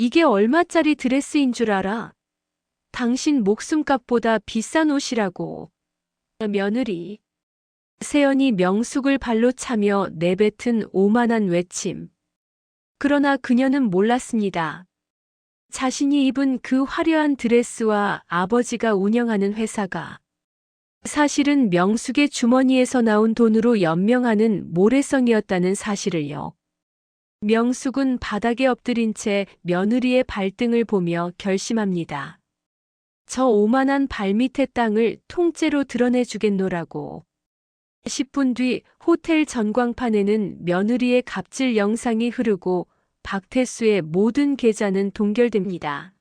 이게 얼마짜리 드레스인 줄 알아? 당신 목숨값보다 비싼 옷이라고. 며느리. 세연이 명숙을 발로 차며 내뱉은 오만한 외침. 그러나 그녀는 몰랐습니다. 자신이 입은 그 화려한 드레스와 아버지가 운영하는 회사가 사실은 명숙의 주머니에서 나온 돈으로 연명하는 모래성이었다는 사실을요. 명숙은 바닥에 엎드린 채 며느리의 발등을 보며 결심합니다. 저 오만한 발밑의 땅을 통째로 드러내주겠노라고. 10분 뒤 호텔 전광판에는 며느리의 갑질 영상이 흐르고 박태수의 모든 계좌는 동결됩니다.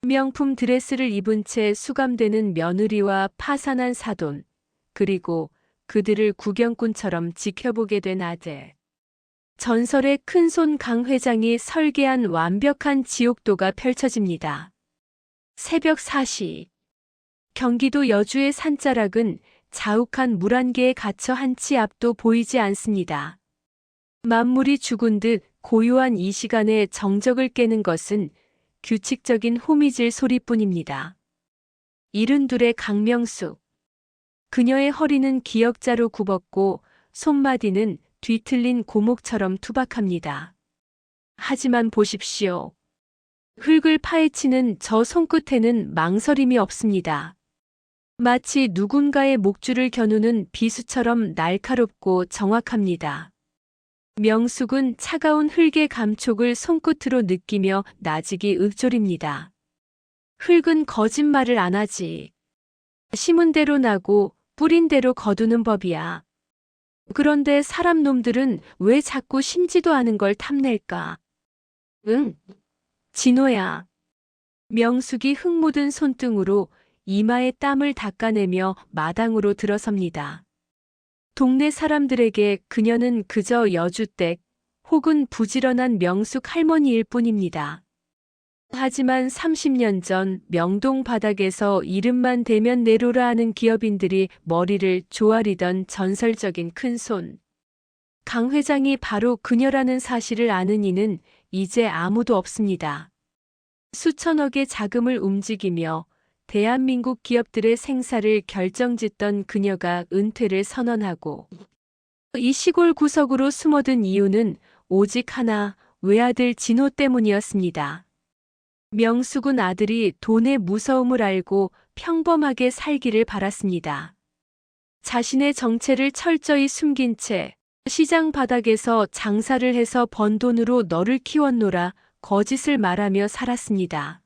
명품 드레스를 입은 채 수감되는 며느리와 파산한 사돈, 그리고 그들을 구경꾼처럼 지켜보게 된 아들. 전설의 큰손 강 회장이 설계한 완벽한 지옥도가 펼쳐집니다. 새벽 4시. 경기도 여주의 산자락은 자욱한 물 안개에 갇혀 한치 앞도 보이지 않습니다. 만물이 죽은 듯 고요한 이 시간에 정적을 깨는 것은 규칙적인 호미질 소리뿐입니다. 72의 강명숙. 그녀의 허리는 기역자로 굽었고 손마디는 뒤틀린 고목처럼 투박합니다. 하지만 보십시오. 흙을 파헤치는 저 손끝에는 망설임이 없습니다. 마치 누군가의 목줄을 겨누는 비수처럼 날카롭고 정확합니다. 명숙은 차가운 흙의 감촉을 손끝으로 느끼며 나직이 읊조립니다. 흙은 거짓말을 안 하지. 심은 대로 나고 뿌린 대로 거두는 법이야. 그런데 사람 놈들은 왜 자꾸 심지도 않은 걸 탐낼까? 응, 진호야. 명숙이 흙 묻은 손등으로 이마에 땀을 닦아내며 마당으로 들어섭니다. 동네 사람들에게 그녀는 그저 여주댁 혹은 부지런한 명숙 할머니일 뿐입니다. 하지만 30년 전 명동 바닥에서 이름만 대면 내로라 하는 기업인들이 머리를 조아리던 전설적인 큰손. 강 회장이 바로 그녀라는 사실을 아는 이는 이제 아무도 없습니다. 수천억의 자금을 움직이며 대한민국 기업들의 생사를 결정짓던 그녀가 은퇴를 선언하고 이 시골 구석으로 숨어든 이유는 오직 하나, 외아들 진호 때문이었습니다. 명숙은 아들이 돈의 무서움을 알고 평범하게 살기를 바랐습니다. 자신의 정체를 철저히 숨긴 채 시장 바닥에서 장사를 해서 번 돈으로 너를 키웠노라 거짓을 말하며 살았습니다.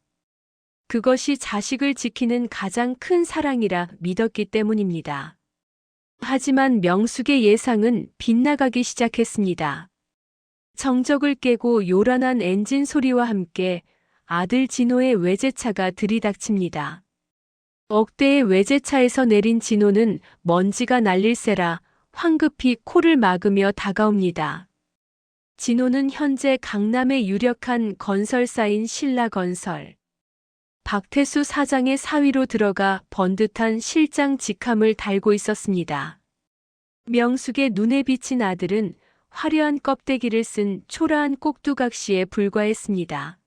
그것이 자식을 지키는 가장 큰 사랑이라 믿었기 때문입니다. 하지만 명숙의 예상은 빗나가기 시작했습니다. 정적을 깨고 요란한 엔진 소리와 함께 아들 진호의 외제차가 들이닥칩니다. 억대의 외제차에서 내린 진호는 먼지가 날릴세라 황급히 코를 막으며 다가옵니다. 진호는 현재 강남의 유력한 건설사인 신라건설. 박태수 사장의 사위로 들어가 번듯한 실장 직함을 달고 있었습니다. 명숙의 눈에 비친 아들은 화려한 껍데기를 쓴 초라한 꼭두각시에 불과했습니다.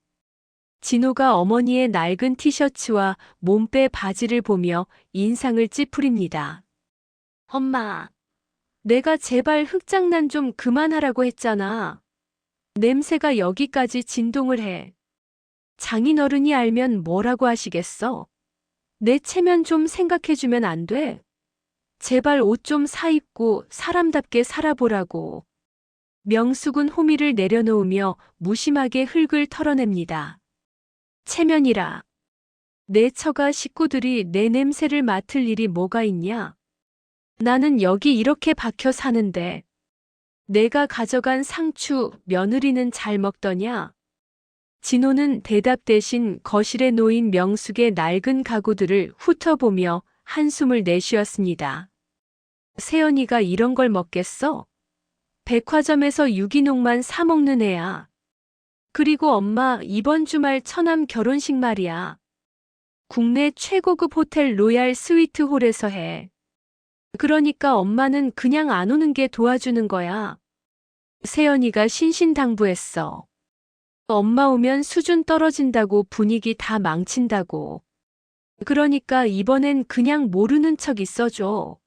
진호가 어머니의 낡은 티셔츠와 몸빼 바지를 보며 인상을 찌푸립니다. 엄마, 내가 제발 흙장난 좀 그만하라고 했잖아. 냄새가 여기까지 진동을 해. 장인어른이 알면 뭐라고 하시겠어? 내 체면 좀 생각해주면 안 돼? 제발 옷 좀 사입고 사람답게 살아보라고. 명숙은 호미를 내려놓으며 무심하게 흙을 털어냅니다. 체면이라. 내 처가 식구들이 내 냄새를 맡을 일이 뭐가 있냐? 나는 여기 이렇게 박혀 사는데. 내가 가져간 상추 며느리는 잘 먹더냐? 진호는 대답 대신 거실에 놓인 명숙의 낡은 가구들을 훑어보며 한숨을 내쉬었습니다. 세연이가 이런 걸 먹겠어? 백화점에서 유기농만 사 먹는 애야. 그리고 엄마 이번 주말 처남 결혼식 말이야. 국내 최고급 호텔 로얄 스위트홀에서 해. 그러니까 엄마는 그냥 안 오는 게 도와주는 거야. 세연이가 신신당부했어. 엄마 오면 수준 떨어진다고 분위기 다 망친다고. 그러니까 이번엔 그냥 모르는 척 있어줘.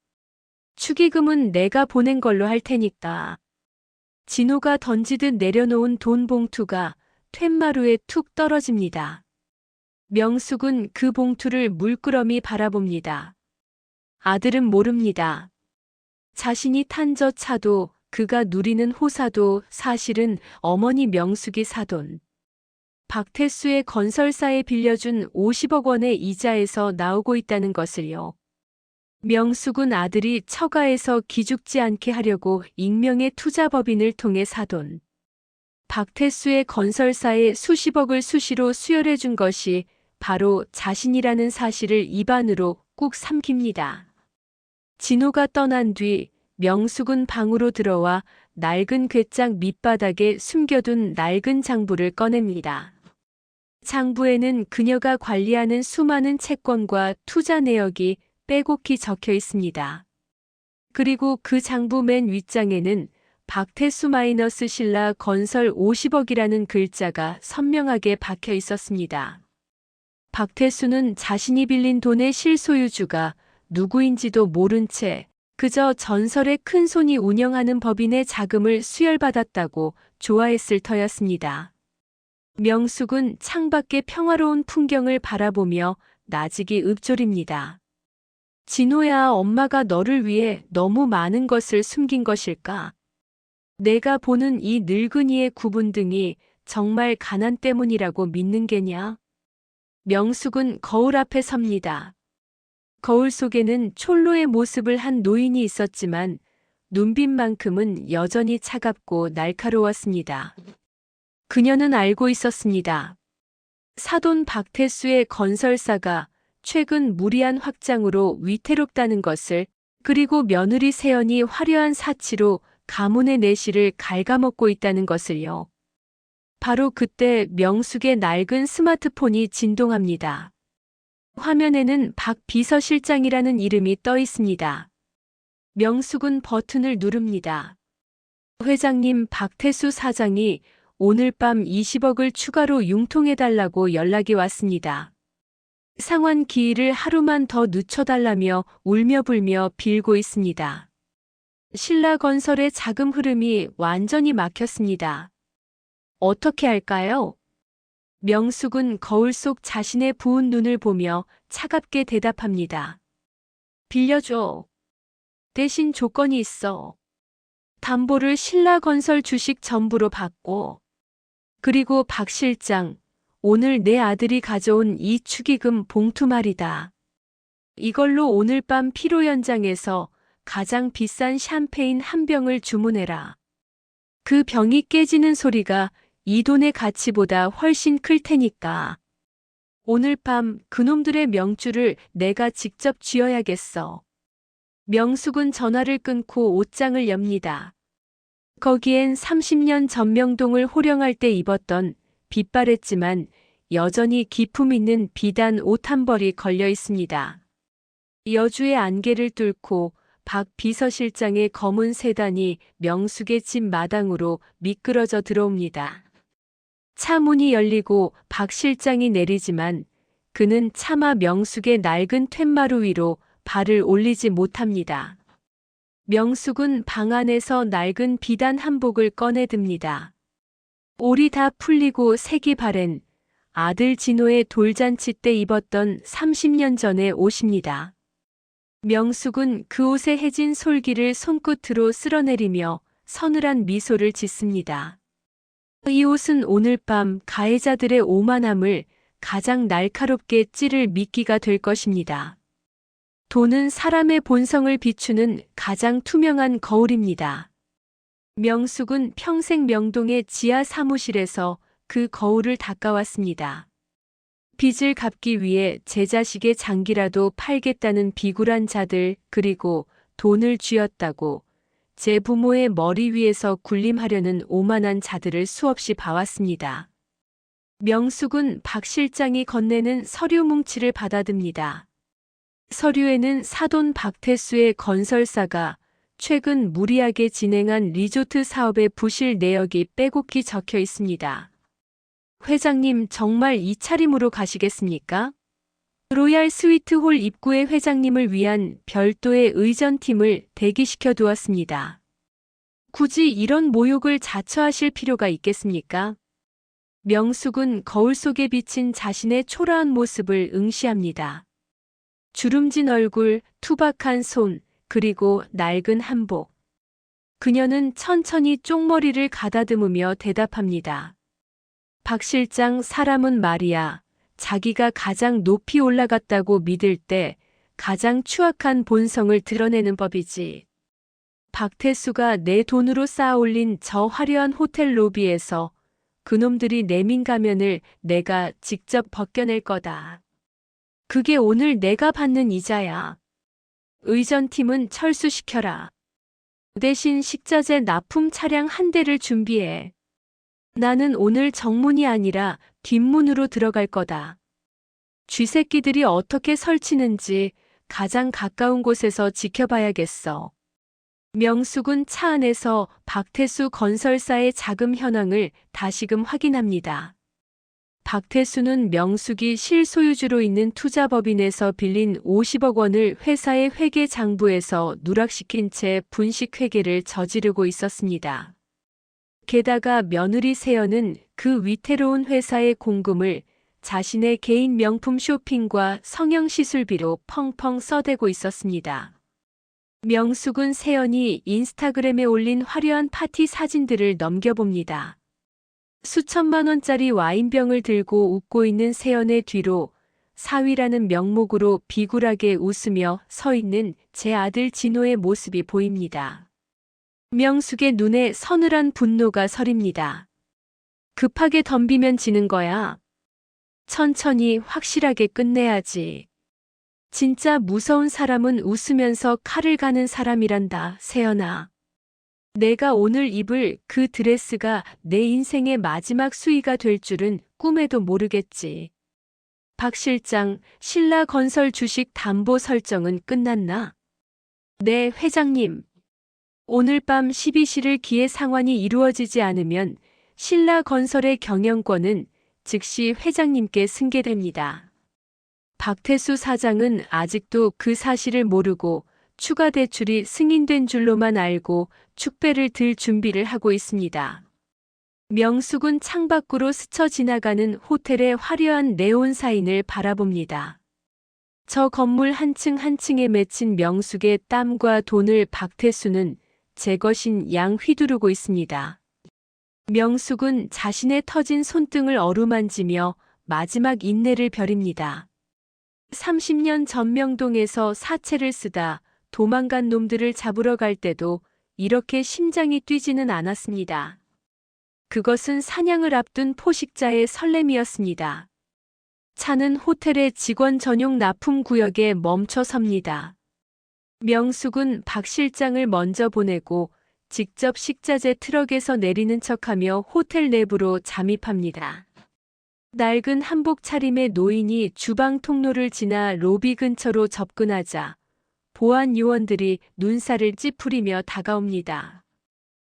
축의금은 내가 보낸 걸로 할 테니까. 진호가 던지듯 내려놓은 돈 봉투가 툇마루에 툭 떨어집니다. 명숙은 그 봉투를 물끄러미 바라봅니다. 아들은 모릅니다. 자신이 탄 저 차도 그가 누리는 호사도 사실은 어머니 명숙이 사돈. 박태수의 건설사에 빌려준 50억 원의 이자에서 나오고 있다는 것을요. 명숙은 아들이 처가에서 기죽지 않게 하려고 익명의 투자법인을 통해 사돈. 박태수의 건설사에 수십억을 수시로 수혈해 준 것이 바로 자신이라는 사실을 입안으로 꾹 삼킵니다. 진호가 떠난 뒤 명숙은 방으로 들어와 낡은 괴짝 밑바닥에 숨겨둔 낡은 장부를 꺼냅니다. 장부에는 그녀가 관리하는 수많은 채권과 투자 내역이 빼곡히 적혀 있습니다. 그리고 그 장부 맨 윗장에는 박태수 마이너스 신라 건설 50억이라는 글자가 선명하게 박혀 있었습니다. 박태수는 자신이 빌린 돈의 실소유주가 누구인지도 모른 채 그저 전설의 큰손이 운영하는 법인의 자금을 수혈받았다고 좋아했을 터였습니다. 명숙은 창밖의 평화로운 풍경을 바라보며 나직이 읊조립니다. 진호야, 엄마가 너를 위해 너무 많은 것을 숨긴 것일까? 내가 보는 이 늙은이의 구분등이 정말 가난 때문이라고 믿는 게냐? 명숙은 거울 앞에 섭니다. 거울 속에는 촐로의 모습을 한 노인이 있었지만 눈빛만큼은 여전히 차갑고 날카로웠습니다. 그녀는 알고 있었습니다. 사돈 박태수의 건설사가 최근 무리한 확장으로 위태롭다는 것을, 그리고 며느리 세연이 화려한 사치로 가문의 내실을 갉아먹고 있다는 것을요. 바로 그때 명숙의 낡은 스마트폰이 진동합니다. 화면에는 박 비서실장이라는 이름이 떠 있습니다. 명숙은 버튼을 누릅니다. 회장님, 박태수 사장이 오늘 밤 20억을 추가로 융통해달라고 연락이 왔습니다. 상환 기일을 하루만 더 늦춰달라며 울며불며 빌고 있습니다. 신라건설의 자금 흐름이 완전히 막혔습니다. 어떻게 할까요? 명숙은 거울 속 자신의 부은 눈을 보며 차갑게 대답합니다. 빌려줘. 대신 조건이 있어. 담보를 신라건설 주식 전부로 받고. 그리고 박 실장, 오늘 내 아들이 가져온 이 축의금 봉투 말이다. 이걸로 오늘 밤 피로 연장해서 가장 비싼 샴페인 한 병을 주문해라. 그 병이 깨지는 소리가 이 돈의 가치보다 훨씬 클 테니까. 오늘 밤 그놈들의 명주를 내가 직접 쥐어야겠어. 명숙은 전화를 끊고 옷장을 엽니다. 거기엔 30년 전 명동을 호령할 때 입었던 빛바랬지만 여전히 기품 있는 비단 옷 한 벌이 걸려 있습니다. 여주의 안개를 뚫고 박 비서실장의 검은 세단이 명숙의 집 마당으로 미끄러져 들어옵니다. 차 문이 열리고 박 실장이 내리지만 그는 차마 명숙의 낡은 툇마루 위로 발을 올리지 못합니다. 명숙은 방 안에서 낡은 비단 한복을 꺼내듭니다. 올이 다 풀리고 색이 바랜 아들 진호의 돌잔치 때 입었던 30년 전의 옷입니다. 명숙은 그 옷의 해진 솔기를 손끝으로 쓸어내리며 서늘한 미소를 짓습니다. 이 옷은 오늘 밤 가해자들의 오만함을 가장 날카롭게 찌를 미끼가 될 것입니다. 돈은 사람의 본성을 비추는 가장 투명한 거울입니다. 명숙은 평생 명동의 지하 사무실에서 그 거울을 닦아왔습니다. 빚을 갚기 위해 제 자식의 장기라도 팔겠다는 비굴한 자들, 그리고 돈을 쥐었다고 제 부모의 머리 위에서 군림하려는 오만한 자들을 수없이 봐왔습니다. 명숙은 박 실장이 건네는 서류 뭉치를 받아듭니다. 서류에는 사돈 박태수의 건설사가 최근 무리하게 진행한 리조트 사업의 부실 내역이 빼곡히 적혀 있습니다. 회장님 정말 이 차림으로 가시겠습니까? 로얄 스위트홀 입구에 회장님을 위한 별도의 의전팀을 대기시켜 두었습니다. 굳이 이런 모욕을 자처하실 필요가 있겠습니까? 명숙은 거울 속에 비친 자신의 초라한 모습을 응시합니다. 주름진 얼굴, 투박한 손, 그리고 낡은 한복. 그녀는 천천히 쪽머리를 가다듬으며 대답합니다. 박 실장, 사람은 말이야, 자기가 가장 높이 올라갔다고 믿을 때 가장 추악한 본성을 드러내는 법이지. 박태수가 내 돈으로 쌓아올린 저 화려한 호텔 로비에서 그놈들이 내민 가면을 내가 직접 벗겨낼 거다. 그게 오늘 내가 받는 이자야. 의전팀은 철수시켜라. 대신 식자재 납품 차량 한 대를 준비해. 나는 오늘 정문이 아니라 뒷문으로 들어갈 거다. 쥐새끼들이 어떻게 설치는지 가장 가까운 곳에서 지켜봐야겠어. 명숙은 차 안에서 박태수 건설사의 자금 현황을 다시금 확인합니다. 박태수는 명숙이 실소유주로 있는 투자법인에서 빌린 50억 원을 회사의 회계 장부에서 누락시킨 채 분식회계를 저지르고 있었습니다. 게다가 며느리 세연은 그 위태로운 회사의 공금을 자신의 개인 명품 쇼핑과 성형시술비로 펑펑 써대고 있었습니다. 명숙은 세연이 인스타그램에 올린 화려한 파티 사진들을 넘겨봅니다. 수천만 원짜리 와인병을 들고 웃고 있는 세연의 뒤로 사위라는 명목으로 비굴하게 웃으며 서 있는 제 아들 진호의 모습이 보입니다. 명숙의 눈에 서늘한 분노가 서립니다. 급하게 덤비면 지는 거야. 천천히 확실하게 끝내야지. 진짜 무서운 사람은 웃으면서 칼을 가는 사람이란다, 세연아. 내가 오늘 입을 그 드레스가 내 인생의 마지막 수의가 될 줄은 꿈에도 모르겠지. 박 실장, 신라건설 주식 담보 설정은 끝났나? 네, 회장님. 오늘 밤 12시를 기해 상환이 이루어지지 않으면 신라건설의 경영권은 즉시 회장님께 승계됩니다. 박태수 사장은 아직도 그 사실을 모르고 추가 대출이 승인된 줄로만 알고 축배를 들 준비를 하고 있습니다. 명숙은 창밖으로 스쳐 지나가는 호텔의 화려한 네온 사인을 바라봅니다. 저 건물 한 층 한 층에 맺힌 명숙의 땀과 돈을 박태수는 제 것인 양 휘두르고 있습니다. 명숙은 자신의 터진 손등을 어루만지며 마지막 인내를 벼립니다. 30년 전 명동에서 사채를 쓰다 도망간 놈들을 잡으러 갈 때도 이렇게 심장이 뛰지는 않았습니다. 그것은 사냥을 앞둔 포식자의 설렘이었습니다. 차는 호텔의 직원 전용 납품 구역에 멈춰 섭니다. 명숙은 박 실장을 먼저 보내고 직접 식자재 트럭에서 내리는 척하며 호텔 내부로 잠입합니다. 낡은 한복 차림의 노인이 주방 통로를 지나 로비 근처로 접근하자 보안 요원들이 눈살을 찌푸리며 다가옵니다.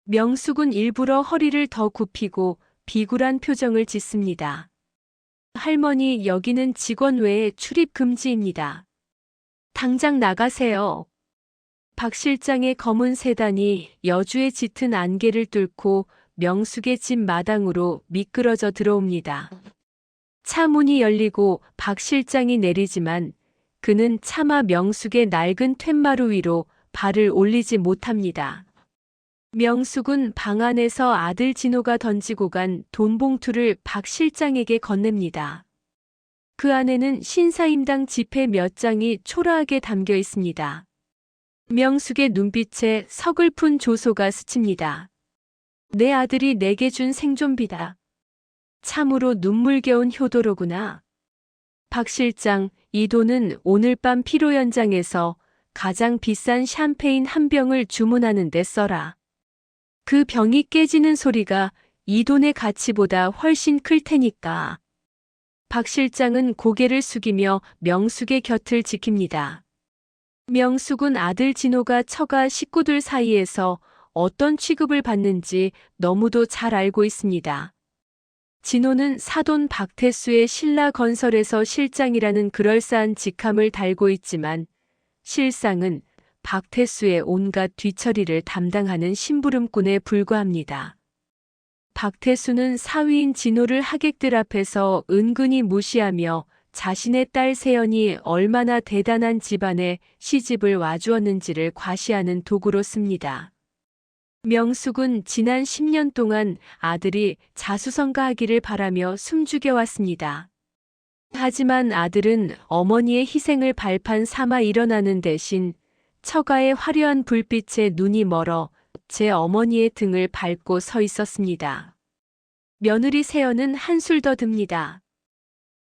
명숙은 일부러 허리를 더 굽히고 비굴한 표정을 짓습니다. 할머니, 여기는 직원 외에 출입 금지입니다. 당장 나가세요. 박 실장의 검은 세단이 여주의 짙은 안개를 뚫고 명숙의 집 마당으로 미끄러져 들어옵니다. 차 문이 열리고 박 실장이 내리지만 그는 차마 명숙의 낡은 툇마루 위로 발을 올리지 못합니다. 명숙은 방 안에서 아들 진호가 던지고 간 돈봉투를 박 실장에게 건넵니다. 그 안에는 신사임당 지폐 몇 장이 초라하게 담겨 있습니다. 명숙의 눈빛에 서글픈 조소가 스칩니다. 내 아들이 내게 준 생존비다. 참으로 눈물겨운 효도로구나. 박 실장, 이 돈은 오늘 밤 피로 연장에서 가장 비싼 샴페인 한 병을 주문하는 데 써라. 그 병이 깨지는 소리가 이 돈의 가치보다 훨씬 클 테니까. 박 실장은 고개를 숙이며 명숙의 곁을 지킵니다. 명숙은 아들 진호가 처가 식구들 사이에서 어떤 취급을 받는지 너무도 잘 알고 있습니다. 진호는 사돈 박태수의 신라건설에서 실장이라는 그럴싸한 직함을 달고 있지만 실상은 박태수의 온갖 뒤처리를 담당하는 심부름꾼에 불과합니다. 박태수는 사위인 진호를 하객들 앞에서 은근히 무시하며 자신의 딸 세연이 얼마나 대단한 집안에 시집을 와주었는지를 과시하는 도구로 씁니다. 명숙은 지난 10년 동안 아들이 자수성가하기를 바라며 숨죽여왔습니다. 하지만 아들은 어머니의 희생을 발판 삼아 일어나는 대신 처가의 화려한 불빛에 눈이 멀어 제 어머니의 등을 밟고 서 있었습니다. 며느리 세연은 한술 더 듭니다.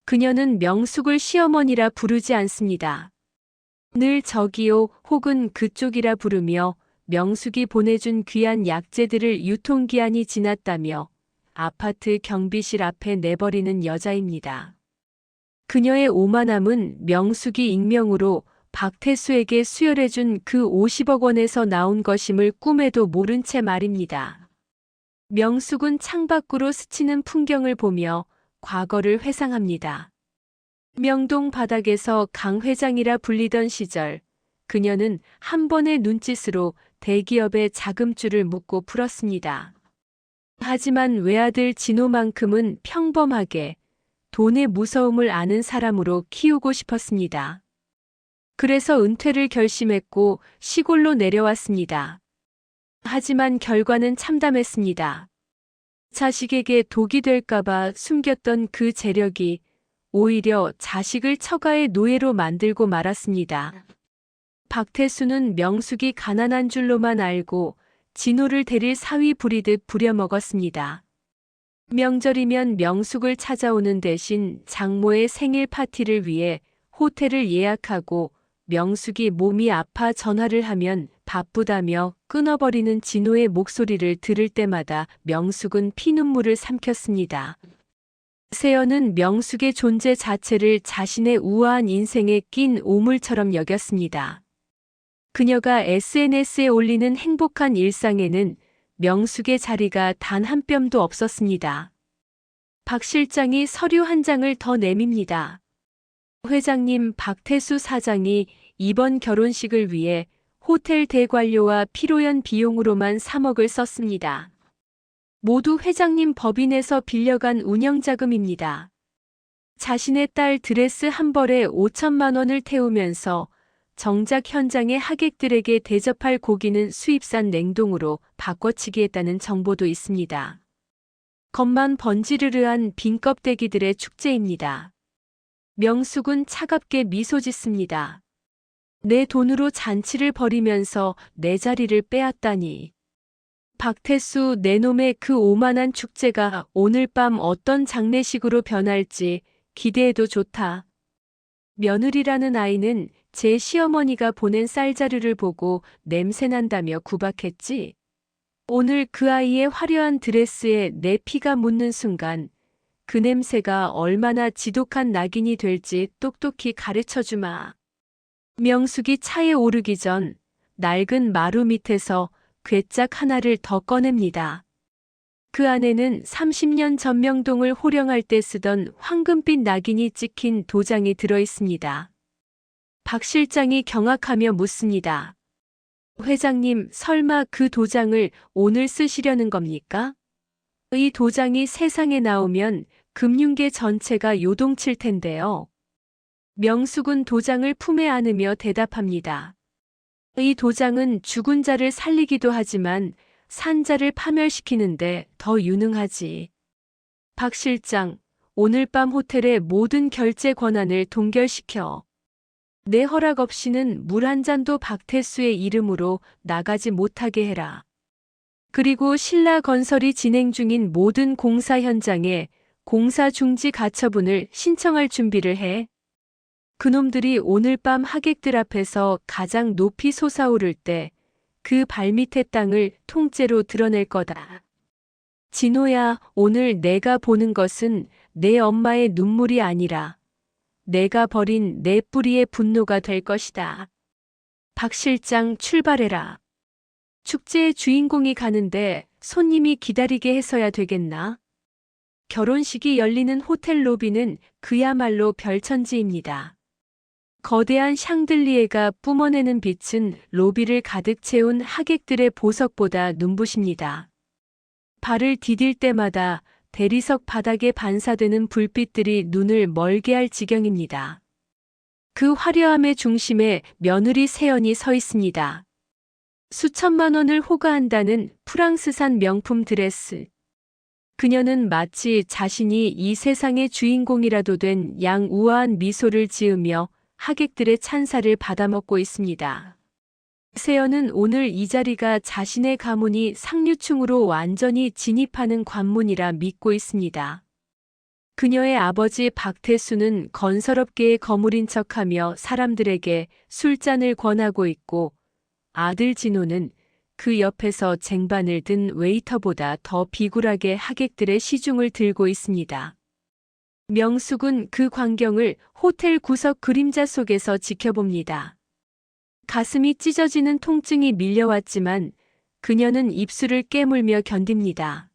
그녀는 명숙을 시어머니라 부르지 않습니다. 늘 저기요 혹은 그쪽이라 부르며 명숙이 보내준 귀한 약재들을 유통기한이 지났다며 아파트 경비실 앞에 내버리는 여자입니다. 그녀의 오만함은 명숙이 익명으로 박태수에게 수혈해준 그 50억 원에서 나온 것임을 꿈에도 모른 채 말입니다. 명숙은 창밖으로 스치는 풍경을 보며 과거를 회상합니다. 명동 바닥에서 강 회장이라 불리던 시절, 그녀는 한 번의 눈짓으로 대기업의 자금줄을 묶고 풀었습니다. 하지만 외아들 진호만큼은 평범하게 돈의 무서움을 아는 사람으로 키우고 싶었습니다. 그래서 은퇴를 결심했고 시골로 내려왔습니다. 하지만 결과는 참담했습니다. 자식에게 독이 될까봐 숨겼던 그 재력이 오히려 자식을 처가의 노예로 만들고 말았습니다. 박태수는 명숙이 가난한 줄로만 알고 진호를 데릴 사위 부리듯 부려먹었습니다. 명절이면 명숙을 찾아오는 대신 장모의 생일 파티를 위해 호텔을 예약하고 명숙이 몸이 아파 전화를 하면 바쁘다며 끊어버리는 진호의 목소리를 들을 때마다 명숙은 피눈물을 삼켰습니다. 세연은 명숙의 존재 자체를 자신의 우아한 인생에 낀 오물처럼 여겼습니다. 그녀가 SNS에 올리는 행복한 일상에는 명숙의 자리가 단 한 뼘도 없었습니다. 박 실장이 서류 한 장을 더 내밉니다. 회장님 박태수 사장이 이번 결혼식을 위해 호텔 대관료와 피로연 비용으로만 3억을 썼습니다. 모두 회장님 법인에서 빌려간 운영자금입니다. 자신의 딸 드레스 한 벌에 5천만 원을 태우면서 정작 현장의 하객들에게 대접할 고기는 수입산 냉동으로 바꿔치기했다는 정보도 있습니다. 겉만 번지르르한 빈 껍데기들의 축제입니다. 명숙은 차갑게 미소 짓습니다. 내 돈으로 잔치를 벌이면서 내 자리를 빼앗다니. 박태수 내놈의 그 오만한 축제가 오늘 밤 어떤 장례식으로 변할지 기대해도 좋다. 며느리라는 아이는 제 시어머니가 보낸 쌀자루를 보고 냄새난다며 구박했지. 오늘 그 아이의 화려한 드레스에 내 피가 묻는 순간 그 냄새가 얼마나 지독한 낙인이 될지 똑똑히 가르쳐주마. 명숙이 차에 오르기 전 낡은 마루 밑에서 괴짝 하나를 더 꺼냅니다. 그 안에는 30년 전 명동을 호령할 때 쓰던 황금빛 낙인이 찍힌 도장이 들어있습니다. 박 실장이 경악하며 묻습니다. 회장님, 설마 그 도장을 오늘 쓰시려는 겁니까? 이 도장이 세상에 나오면 금융계 전체가 요동칠 텐데요. 명숙은 도장을 품에 안으며 대답합니다. 이 도장은 죽은 자를 살리기도 하지만 산 자를 파멸시키는데 더 유능하지. 박 실장, 오늘 밤 호텔의 모든 결제 권한을 동결시켜. 내 허락 없이는 물 한 잔도 박태수의 이름으로 나가지 못하게 해라. 그리고 신라건설이 진행 중인 모든 공사 현장에 공사 중지 가처분을 신청할 준비를 해. 그놈들이 오늘 밤 하객들 앞에서 가장 높이 솟아오를 때 그 발밑의 땅을 통째로 드러낼 거다. 진호야, 오늘 내가 보는 것은 내 엄마의 눈물이 아니라 내가 버린 내 뿌리의 분노가 될 것이다. 박 실장 출발해라. 축제의 주인공이 가는데 손님이 기다리게 해서야 되겠나? 결혼식이 열리는 호텔 로비는 그야말로 별천지입니다. 거대한 샹들리에가 뿜어내는 빛은 로비를 가득 채운 하객들의 보석보다 눈부십니다. 발을 디딜 때마다 대리석 바닥에 반사되는 불빛들이 눈을 멀게 할 지경입니다. 그 화려함의 중심에 며느리 세연이 서 있습니다. 수천만 원을 호가한다는 프랑스산 명품 드레스. 그녀는 마치 자신이 이 세상의 주인공이라도 된 양우아한 미소를 지으며 하객들의 찬사를 받아먹고 있습니다. 세연은 오늘 이 자리가 자신의 가문이 상류층으로 완전히 진입하는 관문이라 믿고 있습니다. 그녀의 아버지 박태수는 건설업계의 거물인 척하며 사람들에게 술잔을 권하고 있고, 아들 진호는 그 옆에서 쟁반을 든 웨이터보다 더 비굴하게 하객들의 시중을 들고 있습니다. 명숙은 그 광경을 호텔 구석 그림자 속에서 지켜봅니다. 가슴이 찢어지는 통증이 밀려왔지만 그녀는 입술을 깨물며 견딥니다.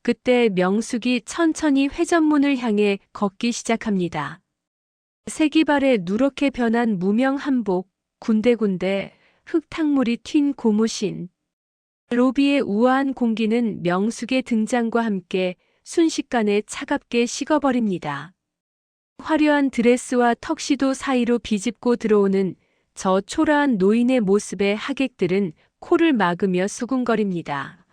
그때 명숙이 천천히 회전문을 향해 걷기 시작합니다. 세기발에 누렇게 변한 무명 한복, 군데군데 흙탕물이 튄 고무신. 로비의 우아한 공기는 명숙의 등장과 함께 순식간에 차갑게 식어버립니다. 화려한 드레스와 턱시도 사이로 비집고 들어오는 저 초라한 노인의 모습에 하객들은 코를 막으며 수군거립니다.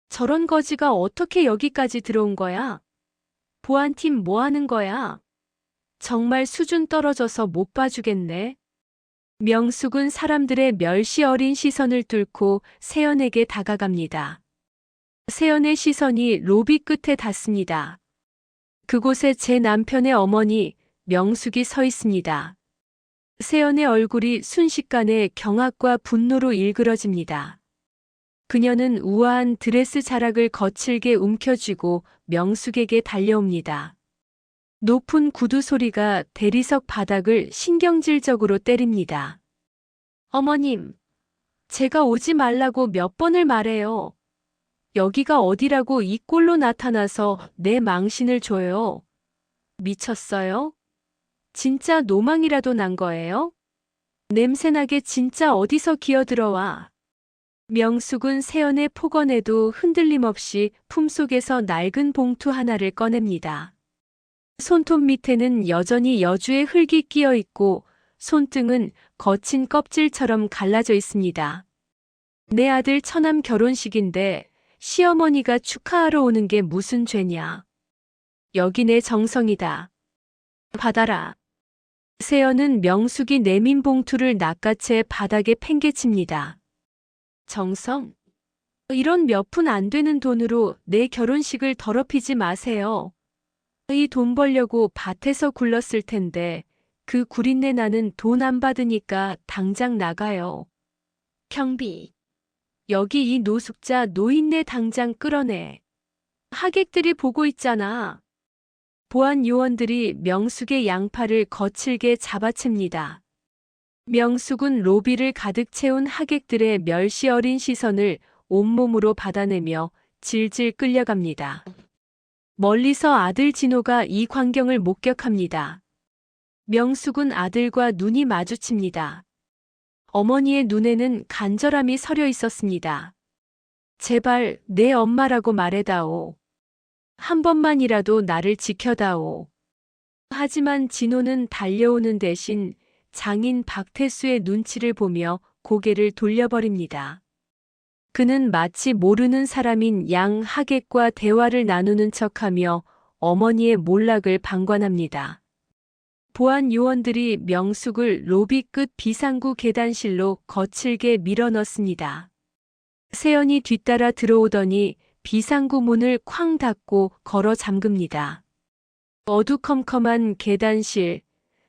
저런 거지가 어떻게 여기까지 들어온 거야? 보안팀 뭐 하는 거야? 정말 수준 떨어져서 못 봐주겠네. 명숙은 사람들의 멸시 어린 시선을 뚫고 세연에게 다가갑니다. 세연의 시선이 로비 끝에 닿습니다. 그곳에 제 남편의 어머니 명숙이 서 있습니다. 세연의 얼굴이 순식간에 경악과 분노로 일그러집니다. 그녀는 우아한 드레스 자락을 거칠게 움켜쥐고 명숙에게 달려옵니다. 높은 구두 소리가 대리석 바닥을 신경질적으로 때립니다. 어머님, 제가 오지 말라고 몇 번을 말해요. 여기가 어디라고 이 꼴로 나타나서 내 망신을 줘요. 미쳤어요? 진짜 노망이라도 난 거예요? 냄새나게 진짜 어디서 기어들어와. 명숙은 세연의 폭언에도 흔들림 없이 품속에서 낡은 봉투 하나를 꺼냅니다. 손톱 밑에는 여전히 여주의 흙이 끼어 있고 손등은 거친 껍질처럼 갈라져 있습니다. 내 아들 처남 결혼식인데 시어머니가 축하하러 오는 게 무슨 죄냐. 여기 내 정성이다. 받아라. 세연은 명숙이 내민 봉투를 낚아채 바닥에 팽개칩니다. 정성? 이런 몇 푼 안 되는 돈으로 내 결혼식을 더럽히지 마세요. 이 돈 벌려고 밭에서 굴렀을 텐데 그 구린내 나는 돈 안 받으니까 당장 나가요. 경비. 여기 이 노숙자 노인네 당장 끌어내. 하객들이 보고 있잖아. 보안 요원들이 명숙의 양팔을 거칠게 잡아챕니다. 명숙은 로비를 가득 채운 하객들의 멸시 어린 시선을 온몸으로 받아내며 질질 끌려갑니다. 멀리서 아들 진호가 이 광경을 목격합니다. 명숙은 아들과 눈이 마주칩니다. 어머니의 눈에는 간절함이 서려 있었습니다. 제발 내 엄마라고 말해다오. 한 번만이라도 나를 지켜다오. 하지만 진호는 달려오는 대신 장인 박태수의 눈치를 보며 고개를 돌려버립니다. 그는 마치 모르는 사람인 양 하객과 대화를 나누는 척하며 어머니의 몰락을 방관합니다. 보안 요원들이 명숙을 로비 끝 비상구 계단실로 거칠게 밀어넣습니다. 세연이 뒤따라 들어오더니 비상구 문을 쾅 닫고 걸어 잠깁니다. 어두컴컴한 계단실,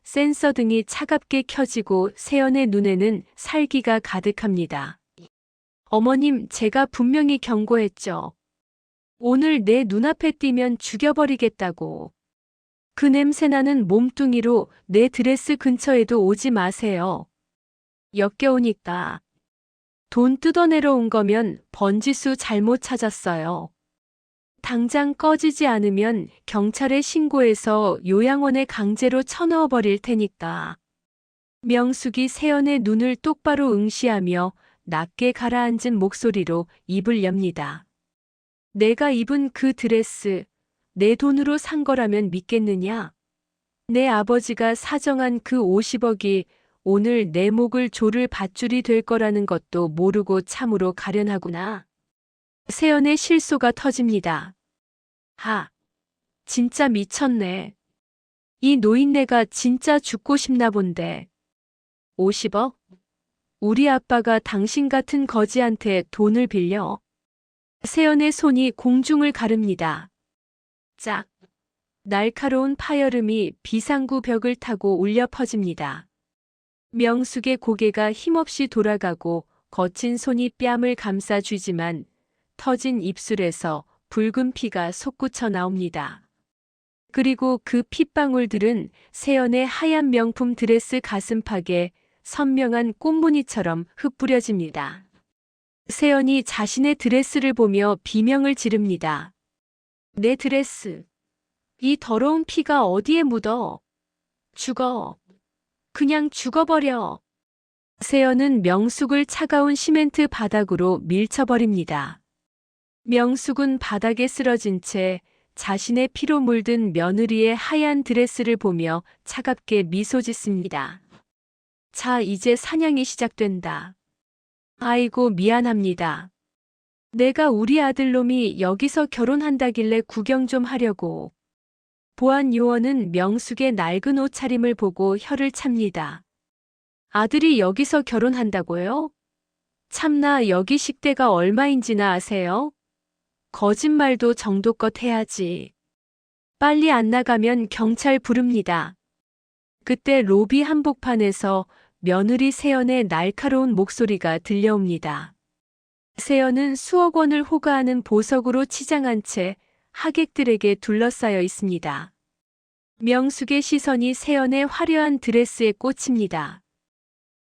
센서 등이 차갑게 켜지고 세연의 눈에는 살기가 가득합니다. 어머님, 제가 분명히 경고했죠. 오늘 내 눈앞에 띄면 죽여버리겠다고. 그 냄새나는 몸뚱이로 내 드레스 근처에도 오지 마세요. 역겨우니까. 돈 뜯어내러 온 거면 번지수 잘못 찾았어요. 당장 꺼지지 않으면 경찰에 신고해서 요양원에 강제로 쳐넣어 버릴 테니까. 명숙이 세연의 눈을 똑바로 응시하며 낮게 가라앉은 목소리로 입을 엽니다. 내가 입은 그 드레스, 내 돈으로 산 거라면 믿겠느냐? 내 아버지가 사정한 그 50억이 오늘 내 목을 조를 밧줄이 될 거라는 것도 모르고 참으로 가련하구나. 세연의 실소가 터집니다. 진짜 미쳤네. 이 노인네가 진짜 죽고 싶나 본데. 50억? 우리 아빠가 당신 같은 거지한테 돈을 빌려. 세연의 손이 공중을 가릅니다. 짝. 날카로운 파열음이 비상구 벽을 타고 울려 퍼집니다. 명숙의 고개가 힘없이 돌아가고 거친 손이 뺨을 감싸쥐지만 터진 입술에서 붉은 피가 솟구쳐 나옵니다. 그리고 그 핏방울들은 세연의 하얀 명품 드레스 가슴팍에 선명한 꽃무늬처럼 흩뿌려집니다. 세연이 자신의 드레스를 보며 비명을 지릅니다. 내 드레스. 이 더러운 피가 어디에 묻어? 죽어. 그냥 죽어버려. 세연은 명숙을 차가운 시멘트 바닥으로 밀쳐버립니다. 명숙은 바닥에 쓰러진 채 자신의 피로 물든 며느리의 하얀 드레스를 보며 차갑게 미소 짓습니다. 자, 이제 사냥이 시작된다. 아이고, 미안합니다. 내가 우리 아들놈이 여기서 결혼한다길래 구경 좀 하려고. 보안 요원은 명숙의 낡은 옷차림을 보고 혀를 찹니다. 아들이 여기서 결혼한다고요? 참나, 여기 식대가 얼마인지나 아세요? 거짓말도 정도껏 해야지. 빨리 안 나가면 경찰 부릅니다. 그때 로비 한복판에서 며느리 세연의 날카로운 목소리가 들려옵니다. 세연은 수억 원을 호가하는 보석으로 치장한 채 하객들에게 둘러싸여 있습니다. 명숙의 시선이 세연의 화려한 드레스에 꽂힙니다.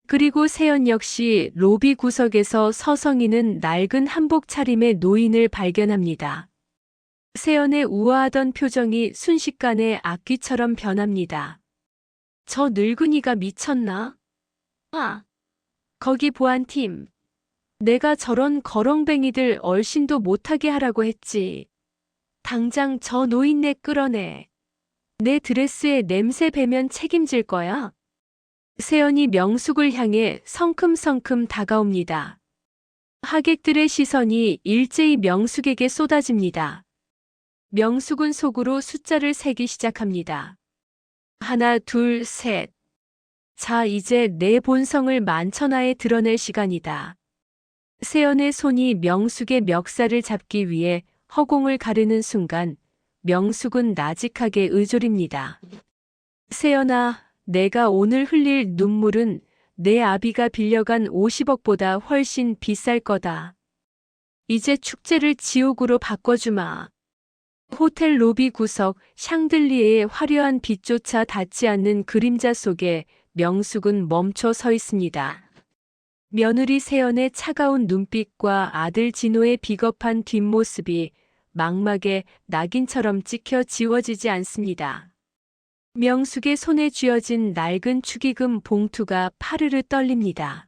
그리고 세연 역시 로비 구석에서 서성이는 낡은 한복 차림의 노인을 발견합니다. 세연의 우아하던 표정이 순식간에 악귀처럼 변합니다. 저 늙은이가 미쳤나? 거기 보안팀. 내가 저런 거렁뱅이들 얼씬도 못하게 하라고 했지. 당장 저 노인네 끌어내. 내 드레스에 냄새 배면 책임질 거야. 세연이 명숙을 향해 성큼성큼 다가옵니다. 하객들의 시선이 일제히 명숙에게 쏟아집니다. 명숙은 속으로 숫자를 세기 시작합니다. 하나, 둘, 셋. 자, 이제 내 본성을 만천하에 드러낼 시간이다. 세연의 손이 명숙의 멱살을 잡기 위해 허공을 가르는 순간 명숙은 나직하게 의졸입니다. 세연아, 내가 오늘 흘릴 눈물은 내 아비가 빌려간 50억보다 훨씬 비쌀 거다. 이제 축제를 지옥으로 바꿔주마. 호텔 로비 구석 샹들리에의 화려한 빛조차 닿지 않는 그림자 속에 명숙은 멈춰 서 있습니다. 며느리 세연의 차가운 눈빛과 아들 진호의 비겁한 뒷모습이 망막에 낙인처럼 찍혀 지워지지 않습니다. 명숙의 손에 쥐어진 낡은 축의금 봉투가 파르르 떨립니다.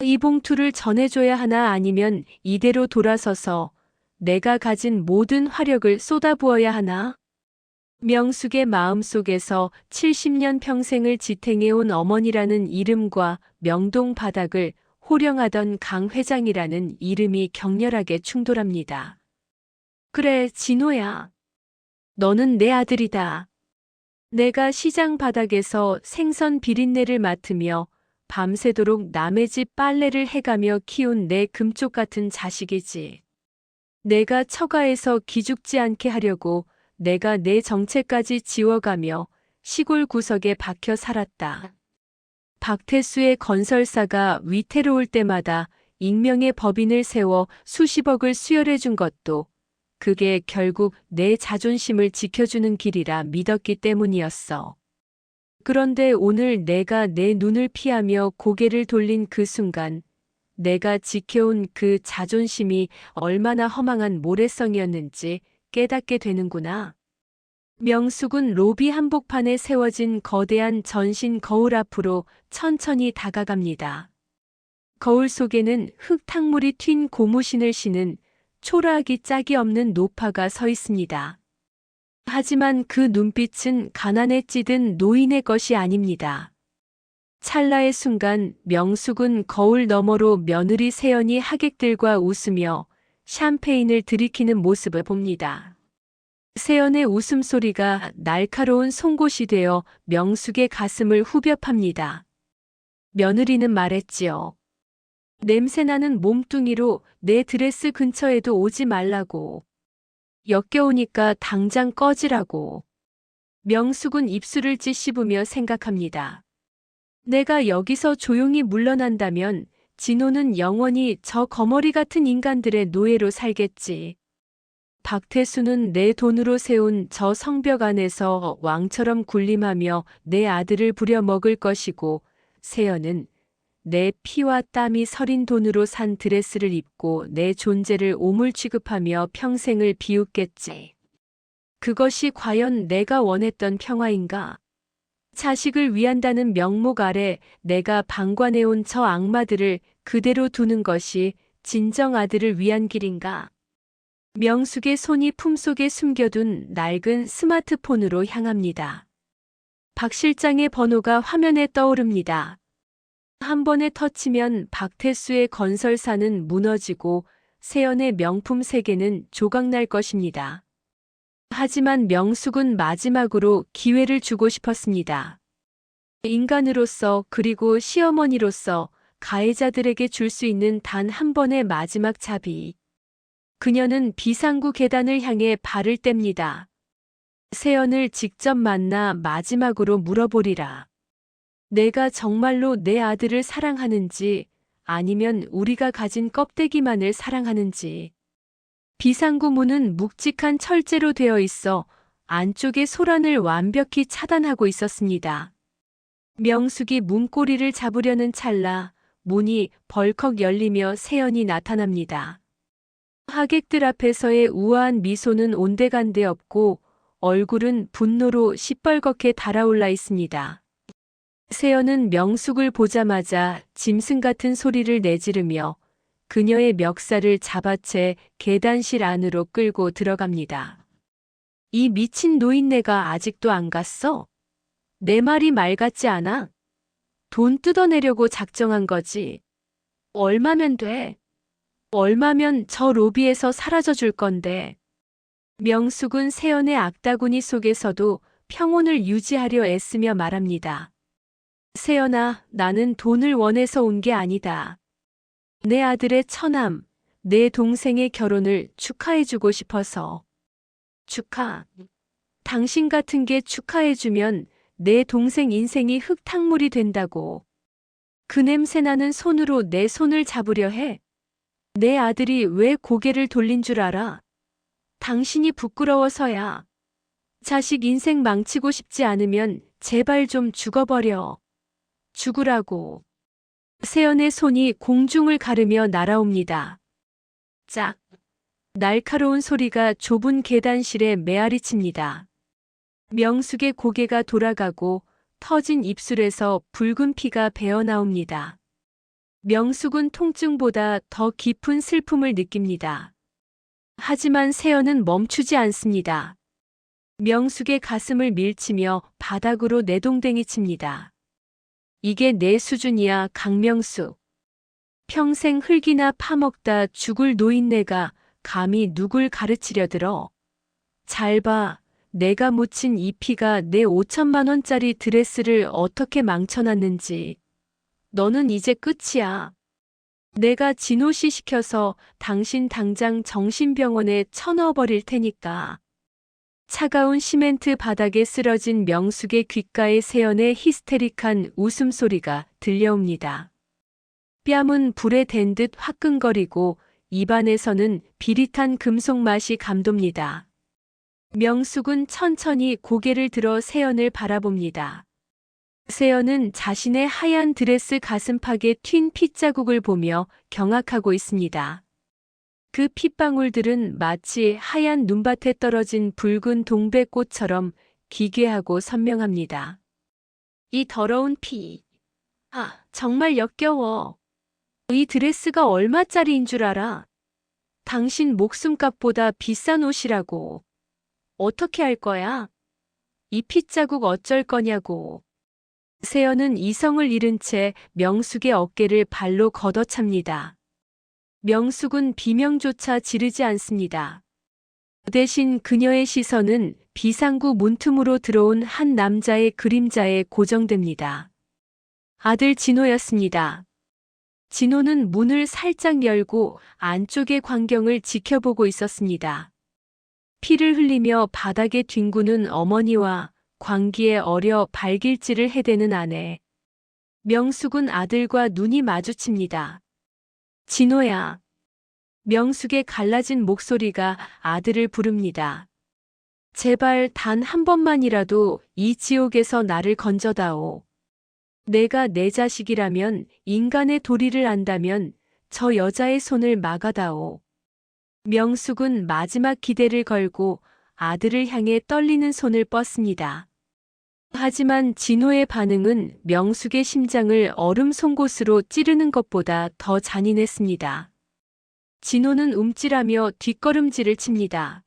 이 봉투를 전해줘야 하나 아니면 이대로 돌아서서 내가 가진 모든 화력을 쏟아부어야 하나? 명숙의 마음속에서 70년 평생을 지탱해온 어머니라는 이름과 명동 바닥을 호령하던 강 회장이라는 이름이 격렬하게 충돌합니다. 그래, 진호야. 너는 내 아들이다. 내가 시장 바닥에서 생선 비린내를 맡으며 밤새도록 남의 집 빨래를 해가며 키운 내 금쪽 같은 자식이지. 내가 처가에서 기죽지 않게 하려고 내가 내 정체까지 지워가며 시골 구석에 박혀 살았다. 박태수의 건설사가 위태로울 때마다 익명의 법인을 세워 수십억을 수혈해 준 것도 그게 결국 내 자존심을 지켜주는 길이라 믿었기 때문이었어. 그런데 오늘 내가 내 눈을 피하며 고개를 돌린 그 순간 내가 지켜온 그 자존심이 얼마나 허망한 모래성이었는지 깨닫게 되는구나. 명숙은 로비 한복판에 세워진 거대한 전신 거울 앞으로 천천히 다가갑니다. 거울 속에는 흙탕물이 튄 고무신을 신은 초라하기 짝이 없는 노파가 서 있습니다. 하지만 그 눈빛은 가난에 찌든 노인의 것이 아닙니다. 찰나의 순간 명숙은 거울 너머로 며느리 세연이 하객들과 웃으며 샴페인을 들이키는 모습을 봅니다. 세연의 웃음소리가 날카로운 송곳이 되어 명숙의 가슴을 후벼 팝니다. 며느리는 말했지요. 냄새나는 몸뚱이로 내 드레스 근처에도 오지 말라고. 역겨우니까 당장 꺼지라고. 명숙은 입술을 찌씹으며 생각합니다. 내가 여기서 조용히 물러난다면 진호는 영원히 저 거머리 같은 인간들의 노예로 살겠지. 박태수는 내 돈으로 세운 저 성벽 안에서 왕처럼 군림하며 내 아들을 부려먹을 것이고, 세연은 내 피와 땀이 서린 돈으로 산 드레스를 입고 내 존재를 오물 취급하며 평생을 비웃겠지. 그것이 과연 내가 원했던 평화인가? 자식을 위한다는 명목 아래 내가 방관해온 저 악마들을 그대로 두는 것이 진정 아들을 위한 길인가? 명숙의 손이 품속에 숨겨둔 낡은 스마트폰으로 향합니다. 박 실장의 번호가 화면에 떠오릅니다. 한 번에 터치면 박태수의 건설사는 무너지고 세연의 명품 세계는 조각날 것입니다. 하지만 명숙은 마지막으로 기회를 주고 싶었습니다. 인간으로서 그리고 시어머니로서 가해자들에게 줄 수 있는 단 한 번의 마지막 자비. 그녀는 비상구 계단을 향해 발을 뗍니다. 세연을 직접 만나 마지막으로 물어보리라. 내가 정말로 내 아들을 사랑하는지 아니면 우리가 가진 껍데기만을 사랑하는지. 비상구 문은 묵직한 철제로 되어 있어 안쪽의 소란을 완벽히 차단하고 있었습니다. 명숙이 문고리를 잡으려는 찰나 문이 벌컥 열리며 세연이 나타납니다. 하객들 앞에서의 우아한 미소는 온데간데 없고 얼굴은 분노로 시뻘겋게 달아올라 있습니다. 세연은 명숙을 보자마자 짐승 같은 소리를 내지르며 그녀의 멱살을 잡아채 계단실 안으로 끌고 들어갑니다. 이 미친 노인네가 아직도 안 갔어? 내 말이 말 같지 않아? 돈 뜯어내려고 작정한 거지. 얼마면 돼? 얼마면 저 로비에서 사라져 줄 건데. 명숙은 세연의 악다구니 속에서도 평온을 유지하려 애쓰며 말합니다. 세연아, 나는 돈을 원해서 온 게 아니다. 내 아들의 처남, 내 동생의 결혼을 축하해주고 싶어서. 축하. 당신 같은 게 축하해주면 내 동생 인생이 흙탕물이 된다고. 그 냄새나는 손으로 내 손을 잡으려 해. 내 아들이 왜 고개를 돌린 줄 알아? 당신이 부끄러워서야. 자식 인생 망치고 싶지 않으면 제발 좀 죽어버려. 죽으라고. 세연의 손이 공중을 가르며 날아옵니다. 짝. 날카로운 소리가 좁은 계단실에 메아리칩니다. 명숙의 고개가 돌아가고 터진 입술에서 붉은 피가 배어나옵니다. 명숙은 통증보다 더 깊은 슬픔을 느낍니다. 하지만 세연은 멈추지 않습니다. 명숙의 가슴을 밀치며 바닥으로 내동댕이 칩니다. 이게 내 수준이야, 강명숙. 평생 흙이나 파먹다 죽을 노인네가 감히 누굴 가르치려 들어. 잘 봐, 내가 묻힌 이 피가 내 5천만 원짜리 드레스를 어떻게 망쳐놨는지. 너는 이제 끝이야. 내가 진호씨 시켜서 당신 당장 정신병원에 쳐넣어버릴 테니까. 차가운 시멘트 바닥에 쓰러진 명숙의 귓가에 세연의 히스테릭한 웃음소리가 들려옵니다. 뺨은 불에 댄 듯 화끈거리고 입안에서는 비릿한 금속 맛이 감돕니다. 명숙은 천천히 고개를 들어 세연을 바라봅니다. 세연은 자신의 하얀 드레스 가슴팍에 튄 핏자국을 보며 경악하고 있습니다. 그 핏방울들은 마치 하얀 눈밭에 떨어진 붉은 동백꽃처럼 기괴하고 선명합니다. 이 더러운 피. 아, 정말 역겨워. 이 드레스가 얼마짜리인 줄 알아? 당신 목숨값보다 비싼 옷이라고. 어떻게 할 거야? 이 핏자국 어쩔 거냐고. 세연은 이성을 잃은 채 명숙의 어깨를 발로 걷어찹니다. 명숙은 비명조차 지르지 않습니다. 대신 그녀의 시선은 비상구 문틈으로 들어온 한 남자의 그림자에 고정됩니다. 아들 진호였습니다. 진호는 문을 살짝 열고 안쪽의 광경을 지켜보고 있었습니다. 피를 흘리며 바닥에 뒹구는 어머니와 광기에 어려 발길질을 해대는 아내. 명숙은 아들과 눈이 마주칩니다. 진호야. 명숙의 갈라진 목소리가 아들을 부릅니다. 제발 단 한 번만이라도 이 지옥에서 나를 건져다오. 내가 내 자식이라면, 인간의 도리를 안다면 저 여자의 손을 막아다오. 명숙은 마지막 기대를 걸고 아들을 향해 떨리는 손을 뻗습니다. 하지만 진호의 반응은 명숙의 심장을 얼음 송곳으로 찌르는 것보다 더 잔인했습니다. 진호는 움찔하며 뒷걸음질을 칩니다.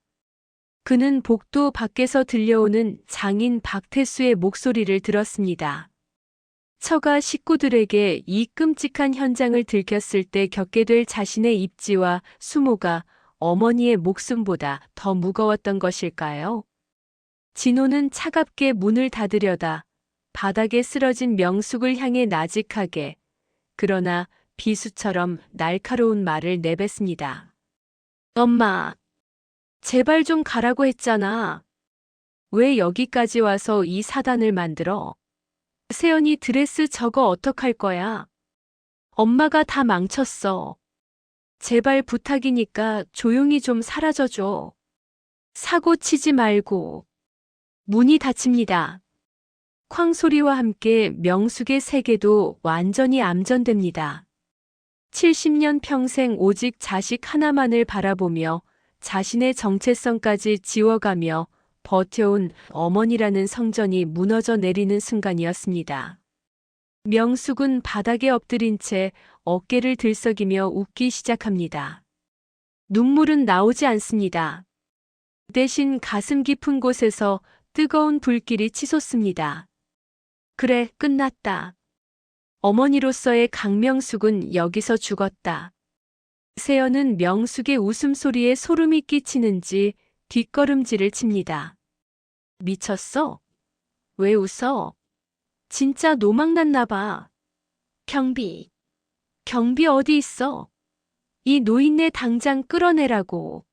그는 복도 밖에서 들려오는 장인 박태수의 목소리를 들었습니다. 처가 식구들에게 이 끔찍한 현장을 들켰을 때 겪게 될 자신의 입지와 수모가 어머니의 목숨보다 더 무거웠던 것일까요? 진호는 차갑게 문을 닫으려다 바닥에 쓰러진 명숙을 향해 나직하게, 그러나 비수처럼 날카로운 말을 내뱉습니다. 엄마, 제발 좀 가라고 했잖아. 왜 여기까지 와서 이 사단을 만들어? 세연이 드레스 저거 어떡할 거야? 엄마가 다 망쳤어. 제발 부탁이니까 조용히 좀 사라져줘. 사고 치지 말고. 문이 닫힙니다. 쾅 소리와 함께 명숙의 세계도 완전히 암전됩니다. 70년 평생 오직 자식 하나만을 바라보며 자신의 정체성까지 지워가며 버텨온 어머니라는 성전이 무너져 내리는 순간이었습니다. 명숙은 바닥에 엎드린 채 어깨를 들썩이며 웃기 시작합니다. 눈물은 나오지 않습니다. 대신 가슴 깊은 곳에서 뜨거운 불길이 치솟습니다. 그래, 끝났다. 어머니로서의 강명숙은 여기서 죽었다. 세연은 명숙의 웃음소리에 소름이 끼치는지 뒷걸음질을 칩니다. 미쳤어? 왜 웃어? 진짜 노망났나 봐. 경비 어디 있어? 이 노인네 당장 끌어내라고.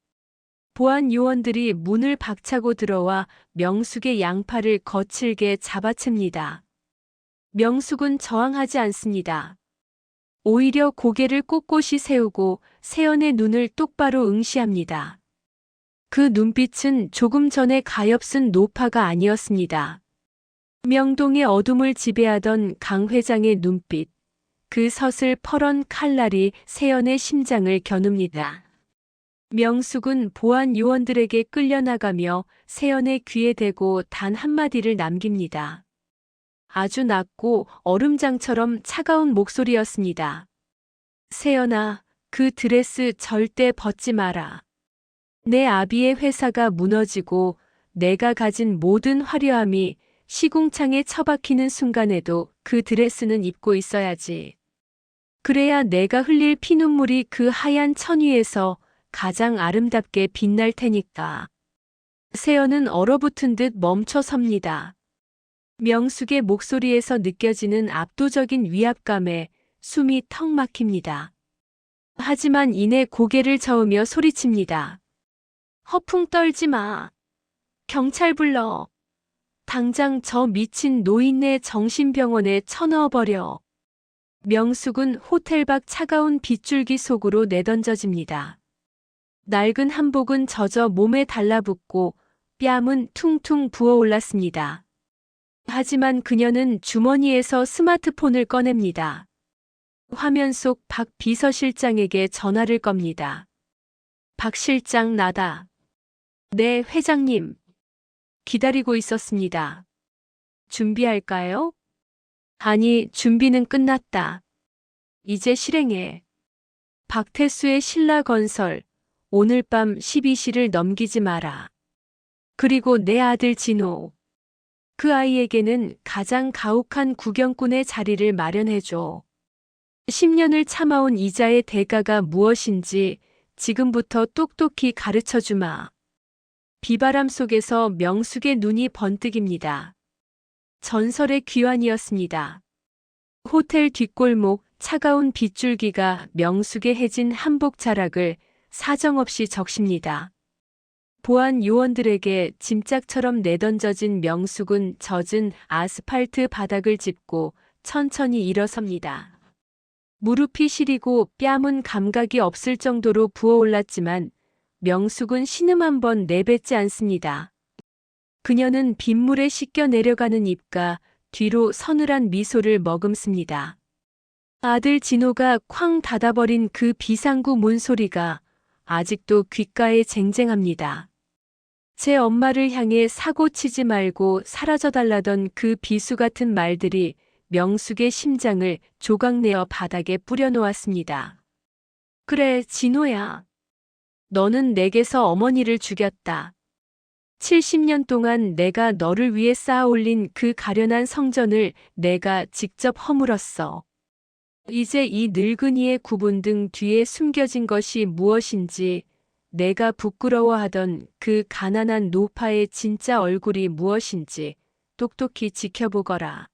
보안 요원들이 문을 박차고 들어와 명숙의 양팔을 거칠게 잡아챕니다. 명숙은 저항하지 않습니다. 오히려 고개를 꼿꼿이 세우고 세연의 눈을 똑바로 응시합니다. 그 눈빛은 조금 전에 가엾은 노파가 아니었습니다. 명동의 어둠을 지배하던 강 회장의 눈빛, 그 서슬퍼런 칼날이 세연의 심장을 겨눕니다. 명숙은 보안 요원들에게 끌려나가며 세연의 귀에 대고 단 한마디를 남깁니다. 아주 낮고 얼음장처럼 차가운 목소리였습니다. 세연아, 그 드레스 절대 벗지 마라. 내 아비의 회사가 무너지고 내가 가진 모든 화려함이 시궁창에 처박히는 순간에도 그 드레스는 입고 있어야지. 그래야 내가 흘릴 피눈물이 그 하얀 천 위에서 가장 아름답게 빛날 테니까. 세연은 얼어붙은 듯 멈춰 섭니다. 명숙의 목소리에서 느껴지는 압도적인 위압감에 숨이 턱 막힙니다. 하지만 이내 고개를 저으며 소리칩니다. 허풍 떨지 마. 경찰 불러. 당장 저 미친 노인네 정신병원에 쳐넣어버려. 명숙은 호텔 밖 차가운 빗줄기 속으로 내던져집니다. 낡은 한복은 젖어 몸에 달라붙고 뺨은 퉁퉁 부어올랐습니다. 하지만 그녀는 주머니에서 스마트폰을 꺼냅니다. 화면 속 박 비서실장에게 전화를 겁니다. 박 실장 나다. 네, 회장님. 기다리고 있었습니다. 준비할까요? 아니, 준비는 끝났다. 이제 실행해. 박태수의 신라건설. 오늘 밤 12시를 넘기지 마라. 그리고 내 아들 진호. 그 아이에게는 가장 가혹한 구경꾼의 자리를 마련해줘. 10년을 참아온 이자의 대가가 무엇인지 지금부터 똑똑히 가르쳐주마. 비바람 속에서 명숙의 눈이 번뜩입니다. 전설의 귀환이었습니다. 호텔 뒷골목 차가운 빗줄기가 명숙의 해진 한복 자락을 사정없이 적십니다. 보안 요원들에게 짐짝처럼 내던져진 명숙은 젖은 아스팔트 바닥을 짚고 천천히 일어섭니다. 무릎이 시리고 뺨은 감각이 없을 정도로 부어올랐지만 명숙은 신음 한 번 내뱉지 않습니다. 그녀는 빗물에 씻겨 내려가는 입과 뒤로 서늘한 미소를 머금습니다. 아들 진호가 쾅 닫아버린 그 비상구 문 소리가 아직도 귓가에 쟁쟁합니다. 제 엄마를 향해 사고 치지 말고 사라져달라던 그 비수 같은 말들이 명숙의 심장을 조각내어 바닥에 뿌려놓았습니다. 그래, 진호야. 너는 내게서 어머니를 죽였다. 70년 동안 내가 너를 위해 쌓아올린 그 가련한 성전을 내가 직접 허물었어. 이제 이 늙은이의 구본등 뒤에 숨겨진 것이 무엇인지, 내가 부끄러워하던 그 가난한 노파의 진짜 얼굴이 무엇인지 똑똑히 지켜보거라.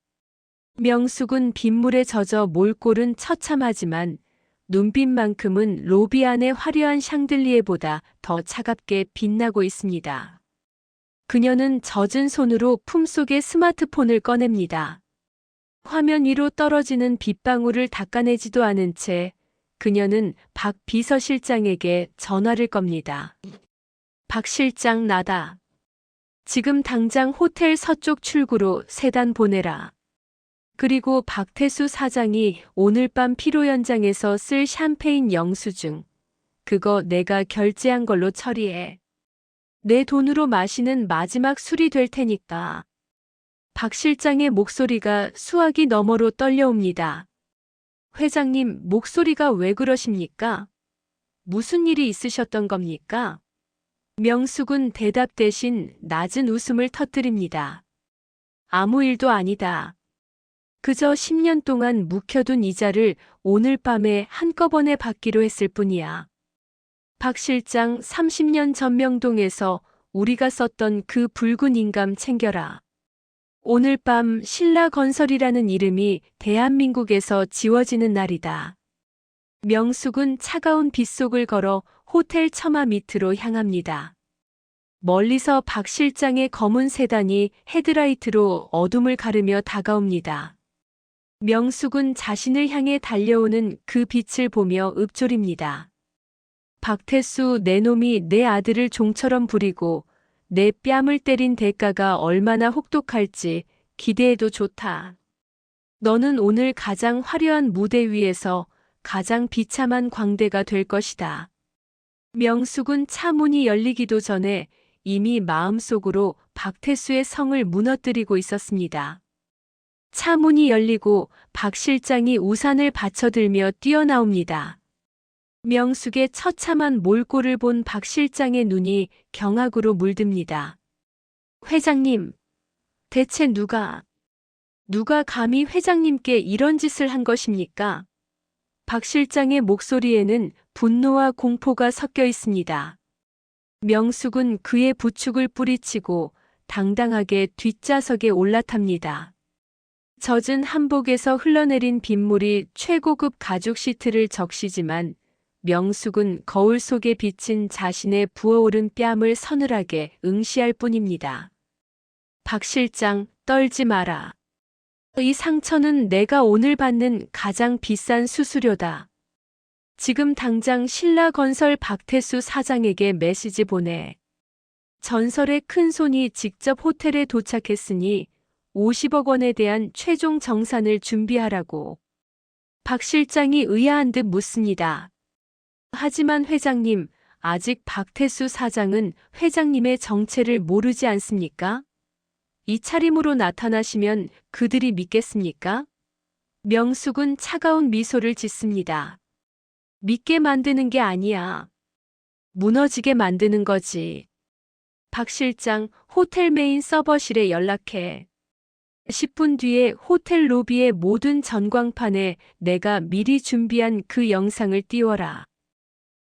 명숙은 빗물에 젖어 몰골은 처참하지만 눈빛만큼은 로비 안의 화려한 샹들리에보다 더 차갑게 빛나고 있습니다. 그녀는 젖은 손으로 품속의 스마트폰을 꺼냅니다. 화면 위로 떨어지는 빗방울을 닦아내지도 않은 채 그녀는 박 비서실장에게 전화를 겁니다. 박 실장 나다. 지금 당장 호텔 서쪽 출구로 세단 보내라. 그리고 박태수 사장이 오늘 밤 피로 연장에서 쓸 샴페인 영수증. 그거 내가 결제한 걸로 처리해. 내 돈으로 마시는 마지막 술이 될 테니까. 박 실장의 목소리가 수화기 너머로 떨려옵니다. 회장님, 목소리가 왜 그러십니까? 무슨 일이 있으셨던 겁니까? 명숙은 대답 대신 낮은 웃음을 터뜨립니다. 아무 일도 아니다. 그저 10년 동안 묵혀둔 이자를 오늘 밤에 한꺼번에 받기로 했을 뿐이야. 박 실장 30년 전 명동에서 우리가 썼던 그 붉은 인감 챙겨라. 오늘 밤 신라건설이라는 이름이 대한민국에서 지워지는 날이다. 명숙은 차가운 빗속을 걸어 호텔 처마 밑으로 향합니다. 멀리서 박 실장의 검은 세단이 헤드라이트로 어둠을 가르며 다가옵니다. 명숙은 자신을 향해 달려오는 그 빛을 보며 읊조립니다. 박태수 내 놈이 내 아들을 종처럼 부리고 내 뺨을 때린 대가가 얼마나 혹독할지 기대해도 좋다. 너는 오늘 가장 화려한 무대 위에서 가장 비참한 광대가 될 것이다. 명숙은 차 문이 열리기도 전에 이미 마음속으로 박태수의 성을 무너뜨리고 있었습니다. 차 문이 열리고 박 실장이 우산을 받쳐들며 뛰어나옵니다. 명숙의 처참한 몰골을 본 박 실장의 눈이 경악으로 물듭니다. 회장님, 대체 누가 감히 회장님께 이런 짓을 한 것입니까? 박 실장의 목소리에는 분노와 공포가 섞여 있습니다. 명숙은 그의 부축을 뿌리치고 당당하게 뒷좌석에 올라탑니다. 젖은 한복에서 흘러내린 빗물이 최고급 가죽 시트를 적시지만 명숙은 거울 속에 비친 자신의 부어오른 뺨을 서늘하게 응시할 뿐입니다. 박 실장, 떨지 마라. 이 상처는 내가 오늘 받는 가장 비싼 수수료다. 지금 당장 신라건설 박태수 사장에게 메시지 보내. 전설의 큰손이 직접 호텔에 도착했으니 50억 원에 대한 최종 정산을 준비하라고. 박 실장이 의아한 듯 묻습니다. 하지만 회장님, 아직 박태수 사장은 회장님의 정체를 모르지 않습니까? 이 차림으로 나타나시면 그들이 믿겠습니까? 명숙은 차가운 미소를 짓습니다. 믿게 만드는 게 아니야. 무너지게 만드는 거지. 박 실장, 호텔 메인 서버실에 연락해. 10분 뒤에 호텔 로비의 모든 전광판에 내가 미리 준비한 그 영상을 띄워라.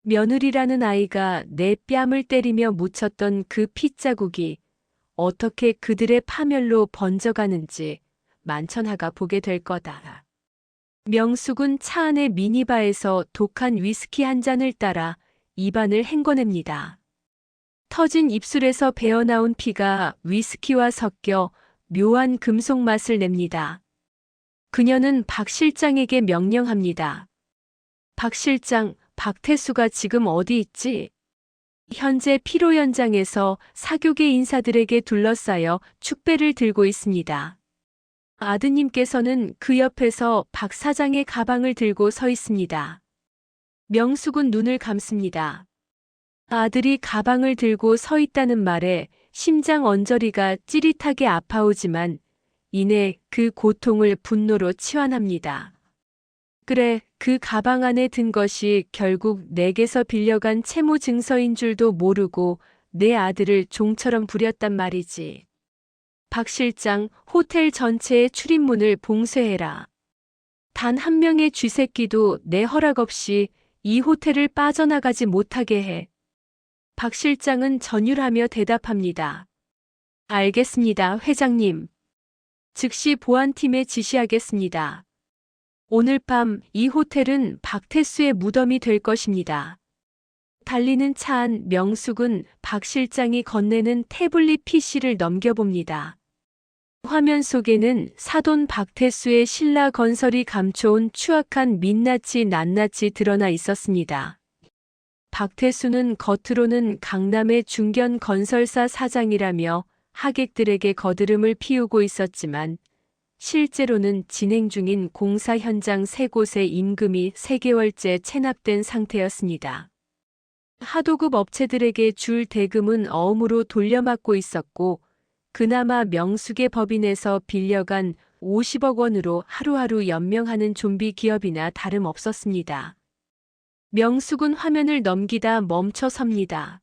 며느리라는 아이가 내 뺨을 때리며 묻혔던 그 핏자국이 어떻게 그들의 파멸로 번져가는지 만천하가 보게 될 거다. 명숙은 차 안의 미니바에서 독한 위스키 한 잔을 따라 입안을 헹궈냅니다. 터진 입술에서 배어나온 피가 위스키와 섞여 묘한 금속 맛을 냅니다. 그녀는 박 실장에게 명령합니다. 박 실장, 박태수가 지금 어디 있지? 현재 피로 현장에서 사교계 인사들에게 둘러싸여 축배를 들고 있습니다. 아드님께서는 그 옆에서 박 사장의 가방을 들고 서 있습니다. 명숙은 눈을 감습니다. 아들이 가방을 들고 서 있다는 말에 심장 언저리가 찌릿하게 아파오지만 이내 그 고통을 분노로 치환합니다. 그래, 그 가방 안에 든 것이 결국 내게서 빌려간 채무 증서인 줄도 모르고 내 아들을 종처럼 부렸단 말이지. 박 실장, 호텔 전체의 출입문을 봉쇄해라. 단 한 명의 쥐새끼도 내 허락 없이 이 호텔을 빠져나가지 못하게 해. 박 실장은 전율하며 대답합니다. 알겠습니다, 회장님. 즉시 보안팀에 지시하겠습니다. 오늘 밤 이 호텔은 박태수의 무덤이 될 것입니다. 달리는 차 안 명숙은 박 실장이 건네는 태블릿 PC를 넘겨봅니다. 화면 속에는 사돈 박태수의 신라 건설이 감춰온 추악한 민낯이 낱낱이 드러나 있었습니다. 박태수는 겉으로는 강남의 중견 건설사 사장이라며 하객들에게 거드름을 피우고 있었지만 실제로는 진행 중인 공사 현장 3곳에 임금이 3개월째 체납된 상태였습니다. 하도급 업체들에게 줄 대금은 어음으로 돌려막고 있었고 그나마 명숙의 법인에서 빌려간 50억 원으로 하루하루 연명하는 좀비 기업이나 다름없었습니다. 명숙은 화면을 넘기다 멈춰 섭니다.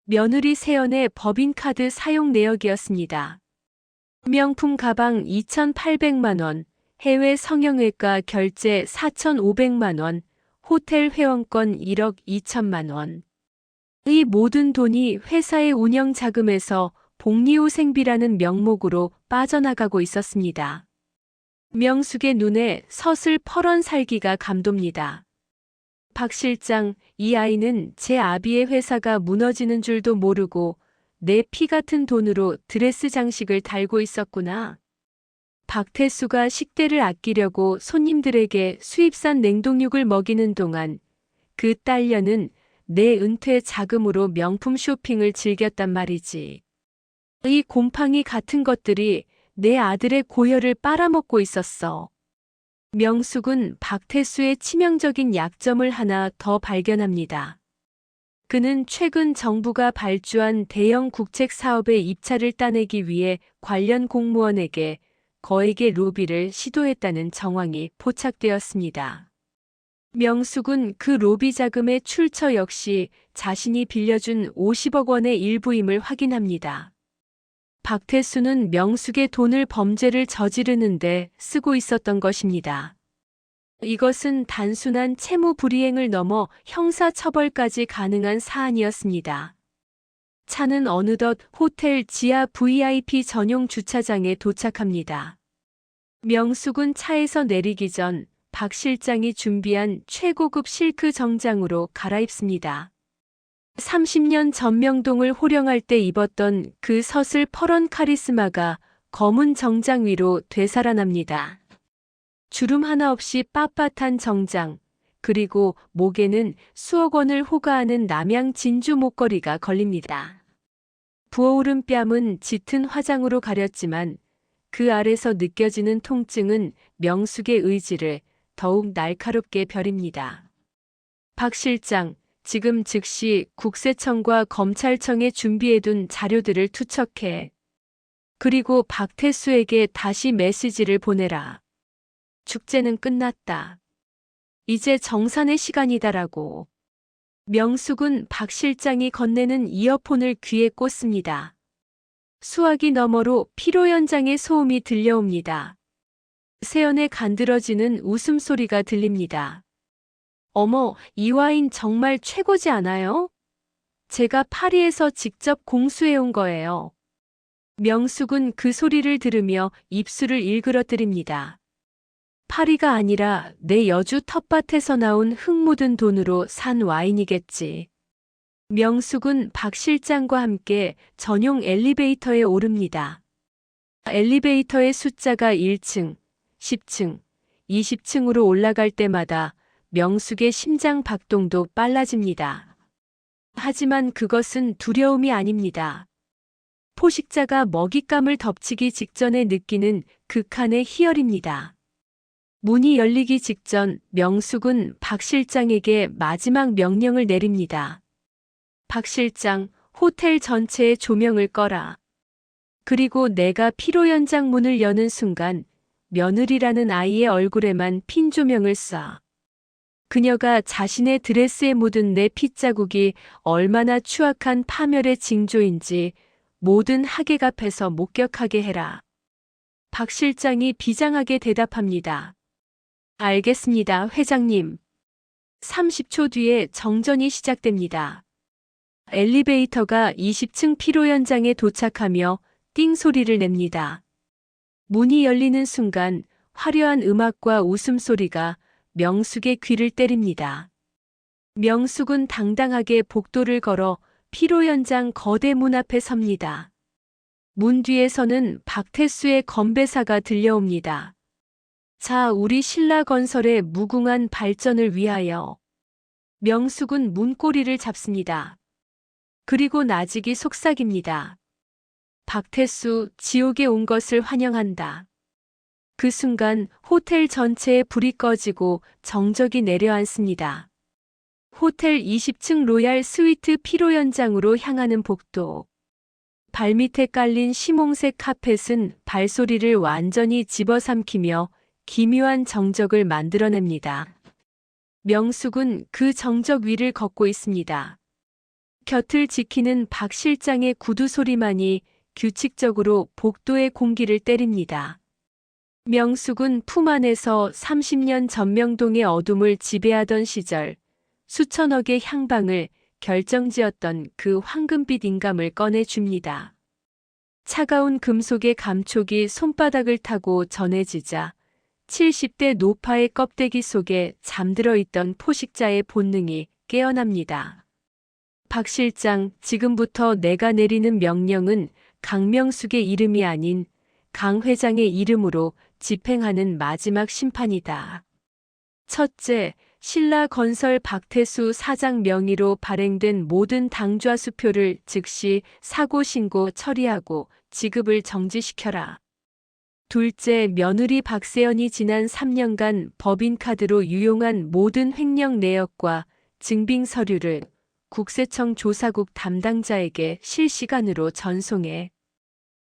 며느리 세연의 법인카드 사용 내역이었습니다. 명품 가방 2,800만 원, 해외 성형외과 결제 4,500만 원, 호텔 회원권 1억 2천만 원. 이 모든 돈이 회사의 운영 자금에서 복리후생비라는 명목으로 빠져나가고 있었습니다. 명숙의 눈에 서슬 퍼런 살기가 감돕니다. 박 실장, 이 아이는 제 아비의 회사가 무너지는 줄도 모르고 내 피 같은 돈으로 드레스 장식을 달고 있었구나. 박태수가 식대를 아끼려고 손님들에게 수입산 냉동육을 먹이는 동안 그 딸녀는 내 은퇴 자금으로 명품 쇼핑을 즐겼단 말이지. 이 곰팡이 같은 것들이 내 아들의 고열을 빨아먹고 있었어. 명숙은 박태수의 치명적인 약점을 하나 더 발견합니다. 그는 최근 정부가 발주한 대형 국책 사업의 입찰을 따내기 위해 관련 공무원에게 거액의 로비를 시도했다는 정황이 포착되었습니다. 명숙은 그 로비 자금의 출처 역시 자신이 빌려준 50억 원의 일부임을 확인합니다. 박태수는 명숙의 돈을 범죄를 저지르는데 쓰고 있었던 것입니다. 이것은 단순한 채무 불이행을 넘어 형사처벌까지 가능한 사안이었습니다. 차는 어느덧 호텔 지하 VIP 전용 주차장에 도착합니다. 명숙은 차에서 내리기 전 박 실장이 준비한 최고급 실크 정장으로 갈아입습니다. 30년 전 명동을 호령할 때 입었던 그 서슬 퍼런 카리스마가 검은 정장 위로 되살아납니다. 주름 하나 없이 빳빳한 정장, 그리고 목에는 수억 원을 호가하는 남양 진주 목걸이가 걸립니다. 부어오른 뺨은 짙은 화장으로 가렸지만 그 아래서 느껴지는 통증은 명숙의 의지를 더욱 날카롭게 벼립니다. 박 실장, 지금 즉시 국세청과 검찰청에 준비해둔 자료들을 투척해. 그리고 박태수에게 다시 메시지를 보내라. 축제는 끝났다. 이제 정산의 시간이다라고. 명숙은 박 실장이 건네는 이어폰을 귀에 꽂습니다. 수화기 너머로 피로 현장의 소음이 들려옵니다. 세연의 간드러지는 웃음소리가 들립니다. 어머, 이 와인 정말 최고지 않아요? 제가 파리에서 직접 공수해온 거예요. 명숙은 그 소리를 들으며 입술을 일그러뜨립니다. 파리가 아니라 내 여주 텃밭에서 나온 흙 묻은 돈으로 산 와인이겠지. 명숙은 박 실장과 함께 전용 엘리베이터에 오릅니다. 엘리베이터의 숫자가 1층, 10층, 20층으로 올라갈 때마다 명숙의 심장 박동도 빨라집니다. 하지만 그것은 두려움이 아닙니다. 포식자가 먹잇감을 덮치기 직전에 느끼는 극한의 희열입니다. 문이 열리기 직전 명숙은 박 실장에게 마지막 명령을 내립니다. 박 실장, 호텔 전체의 조명을 꺼라. 그리고 내가 피로 현장 문을 여는 순간 며느리라는 아이의 얼굴에만 핀 조명을 쏴. 그녀가 자신의 드레스에 묻은 내 핏자국이 얼마나 추악한 파멸의 징조인지 모든 하객 앞에서 목격하게 해라. 박 실장이 비장하게 대답합니다. 알겠습니다, 회장님. 30초 뒤에 정전이 시작됩니다. 엘리베이터가 20층 피로 현장에 도착하며 띵 소리를 냅니다. 문이 열리는 순간 화려한 음악과 웃음소리가 명숙의 귀를 때립니다. 명숙은 당당하게 복도를 걸어 피로 현장 거대 문 앞에 섭니다. 문 뒤에서는 박태수의 건배사가 들려옵니다. 자, 우리 신라건설의 무궁한 발전을 위하여. 명숙은 문고리를 잡습니다. 그리고 나직이 속삭입니다. 박태수, 지옥에 온 것을 환영한다. 그 순간 호텔 전체에 불이 꺼지고 정적이 내려앉습니다. 호텔 20층 로얄 스위트 피로 현장으로 향하는 복도. 발밑에 깔린 심홍색 카펫은 발소리를 완전히 집어삼키며 기묘한 정적을 만들어냅니다. 명숙은 그 정적 위를 걷고 있습니다. 곁을 지키는 박 실장의 구두 소리만이 규칙적으로 복도의 공기를 때립니다. 명숙은 품 안에서 30년 전명동의 어둠을 지배하던 시절 수천억의 향방을 결정지었던 그 황금빛 인감을 꺼내줍니다. 차가운 금속의 감촉이 손바닥을 타고 전해지자 70대 노파의 껍데기 속에 잠들어 있던 포식자의 본능이 깨어납니다. 박 실장, 지금부터 내가 내리는 명령은 강명숙의 이름이 아닌 강 회장의 이름으로 집행하는 마지막 심판이다. 첫째, 신라건설 박태수 사장 명의로 발행된 모든 당좌 수표를 즉시 사고 신고 처리하고 지급을 정지시켜라. 둘째, 며느리 박세연이 지난 3년간 법인카드로 유용한 모든 횡령 내역과 증빙 서류를 국세청 조사국 담당자에게 실시간으로 전송해.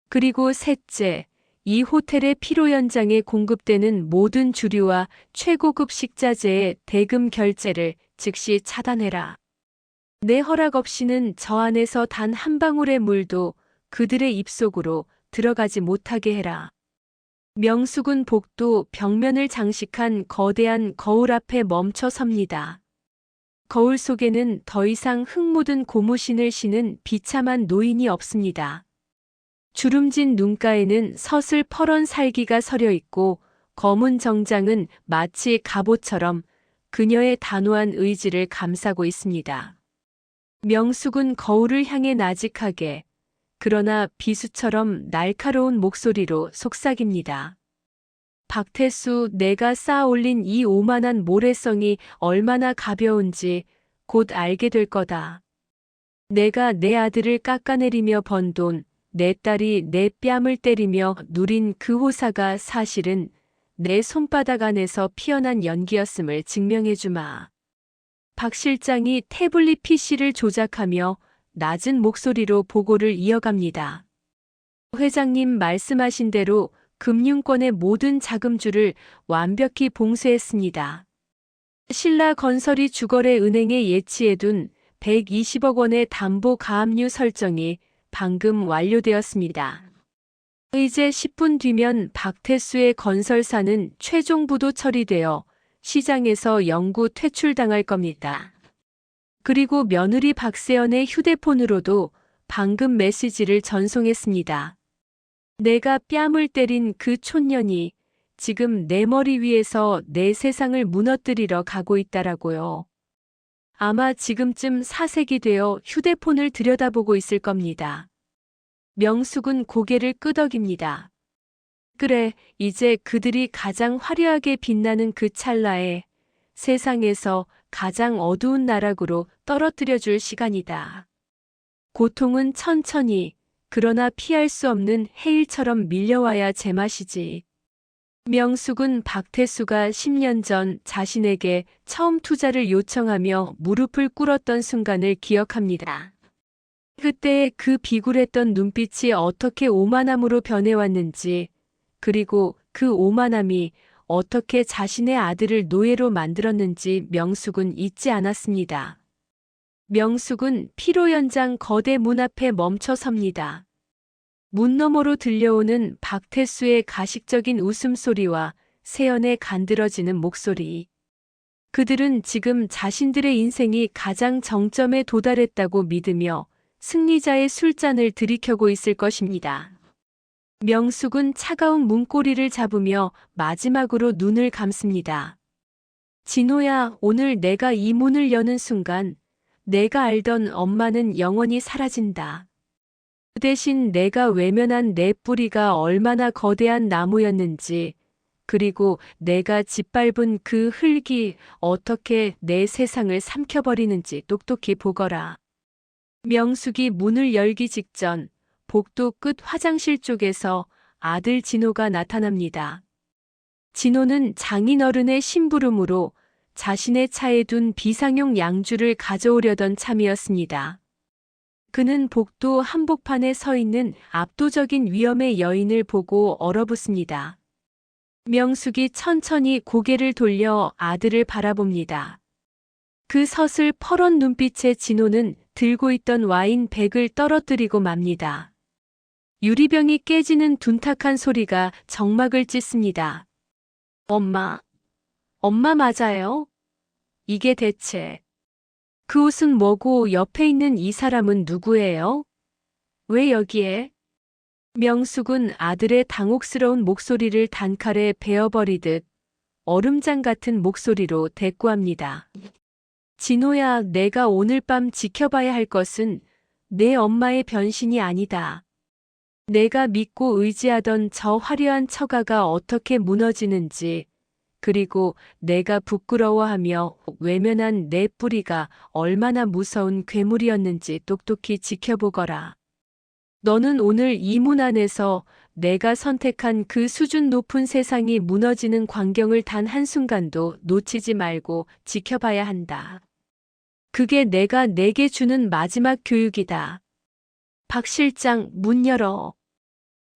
그리고 셋째, 이 호텔의 피로 현장에 공급되는 모든 주류와 최고급 식자재의 대금 결제를 즉시 차단해라. 내 허락 없이는 저 안에서 단 한 방울의 물도 그들의 입속으로 들어가지 못하게 해라. 명숙은 복도 벽면을 장식한 거대한 거울 앞에 멈춰 섭니다. 거울 속에는 더 이상 흙 묻은 고무신을 신은 비참한 노인이 없습니다. 주름진 눈가에는 서슬 퍼런 살기가 서려 있고 검은 정장은 마치 갑옷처럼 그녀의 단호한 의지를 감싸고 있습니다. 명숙은 거울을 향해 나직하게 그러나 비수처럼 날카로운 목소리로 속삭입니다. 박태수, 내가 쌓아 올린 이 오만한 모래성이 얼마나 가벼운지 곧 알게 될 거다. 내가 내 아들을 깎아내리며 번 돈, 내 딸이 내 뺨을 때리며 누린 그 호사가 사실은 내 손바닥 안에서 피어난 연기였음을 증명해주마. 박 실장이 태블릿 PC를 조작하며 낮은 목소리로 보고를 이어갑니다. 회장님 말씀하신 대로 금융권의 모든 자금주를 완벽히 봉쇄했습니다. 신라건설이 주거래 은행에 예치해둔 120억 원의 담보 가압류 설정이 방금 완료되었습니다. 이제 10분 뒤면 박태수의 건설사는 최종 부도 처리되어 시장에서 영구 퇴출당할 겁니다. 그리고 며느리 박세연의 휴대폰으로도 방금 메시지를 전송했습니다. 내가 뺨을 때린 그 촌년이 지금 내 머리 위에서 내 세상을 무너뜨리러 가고 있다라고요. 아마 지금쯤 사색이 되어 휴대폰을 들여다보고 있을 겁니다. 명숙은 고개를 끄덕입니다. 그래, 이제 그들이 가장 화려하게 빛나는 그 찰나에 세상에서 가장 어두운 나락으로 떨어뜨려 줄 시간이다. 고통은 천천히, 그러나 피할 수 없는 해일처럼 밀려와야 제맛이지. 명숙은 박태수가 10년 전 자신에게 처음 투자를 요청하며 무릎을 꿇었던 순간을 기억합니다. 그때의 그 비굴했던 눈빛이 어떻게 오만함으로 변해왔는지, 그리고 그 오만함이 어떻게 자신의 아들을 노예로 만들었는지 명숙은 잊지 않았습니다. 명숙은 피로 연장 거대 문 앞에 멈춰 섭니다. 문 너머로 들려오는 박태수의 가식적인 웃음소리와 세연의 간드러지는 목소리. 그들은 지금 자신들의 인생이 가장 정점에 도달했다고 믿으며 승리자의 술잔을 들이켜고 있을 것입니다. 명숙은 차가운 문고리를 잡으며 마지막으로 눈을 감습니다. 진호야, 오늘 내가 이 문을 여는 순간 내가 알던 엄마는 영원히 사라진다. 그 대신 내가 외면한 내 뿌리가 얼마나 거대한 나무였는지, 그리고 내가 짓밟은 그 흙이 어떻게 내 세상을 삼켜버리는지 똑똑히 보거라. 명숙이 문을 열기 직전 복도 끝 화장실 쪽에서 아들 진호가 나타납니다. 진호는 장인어른의 심부름으로 자신의 차에 둔 비상용 양주를 가져오려던 참이었습니다. 그는 복도 한복판에 서 있는 압도적인 위엄의 여인을 보고 얼어붙습니다. 명숙이 천천히 고개를 돌려 아들을 바라봅니다. 그 서슬 퍼런 눈빛의 진호는 들고 있던 와인 백을 떨어뜨리고 맙니다. 유리병이 깨지는 둔탁한 소리가 정막을 찢습니다. 엄마 맞아요? 이게 대체. 그 옷은 뭐고 옆에 있는 이 사람은 누구예요? 왜 여기에? 명숙은 아들의 당혹스러운 목소리를 단칼에 베어버리듯 얼음장 같은 목소리로 대꾸합니다. 진호야, 내가 오늘 밤 지켜봐야 할 것은 내 엄마의 변신이 아니다. 내가 믿고 의지하던 저 화려한 처가가 어떻게 무너지는지, 그리고 내가 부끄러워하며 외면한 내 뿌리가 얼마나 무서운 괴물이었는지 똑똑히 지켜보거라. 너는 오늘 이 문 안에서 내가 선택한 그 수준 높은 세상이 무너지는 광경을 단 한순간도 놓치지 말고 지켜봐야 한다. 그게 내가 내게 주는 마지막 교육이다. 박 실장, 문 열어.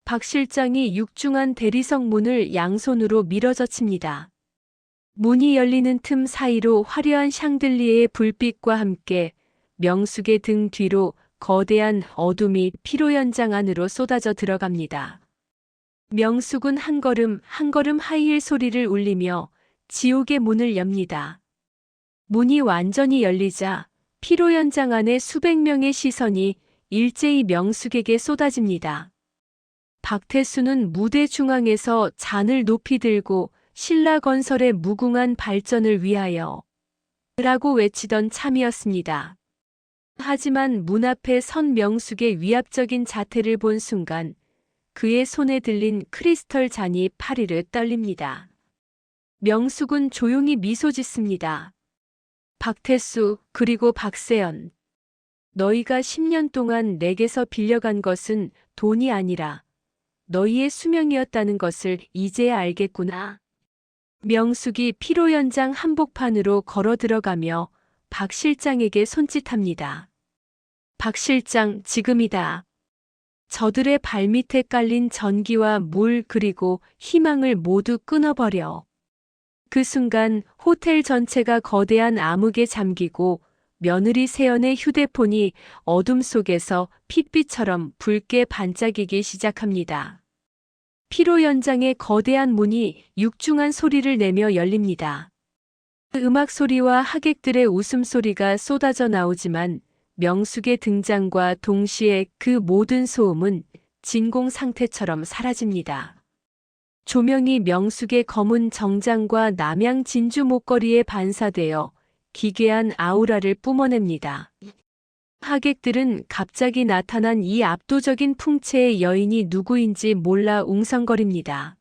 박 실장이 육중한 대리석 문을 양손으로 밀어젖힙니다. 문이 열리는 틈 사이로 화려한 샹들리에의 불빛과 함께 명숙의 등 뒤로 거대한 어둠이 피로 연장 안으로 쏟아져 들어갑니다. 명숙은 한 걸음 한 걸음 하이힐 소리를 울리며 지옥의 문을 엽니다. 문이 완전히 열리자 피로 연장 안에 수백 명의 시선이 일제히 명숙에게 쏟아집니다. 박태수는 무대 중앙에서 잔을 높이 들고 신라건설의 무궁한 발전을 위하여 라고 외치던 참이었습니다. 하지만 문 앞에 선 명숙의 위압적인 자태를 본 순간 그의 손에 들린 크리스털 잔이 파리르 떨립니다. 명숙은 조용히 미소 짓습니다. 박태수, 그리고 박세연. 너희가 10년 동안 내게서 빌려간 것은 돈이 아니라 너희의 수명이었다는 것을 이제야 알겠구나. 명숙이 피로 연장 한복판으로 걸어 들어가며 박 실장에게 손짓합니다. 박 실장, 지금이다. 저들의 발밑에 깔린 전기와 물 그리고 희망을 모두 끊어버려. 그 순간 호텔 전체가 거대한 암흑에 잠기고 며느리 세연의 휴대폰이 어둠 속에서 핏빛처럼 붉게 반짝이기 시작합니다. 피로 연장의 거대한 문이 육중한 소리를 내며 열립니다. 음악 소리와 하객들의 웃음소리가 쏟아져 나오지만 명숙의 등장과 동시에 그 모든 소음은 진공 상태처럼 사라집니다. 조명이 명숙의 검은 정장과 남양 진주 목걸이에 반사되어 기괴한 아우라를 뿜어냅니다. 하객들은 갑자기 나타난 이 압도적인 풍채의 여인이 누구인지 몰라 웅성거립니다.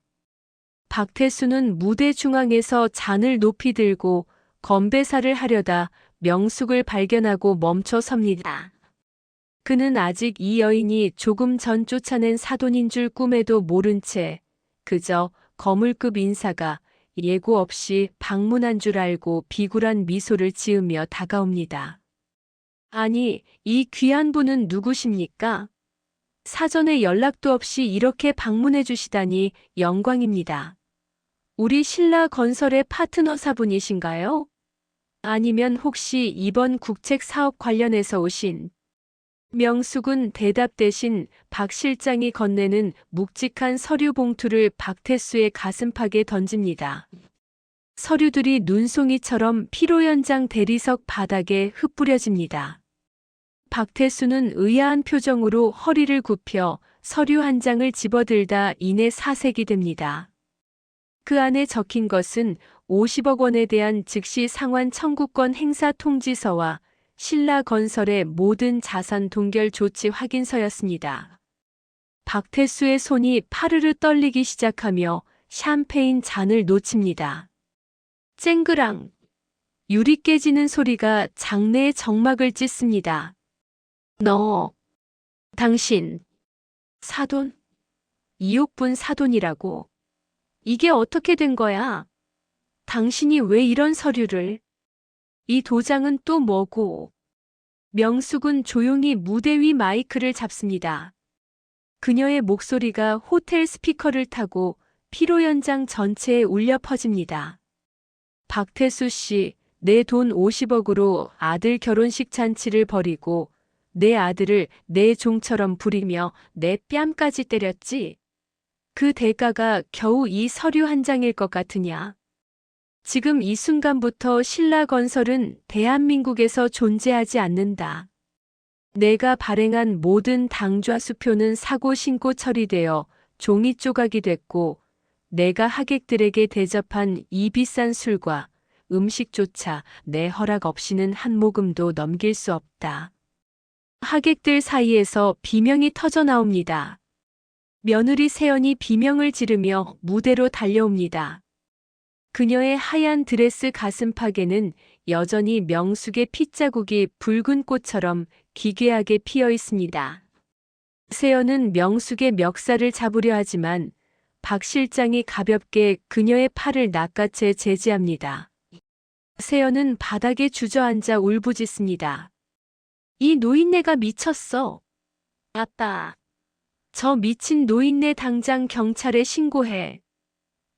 박태수는 무대 중앙에서 잔을 높이 들고 건배사를 하려다 명숙을 발견하고 멈춰 섭니다. 그는 아직 이 여인이 조금 전 쫓아낸 사돈인 줄 꿈에도 모른 채 그저 거물급 인사가 예고 없이 방문한 줄 알고 비굴한 미소를 지으며 다가옵니다. 아니, 이 귀한 분은 누구십니까? 사전에 연락도 없이 이렇게 방문해 주시다니 영광입니다. 우리 신라 건설의 파트너사분이신가요? 아니면 혹시 이번 국책 사업 관련해서 오신? 명숙은 대답 대신 박 실장이 건네는 묵직한 서류 봉투를 박태수의 가슴팍에 던집니다. 서류들이 눈송이처럼 피로연장 대리석 바닥에 흩뿌려집니다. 박태수는 의아한 표정으로 허리를 굽혀 서류 한 장을 집어들다 이내 사색이 됩니다. 그 안에 적힌 것은 50억 원에 대한 즉시 상환 청구권 행사 통지서와 신라건설의 모든 자산 동결 조치 확인서였습니다. 박태수의 손이 파르르 떨리기 시작하며 샴페인 잔을 놓칩니다. 쨍그랑 유리 깨지는 소리가 장내의 정막을 찢습니다. 당신 사돈? 2억분 사돈이라고. 이게 어떻게 된 거야? 당신이 왜 이런 서류를? 이 도장은 또 뭐고? 명숙은 조용히 무대 위 마이크를 잡습니다. 그녀의 목소리가 호텔 스피커를 타고 피로연장 전체에 울려 퍼집니다. 박태수 씨, 내 돈 50억으로 아들 결혼식 잔치를 벌이고 내 아들을 내 종처럼 부리며 내 뺨까지 때렸지? 그 대가가 겨우 이 서류 한 장일 것 같으냐? 지금 이 순간부터 신라건설은 대한민국에서 존재하지 않는다. 내가 발행한 모든 당좌수표는 사고 신고 처리되어 종이 조각이 됐고 내가 하객들에게 대접한 이 비싼 술과 음식조차 내 허락 없이는 한 모금도 넘길 수 없다. 하객들 사이에서 비명이 터져 나옵니다. 며느리 세연이 비명을 지르며 무대로 달려옵니다. 그녀의 하얀 드레스 가슴팍에는 여전히 명숙의 핏자국이 붉은 꽃처럼 기괴하게 피어 있습니다. 세연은 명숙의 멱살을 잡으려 하지만 박 실장이 가볍게 그녀의 팔을 낚아채 제지합니다. 세연은 바닥에 주저앉아 울부짖습니다. 이 노인네가 미쳤어. 아빠. 저 미친 노인네 당장 경찰에 신고해.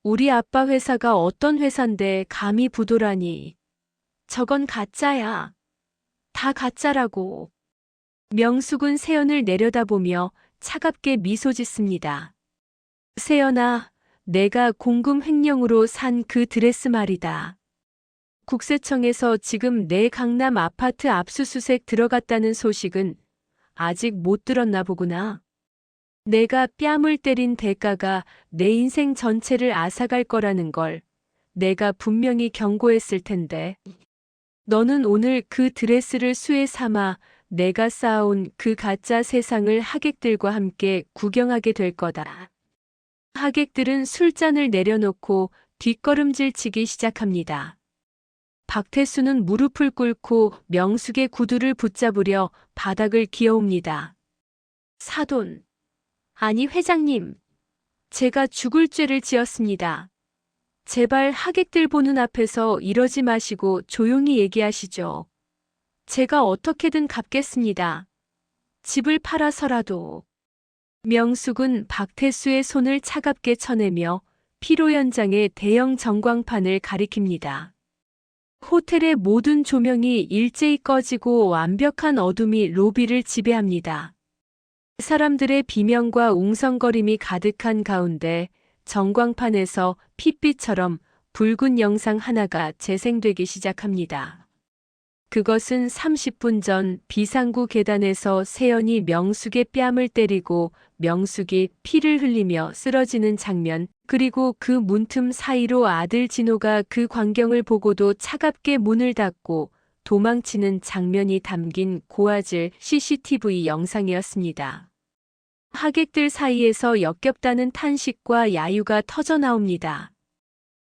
우리 아빠 회사가 어떤 회사인데 감히 부도라니. 저건 가짜야. 다 가짜라고. 명숙은 세연을 내려다보며 차갑게 미소 짓습니다. 세연아, 내가 공금 횡령으로 산 그 드레스 말이다. 국세청에서 지금 내 강남 아파트 압수수색 들어갔다는 소식은 아직 못 들었나 보구나. 내가 뺨을 때린 대가가 내 인생 전체를 앗아갈 거라는 걸 내가 분명히 경고했을 텐데. 너는 오늘 그 드레스를 수혜 삼아 내가 쌓아온 그 가짜 세상을 하객들과 함께 구경하게 될 거다. 하객들은 술잔을 내려놓고 뒷걸음질 치기 시작합니다. 박태수는 무릎을 꿇고 명숙의 구두를 붙잡으려 바닥을 기어옵니다. 사돈. 아니 회장님. 제가 죽을 죄를 지었습니다. 제발 하객들 보는 앞에서 이러지 마시고 조용히 얘기하시죠. 제가 어떻게든 갚겠습니다. 집을 팔아서라도. 명숙은 박태수의 손을 차갑게 쳐내며 피로 연장의 대형 전광판을 가리킵니다. 호텔의 모든 조명이 일제히 꺼지고 완벽한 어둠이 로비를 지배합니다. 사람들의 비명과 웅성거림이 가득한 가운데 전광판에서 핏빛처럼 붉은 영상 하나가 재생되기 시작합니다. 그것은 30분 전 비상구 계단에서 세연이 명숙의 뺨을 때리고 명숙이 피를 흘리며 쓰러지는 장면, 그리고 그 문틈 사이로 아들 진호가 그 광경을 보고도 차갑게 문을 닫고 도망치는 장면이 담긴 고화질 CCTV 영상이었습니다. 하객들 사이에서 역겹다는 탄식과 야유가 터져나옵니다.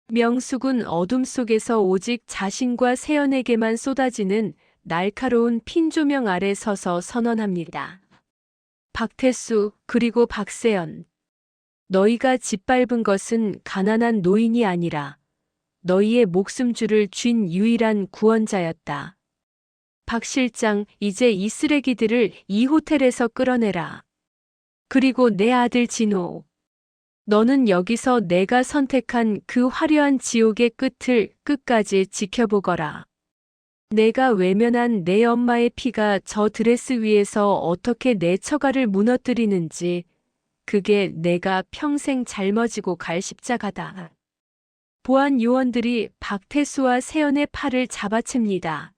명숙은 어둠 속에서 오직 자신과 세연에게만 쏟아지는 날카로운 핀 조명 아래 서서 선언합니다. 박태수, 그리고 박세연. 너희가 짓밟은 것은 가난한 노인이 아니라 너희의 목숨줄을 쥔 유일한 구원자였다. 박 실장, 이제 이 쓰레기들을 이 호텔에서 끌어내라. 그리고 내 아들 진호. 너는 여기서 내가 선택한 그 화려한 지옥의 끝을 끝까지 지켜보거라. 내가 외면한 내 엄마의 피가 저 드레스 위에서 어떻게 내 처가를 무너뜨리는지, 그게 내가 평생 짊어지고 갈 십자가다. 보안 요원들이 박태수와 세연의 팔을 잡아챕니다.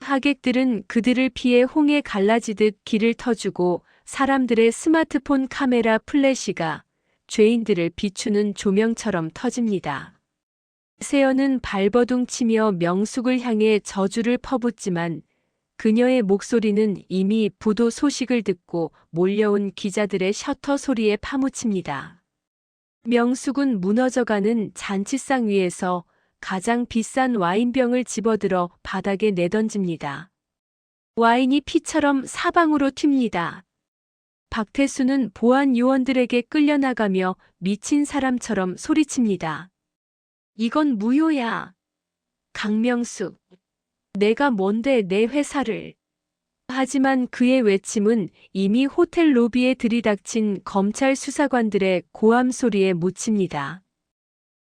하객들은 그들을 피해 홍해 갈라지듯 길을 터주고 사람들의 스마트폰 카메라 플래시가 죄인들을 비추는 조명처럼 터집니다. 세연은 발버둥 치며 명숙을 향해 저주를 퍼붓지만 그녀의 목소리는 이미 부도 소식을 듣고 몰려온 기자들의 셔터 소리에 파묻힙니다. 명숙은 무너져가는 잔치상 위에서 가장 비싼 와인병을 집어들어 바닥에 내던집니다. 와인이 피처럼 사방으로 튑니다. 박태수는 보안 요원들에게 끌려나가며 미친 사람처럼 소리칩니다. 이건 무효야. 강명숙. 내가 뭔데 내 회사를. 하지만 그의 외침은 이미 호텔 로비에 들이닥친 검찰 수사관들의 고함 소리에 묻힙니다.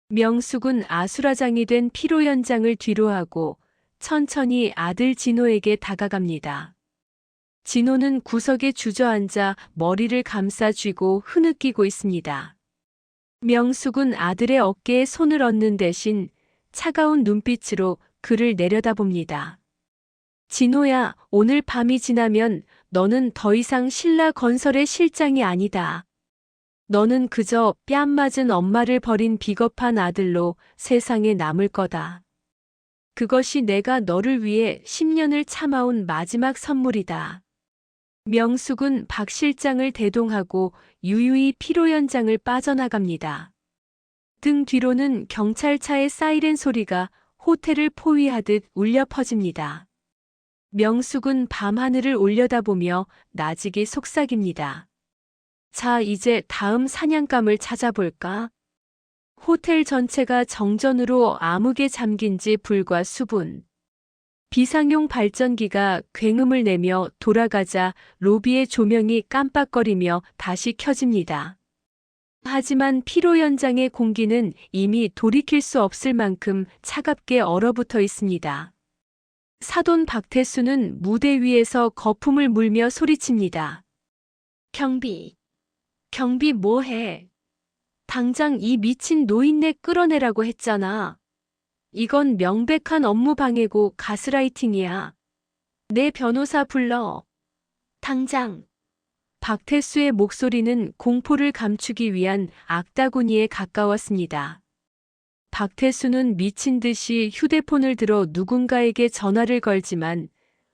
명숙은 아수라장이 된 피로 연장을 뒤로하고 천천히 아들 진호에게 다가갑니다. 진호는 구석에 주저앉아 머리를 감싸 쥐고 흐느끼고 있습니다. 명숙은 아들의 어깨에 손을 얹는 대신 차가운 눈빛으로 그를 내려다봅니다. 진호야, 오늘 밤이 지나면 너는 더 이상 신라 건설의 실장이 아니다. 너는 그저 뺨 맞은 엄마를 버린 비겁한 아들로 세상에 남을 거다. 그것이 내가 너를 위해 10년을 참아온 마지막 선물이다. 명숙은 박 실장을 대동하고 유유히 피로 연장을 빠져나갑니다. 등 뒤로는 경찰차의 사이렌 소리가 호텔을 포위하듯 울려 퍼집니다. 명숙은 밤하늘을 올려다보며 나직이 속삭입니다. 자, 이제 다음 사냥감을 찾아볼까? 호텔 전체가 정전으로 암흑에 잠긴 지 불과 수분. 비상용 발전기가 굉음을 내며 돌아가자 로비의 조명이 깜빡거리며 다시 켜집니다. 하지만 피로 연장의 공기는 이미 돌이킬 수 없을 만큼 차갑게 얼어붙어 있습니다. 사돈 박태수는 무대 위에서 거품을 물며 소리칩니다. 경비 뭐해? 당장 이 미친 노인네 끌어내라고 했잖아. 이건 명백한 업무 방해고 가스라이팅이야. 내 변호사 불러. 당장. 박태수의 목소리는 공포를 감추기 위한 악다구니에 가까웠습니다. 박태수는 미친 듯이 휴대폰을 들어 누군가에게 전화를 걸지만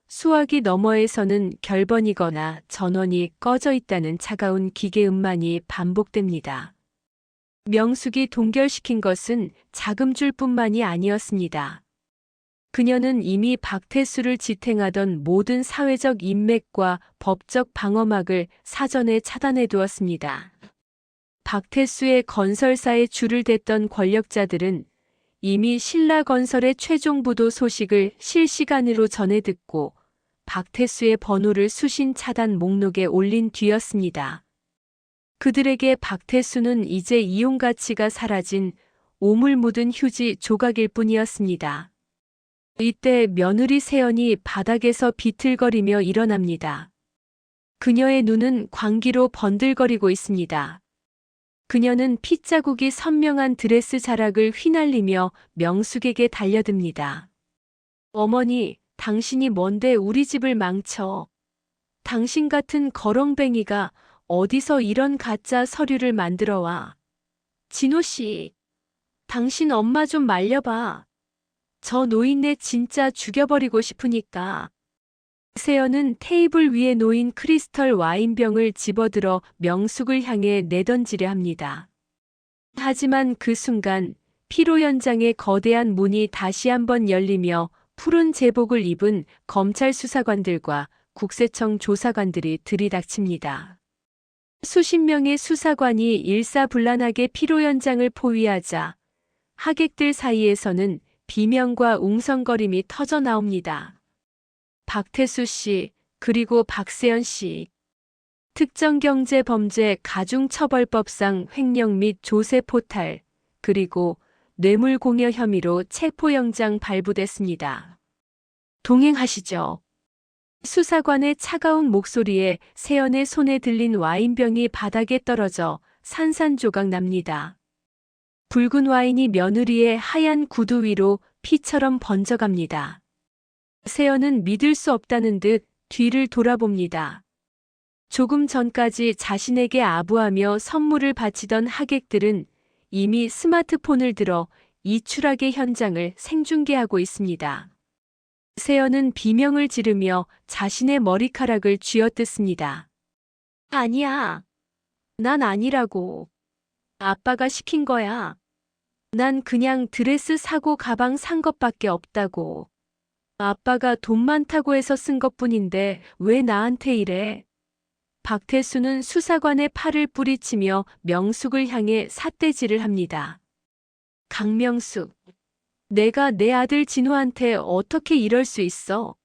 수화기 너머에서는 결번이거나 전원이 꺼져 있다는 차가운 기계음만이 반복됩니다. 명숙이 동결시킨 것은 자금줄뿐만이 아니었습니다. 그녀는 이미 박태수를 지탱하던 모든 사회적 인맥과 법적 방어막을 사전에 차단해 두었습니다. 박태수의 건설사에 줄을 댔던 권력자들은 이미 신라건설의 최종 부도 소식을 실시간으로 전해 듣고 박태수의 번호를 수신 차단 목록에 올린 뒤였습니다. 그들에게 박태수는 이제 이용 가치가 사라진 오물 묻은 휴지 조각일 뿐이었습니다. 이때 며느리 세연이 바닥에서 비틀거리며 일어납니다. 그녀의 눈은 광기로 번들거리고 있습니다. 그녀는 핏자국이 선명한 드레스 자락을 휘날리며 명숙에게 달려듭니다. 어머니, 당신이 뭔데 우리 집을 망쳐? 당신 같은 거렁뱅이가 어디서 이런 가짜 서류를 만들어 와? 진호 씨, 당신 엄마 좀 말려봐. 저 노인네 진짜 죽여버리고 싶으니까. 세연은 테이블 위에 놓인 크리스털 와인병을 집어들어 명숙을 향해 내던지려 합니다. 하지만 그 순간 피로 현장의 거대한 문이 다시 한번 열리며 푸른 제복을 입은 검찰 수사관들과 국세청 조사관들이 들이닥칩니다. 수십 명의 수사관이 일사불란하게 피로 현장을 포위하자 하객들 사이에서는 비명과 웅성거림이 터져 나옵니다. 박태수 씨, 그리고 박세연 씨. 특정경제범죄 가중처벌법상 횡령 및 조세 포탈, 그리고 뇌물공여 혐의로 체포영장 발부됐습니다. 동행하시죠. 수사관의 차가운 목소리에 세연의 손에 들린 와인병이 바닥에 떨어져 산산조각 납니다. 붉은 와인이 며느리의 하얀 구두 위로 피처럼 번져갑니다. 세연은 믿을 수 없다는 듯 뒤를 돌아봅니다. 조금 전까지 자신에게 아부하며 선물을 바치던 하객들은 이미 스마트폰을 들어 이 추락의 현장을 생중계하고 있습니다. 세연은 비명을 지르며 자신의 머리카락을 쥐어뜯습니다. 아니야. 난 아니라고. 아빠가 시킨 거야. 난 그냥 드레스 사고 가방 산 것밖에 없다고. 아빠가 돈 많다고 해서 쓴 것뿐인데 왜 나한테 이래? 박태수는 수사관의 팔을 뿌리치며 명숙을 향해 삿대질을 합니다. 강명숙, 내가 내 아들 진호한테 어떻게 이럴 수 있어?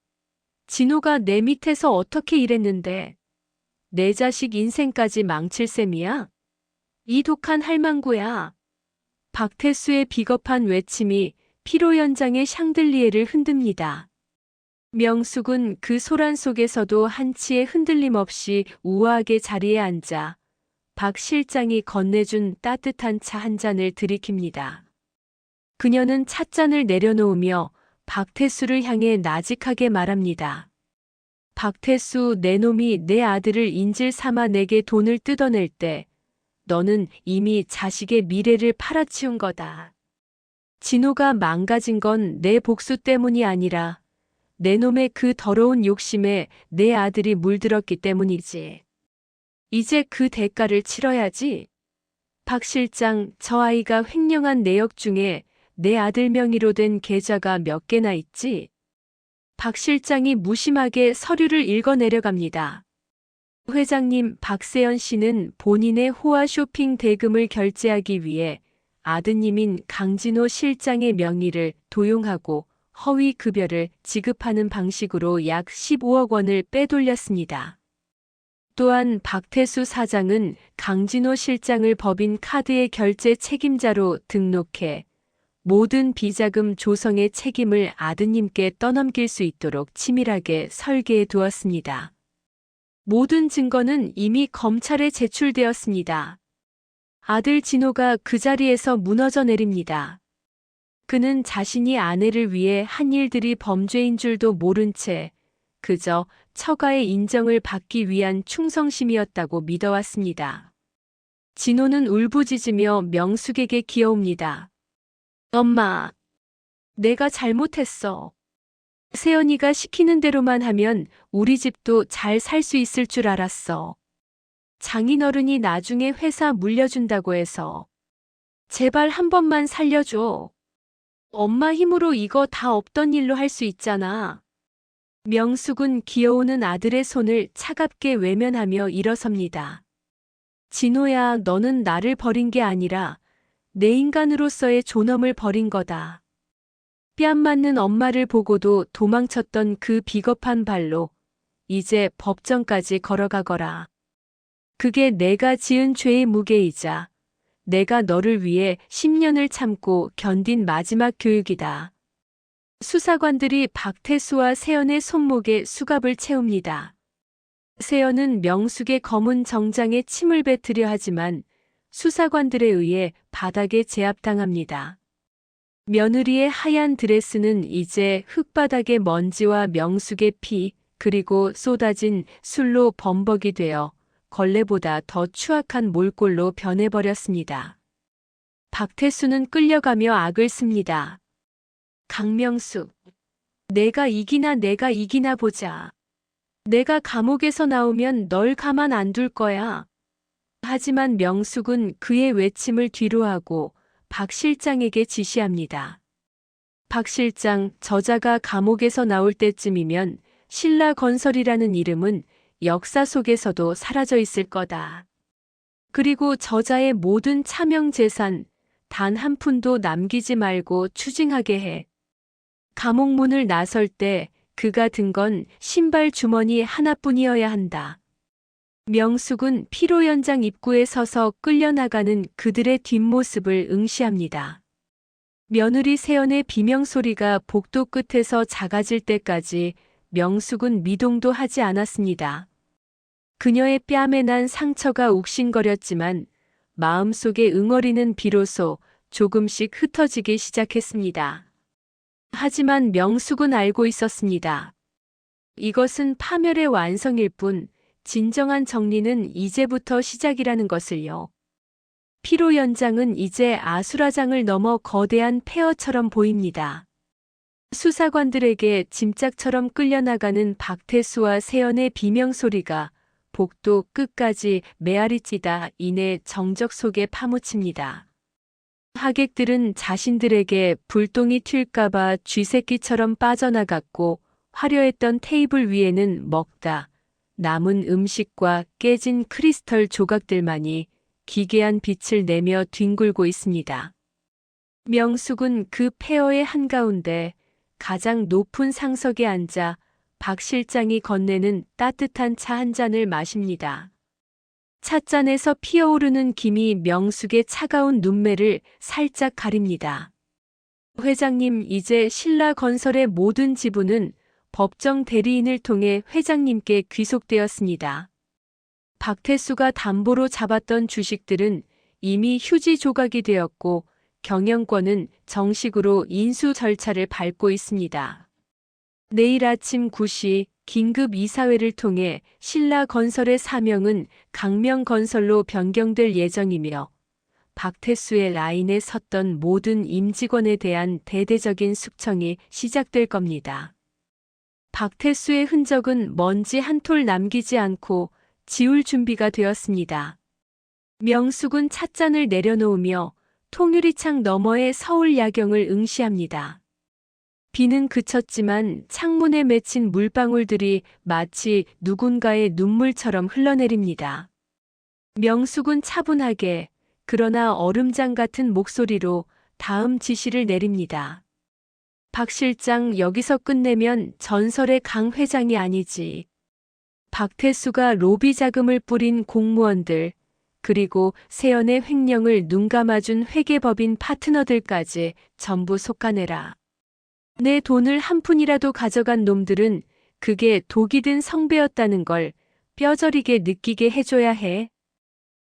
진호가 내 밑에서 어떻게 일했는데 내 자식 인생까지 망칠 셈이야? 이 독한 할망구야. 박태수의 비겁한 외침이 피로 현장의 샹들리에를 흔듭니다. 명숙은 그 소란 속에서도 한치의 흔들림 없이 우아하게 자리에 앉아 박 실장이 건네준 따뜻한 차 한 잔을 들이킵니다. 그녀는 찻잔을 내려놓으며 박태수를 향해 나직하게 말합니다. 박태수, 내 놈이 내 아들을 인질 삼아 내게 돈을 뜯어낼 때 너는 이미 자식의 미래를 팔아치운 거다. 진호가 망가진 건 내 복수 때문이 아니라 내 놈의 그 더러운 욕심에 내 아들이 물들었기 때문이지. 이제 그 대가를 치러야지. 박 실장, 저 아이가 횡령한 내역 중에 내 아들 명의로 된 계좌가 몇 개나 있지? 박 실장이 무심하게 서류를 읽어 내려갑니다. 회장님, 박세연 씨는 본인의 호화 쇼핑 대금을 결제하기 위해 아드님인 강진호 실장의 명의를 도용하고 허위 급여를 지급하는 방식으로 약 15억 원을 빼돌렸습니다. 또한 박태수 사장은 강진호 실장을 법인 카드의 결제 책임자로 등록해 모든 비자금 조성의 책임을 아드님께 떠넘길 수 있도록 치밀하게 설계해 두었습니다. 모든 증거는 이미 검찰에 제출되었습니다. 아들 진호가 그 자리에서 무너져 내립니다. 그는 자신이 아내를 위해 한 일들이 범죄인 줄도 모른 채 그저 처가의 인정을 받기 위한 충성심이었다고 믿어왔습니다. 진호는 울부짖으며 명숙에게 기어옵니다. 엄마, 내가 잘못했어. 세연이가 시키는 대로만 하면 우리 집도 잘 살 수 있을 줄 알았어. 장인어른이 나중에 회사 물려준다고 해서. 제발 한 번만 살려줘. 엄마 힘으로 이거 다 없던 일로 할 수 있잖아. 명숙은 기어오는 아들의 손을 차갑게 외면하며 일어섭니다. 진호야, 너는 나를 버린 게 아니라 내 인간으로서의 존엄을 버린 거다. 뺨 맞는 엄마를 보고도 도망쳤던 그 비겁한 발로 이제 법정까지 걸어가거라. 그게 내가 지은 죄의 무게이자 내가 너를 위해 10년을 참고 견딘 마지막 교육이다. 수사관들이 박태수와 세연의 손목에 수갑을 채웁니다. 세연은 명숙의 검은 정장에 침을 뱉으려 하지만 수사관들에 의해 바닥에 제압당합니다. 며느리의 하얀 드레스는 이제 흙바닥의 먼지와 명숙의 피, 그리고 쏟아진 술로 범벅이 되어 걸레보다 더 추악한 몰골로 변해버렸습니다. 박태수는 끌려가며 악을 씁니다. 강명숙, 내가 이기나 보자. 내가 감옥에서 나오면 널 가만 안 둘 거야. 하지만 명숙은 그의 외침을 뒤로하고 박 실장에게 지시합니다. 박 실장, 저자가 감옥에서 나올 때쯤이면 신라건설이라는 이름은 역사 속에서도 사라져 있을 거다. 그리고 저자의 모든 차명 재산 단 한 푼도 남기지 말고 추징하게 해. 감옥 문을 나설 때 그가 든 건 신발 주머니 하나뿐이어야 한다. 명숙은 피로 연장 입구에 서서 끌려나가는 그들의 뒷모습을 응시합니다. 며느리 세연의 비명소리가 복도 끝에서 작아질 때까지 명숙은 미동도 하지 않았습니다. 그녀의 뺨에 난 상처가 욱신거렸지만 마음속의 응어리는 비로소 조금씩 흩어지기 시작했습니다. 하지만 명숙은 알고 있었습니다. 이것은 파멸의 완성일 뿐 진정한 정리는 이제부터 시작이라는 것을요. 피로 연장은 이제 아수라장을 넘어 거대한 폐허처럼 보입니다. 수사관들에게 짐짝처럼 끌려나가는 박태수와 세연의 비명소리가 복도 끝까지 메아리 찌다 이내 정적 속에 파묻힙니다. 하객들은 자신들에게 불똥이 튈까봐 쥐새끼처럼 빠져나갔고 화려했던 테이블 위에는 먹다 남은 음식과 깨진 크리스털 조각들만이 기괴한 빛을 내며 뒹굴고 있습니다. 명숙은 그 폐허의 한가운데 가장 높은 상석에 앉아 박 실장이 건네는 따뜻한 차 한 잔을 마십니다. 찻잔에서 피어오르는 김이 명숙의 차가운 눈매를 살짝 가립니다. 회장님, 이제 신라건설의 모든 지분은 법정 대리인을 통해 회장님께 귀속되었습니다. 박태수가 담보로 잡았던 주식들은 이미 휴지 조각이 되었고 경영권은 정식으로 인수 절차를 밟고 있습니다. 내일 아침 9시 긴급 이사회를 통해 신라건설의 사명은 강명건설로 변경될 예정이며 박태수의 라인에 섰던 모든 임직원에 대한 대대적인 숙청이 시작될 겁니다. 박태수의 흔적은 먼지 한 톨 남기지 않고 지울 준비가 되었습니다. 명숙은 찻잔을 내려놓으며 통유리창 너머의 서울 야경을 응시합니다. 비는 그쳤지만 창문에 맺힌 물방울들이 마치 누군가의 눈물처럼 흘러내립니다. 명숙은 차분하게 그러나 얼음장 같은 목소리로 다음 지시를 내립니다. 박 실장, 여기서 끝내면 전설의 강 회장이 아니지. 박태수가 로비 자금을 뿌린 공무원들, 그리고 세연의 횡령을 눈감아준 회계법인 파트너들까지 전부 속아내라. 내 돈을 한 푼이라도 가져간 놈들은 그게 독이 든 성배였다는 걸 뼈저리게 느끼게 해줘야 해.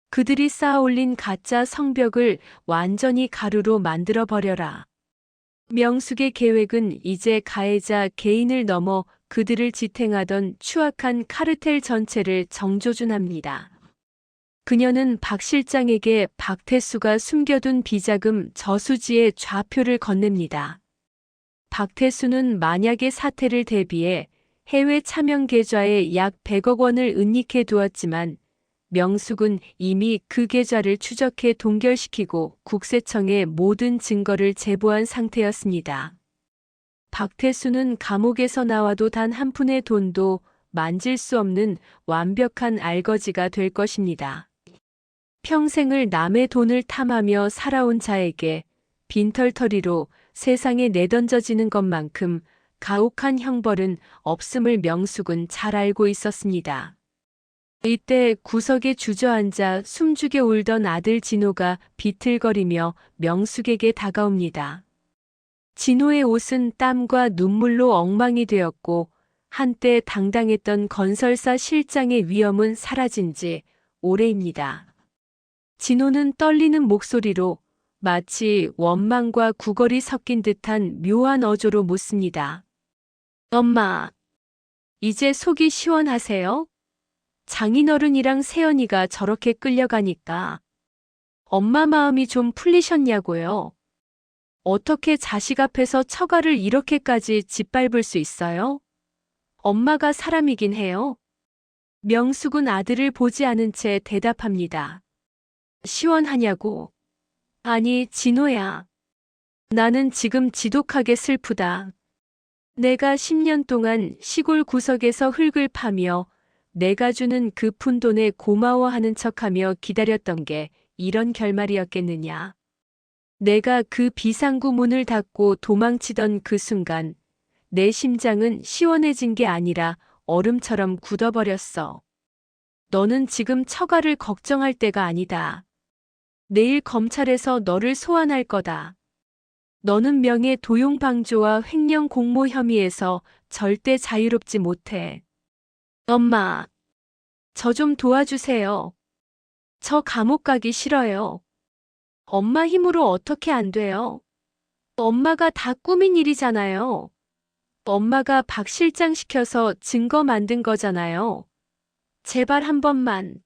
그들이 쌓아올린 가짜 성벽을 완전히 가루로 만들어버려라. 명숙의 계획은 이제 가해자 개인을 넘어 그들을 지탱하던 추악한 카르텔 전체를 정조준합니다. 그녀는 박 실장에게 박태수가 숨겨둔 비자금 저수지의 좌표를 건넵니다. 박태수는 만약의 사태를 대비해 해외 차명 계좌에 약 100억 원을 은닉해 두었지만 명숙은 이미 그 계좌를 추적해 동결시키고 국세청에 모든 증거를 제보한 상태였습니다. 박태수는 감옥에서 나와도 단 한 푼의 돈도 만질 수 없는 완벽한 알거지가 될 것입니다. 평생을 남의 돈을 탐하며 살아온 자에게 빈털터리로 세상에 내던져지는 것만큼 가혹한 형벌은 없음을 명숙은 잘 알고 있었습니다. 이때 구석에 주저앉아 숨죽여 울던 아들 진호가 비틀거리며 명숙에게 다가옵니다. 진호의 옷은 땀과 눈물로 엉망이 되었고 한때 당당했던 건설사 실장의 위엄은 사라진 지 오래입니다. 진호는 떨리는 목소리로 마치 원망과 구걸이 섞인 듯한 묘한 어조로 묻습니다. 엄마, 이제 속이 시원하세요? 장인어른이랑 세연이가 저렇게 끌려가니까 엄마 마음이 좀 풀리셨냐고요? 어떻게 자식 앞에서 처가를 이렇게까지 짓밟을 수 있어요? 엄마가 사람이긴 해요. 명숙은 아들을 보지 않은 채 대답합니다. 시원하냐고. 아니, 진호야. 나는 지금 지독하게 슬프다. 내가 10년 동안 시골 구석에서 흙을 파며 내가 주는 그 푼돈에 고마워하는 척하며 기다렸던 게 이런 결말이었겠느냐. 내가 그 비상구 문을 닫고 도망치던 그 순간 내 심장은 시원해진 게 아니라 얼음처럼 굳어버렸어. 너는 지금 처가를 걱정할 때가 아니다. 내일 검찰에서 너를 소환할 거다. 너는 명예 도용방조와 횡령 공모 혐의에서 절대 자유롭지 못해. 엄마, 저 좀 도와주세요. 저 감옥 가기 싫어요. 엄마 힘으로 어떻게 안 돼요? 엄마가 다 꾸민 일이잖아요. 엄마가 박 실장 시켜서 증거 만든 거잖아요. 제발 한 번만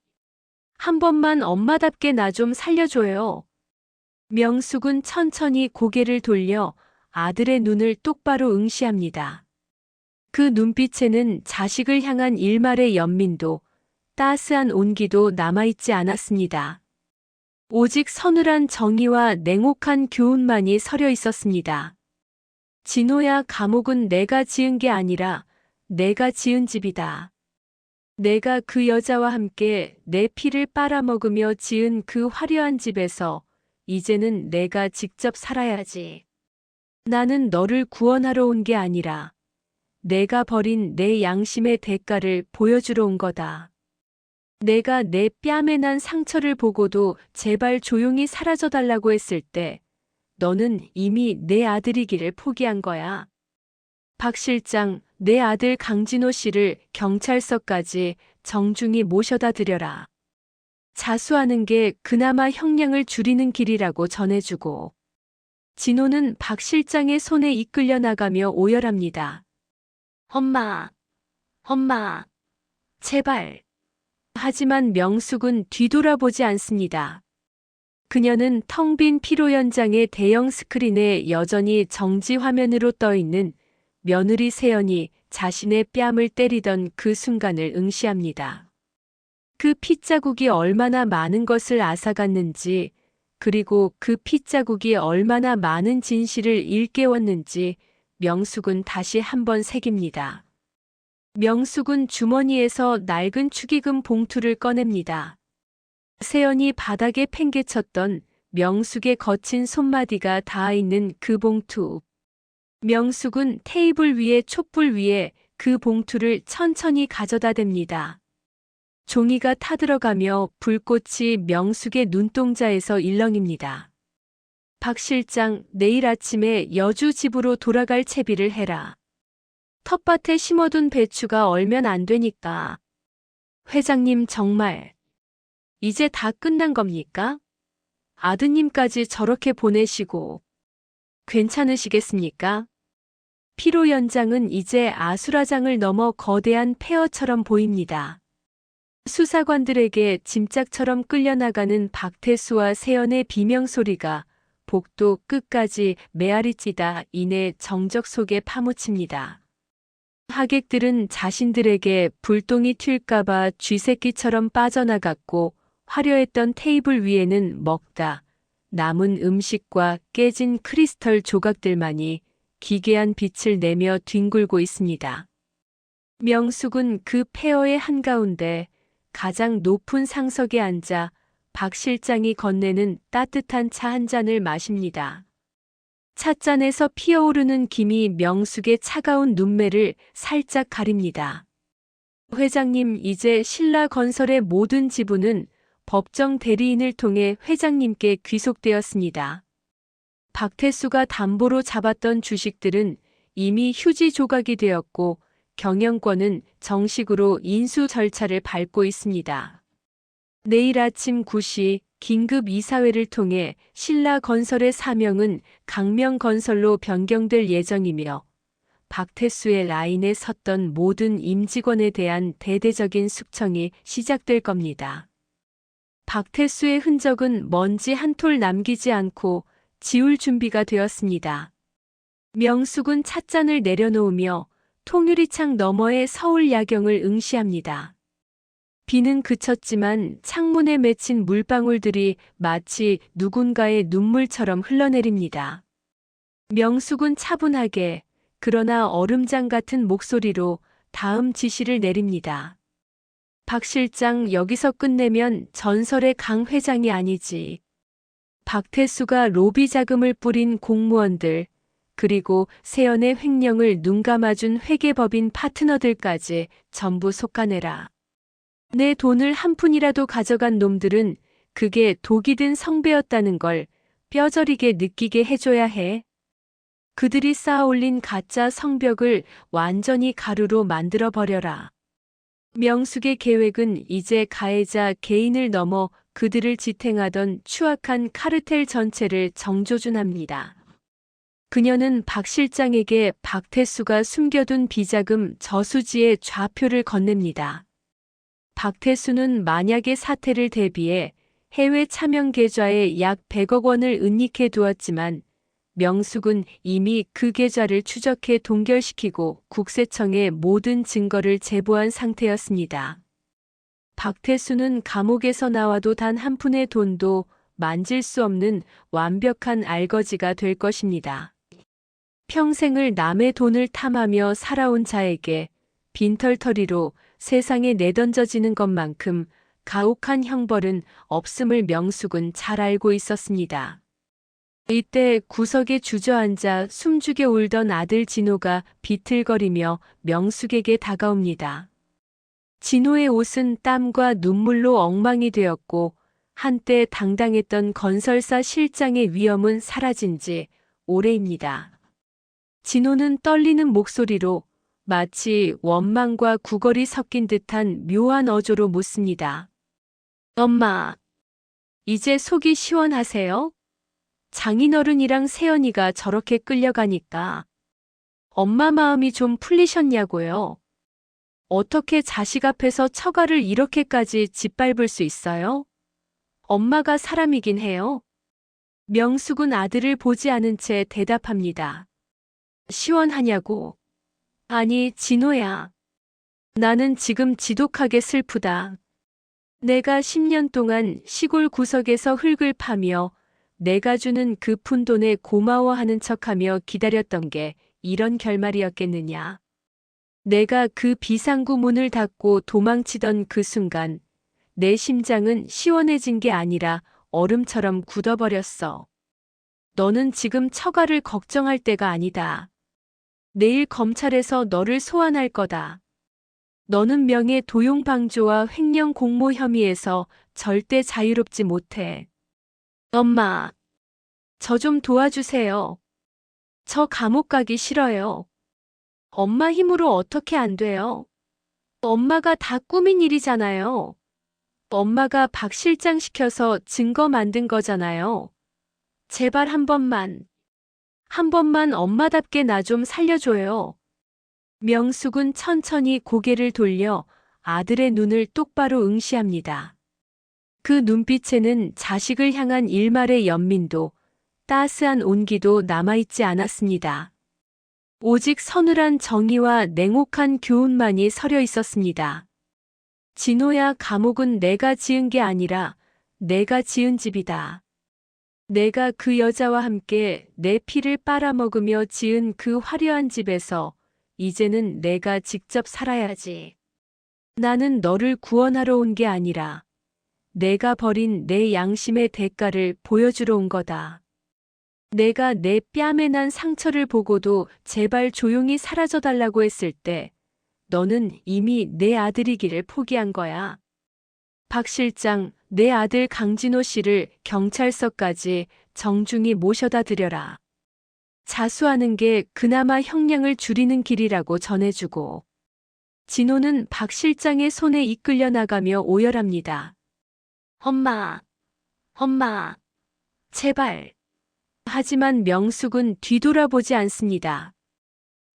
엄마답게 나 좀 살려줘요. 명숙은 천천히 고개를 돌려 아들의 눈을 똑바로 응시합니다. 그 눈빛에는 자식을 향한 일말의 연민도 따스한 온기도 남아있지 않았습니다. 오직 서늘한 정의와 냉혹한 교훈만이 서려 있었습니다. 진호야, 감옥은 내가 지은 게 아니라 내가 지은 집이다. 내가 그 여자와 함께 내 피를 빨아먹으며 지은 그 화려한 집에서 이제는 내가 직접 살아야지. 나는 너를 구원하러 온 게 아니라 내가 버린 내 양심의 대가를 보여주러 온 거다. 내가 내 뺨에 난 상처를 보고도 제발 조용히 사라져달라고 했을 때 너는 이미 내 아들이기를 포기한 거야. 박 실장, 내 아들 강진호 씨를 경찰서까지 정중히 모셔다 드려라. 자수하는 게 그나마 형량을 줄이는 길이라고 전해주고. 진호는 박 실장의 손에 이끌려 나가며 오열합니다. 엄마, 제발. 하지만 명숙은 뒤돌아보지 않습니다. 그녀는 텅 빈 피로 연장의 대형 스크린에 여전히 정지 화면으로 떠있는 며느리 세연이 자신의 뺨을 때리던 그 순간을 응시합니다. 그 핏자국이 얼마나 많은 것을 앗아갔는지, 그리고 그 핏자국이 얼마나 많은 진실을 일깨웠는지 명숙은 다시 한번 새깁니다. 명숙은 주머니에서 낡은 축의금 봉투를 꺼냅니다. 세연이 바닥에 팽개쳤던 명숙의 거친 손마디가 닿아있는 그 봉투. 명숙은 테이블 위에 촛불 위에 그 봉투를 천천히 가져다 댑니다. 종이가 타들어가며 불꽃이 명숙의 눈동자에서 일렁입니다. 박 실장, 내일 아침에 여주 집으로 돌아갈 채비를 해라. 텃밭에 심어둔 배추가 얼면 안 되니까. 회장님, 정말 이제 다 끝난 겁니까? 아드님까지 저렇게 보내시고 괜찮으시겠습니까? 피로 연장은 이제 아수라장을 넘어 거대한 폐허처럼 보입니다. 수사관들에게 짐짝처럼 끌려나가는 박태수와 세연의 비명소리가 복도 끝까지 메아리 찌다 이내 정적 속에 파묻힙니다. 하객들은 자신들에게 불똥이 튈까봐 쥐새끼처럼 빠져나갔고 화려했던 테이블 위에는 먹다 남은 음식과 깨진 크리스털 조각들만이 기괴한 빛을 내며 뒹굴고 있습니다. 명숙은 그 폐허의 한가운데 가장 높은 상석에 앉아 박 실장이 건네는 따뜻한 차 한 잔을 마십니다. 찻잔에서 피어오르는 김이 명숙의 차가운 눈매를 살짝 가립니다. 회장님, 이제 신라건설의 모든 지분은 법정 대리인을 통해 회장님께 귀속되었습니다. 박태수가 담보로 잡았던 주식들은 이미 휴지 조각이 되었고 경영권은 정식으로 인수 절차를 밟고 있습니다. 내일 아침 9시 긴급 이사회를 통해 신라건설의 사명은 강명건설로 변경될 예정이며 박태수의 라인에 섰던 모든 임직원에 대한 대대적인 숙청이 시작될 겁니다. 박태수의 흔적은 먼지 한 톨 남기지 않고 지울 준비가 되었습니다. 명숙은 찻잔을 내려놓으며 통유리창 너머의 서울 야경을 응시합니다. 비는 그쳤지만 창문에 맺힌 물방울들이 마치 누군가의 눈물처럼 흘러내립니다. 명숙은 차분하게 그러나 얼음장 같은 목소리로 다음 지시를 내립니다. 박 실장, 여기서 끝내면 전설의 강 회장이 아니지. 박태수가 로비 자금을 뿌린 공무원들, 그리고 세연의 횡령을 눈감아준 회계법인 파트너들까지 전부 속아내라. 내 돈을 한 푼이라도 가져간 놈들은 그게 독이 든 성배였다는 걸 뼈저리게 느끼게 해줘야 해. 그들이 쌓아올린 가짜 성벽을 완전히 가루로 만들어버려라. 명숙의 계획은 이제 가해자 개인을 넘어 그들을 지탱하던 추악한 카르텔 전체를 정조준합니다. 그녀는 박 실장에게 박태수가 숨겨둔 비자금 저수지의 좌표를 건넵니다. 박태수는 만약의 사태를 대비해 해외 차명 계좌에 약 100억 원을 은닉해 두었지만 명숙은 이미 그 계좌를 추적해 동결시키고 국세청에 모든 증거를 제보한 상태였습니다. 박태수는 감옥에서 나와도 단 한 푼의 돈도 만질 수 없는 완벽한 알거지가 될 것입니다. 평생을 남의 돈을 탐하며 살아온 자에게 빈털터리로 세상에 내던져지는 것만큼 가혹한 형벌은 없음을 명숙은 잘 알고 있었습니다. 이때 구석에 주저앉아 숨죽여 울던 아들 진호가 비틀거리며 명숙에게 다가옵니다. 진호의 옷은 땀과 눈물로 엉망이 되었고 한때 당당했던 건설사 실장의 위엄은 사라진 지 오래입니다. 진호는 떨리는 목소리로 마치 원망과 구걸이 섞인 듯한 묘한 어조로 묻습니다. 엄마, 이제 속이 시원하세요? 장인어른이랑 세연이가 저렇게 끌려가니까 엄마 마음이 좀 풀리셨냐고요? 어떻게 자식 앞에서 처가를 이렇게까지 짓밟을 수 있어요? 엄마가 사람이긴 해요. 명숙은 아들을 보지 않은 채 대답합니다. 시원하냐고? 아니, 진호야. 나는 지금 지독하게 슬프다. 내가 10년 동안 시골 구석에서 흙을 파며 내가 주는 그 푼돈에 고마워하는 척하며 기다렸던 게 이런 결말이었겠느냐. 내가 그 비상구 문을 닫고 도망치던 그 순간 내 심장은 시원해진 게 아니라 얼음처럼 굳어버렸어. 너는 지금 처가를 걱정할 때가 아니다. 내일 검찰에서 너를 소환할 거다. 너는 명예 도용방조와 횡령 공모 혐의에서 절대 자유롭지 못해. 엄마, 저 좀 도와주세요. 저 감옥 가기 싫어요. 엄마 힘으로 어떻게 안 돼요? 엄마가 다 꾸민 일이잖아요. 엄마가 박 실장 시켜서 증거 만든 거잖아요. 제발 한 번만 엄마답게 나 좀 살려줘요. 명숙은 천천히 고개를 돌려 아들의 눈을 똑바로 응시합니다. 그 눈빛에는 자식을 향한 일말의 연민도 따스한 온기도 남아있지 않았습니다. 오직 서늘한 정의와 냉혹한 교훈만이 서려 있었습니다. 진호야, 감옥은 내가 지은 게 아니라 내가 지은 집이다. 내가 그 여자와 함께 내 피를 빨아먹으며 지은 그 화려한 집에서 이제는 내가 직접 살아야지. 나는 너를 구원하러 온 게 아니라 내가 버린 내 양심의 대가를 보여주러 온 거다. 내가 내 뺨에 난 상처를 보고도 제발 조용히 사라져달라고 했을 때 너는 이미 내 아들이기를 포기한 거야. 박 실장, 내 아들 강진호 씨를 경찰서까지 정중히 모셔다 드려라. 자수하는 게 그나마 형량을 줄이는 길이라고 전해주고. 진호는 박 실장의 손에 이끌려 나가며 오열합니다. 엄마, 엄마, 제발. 하지만 명숙은 뒤돌아보지 않습니다.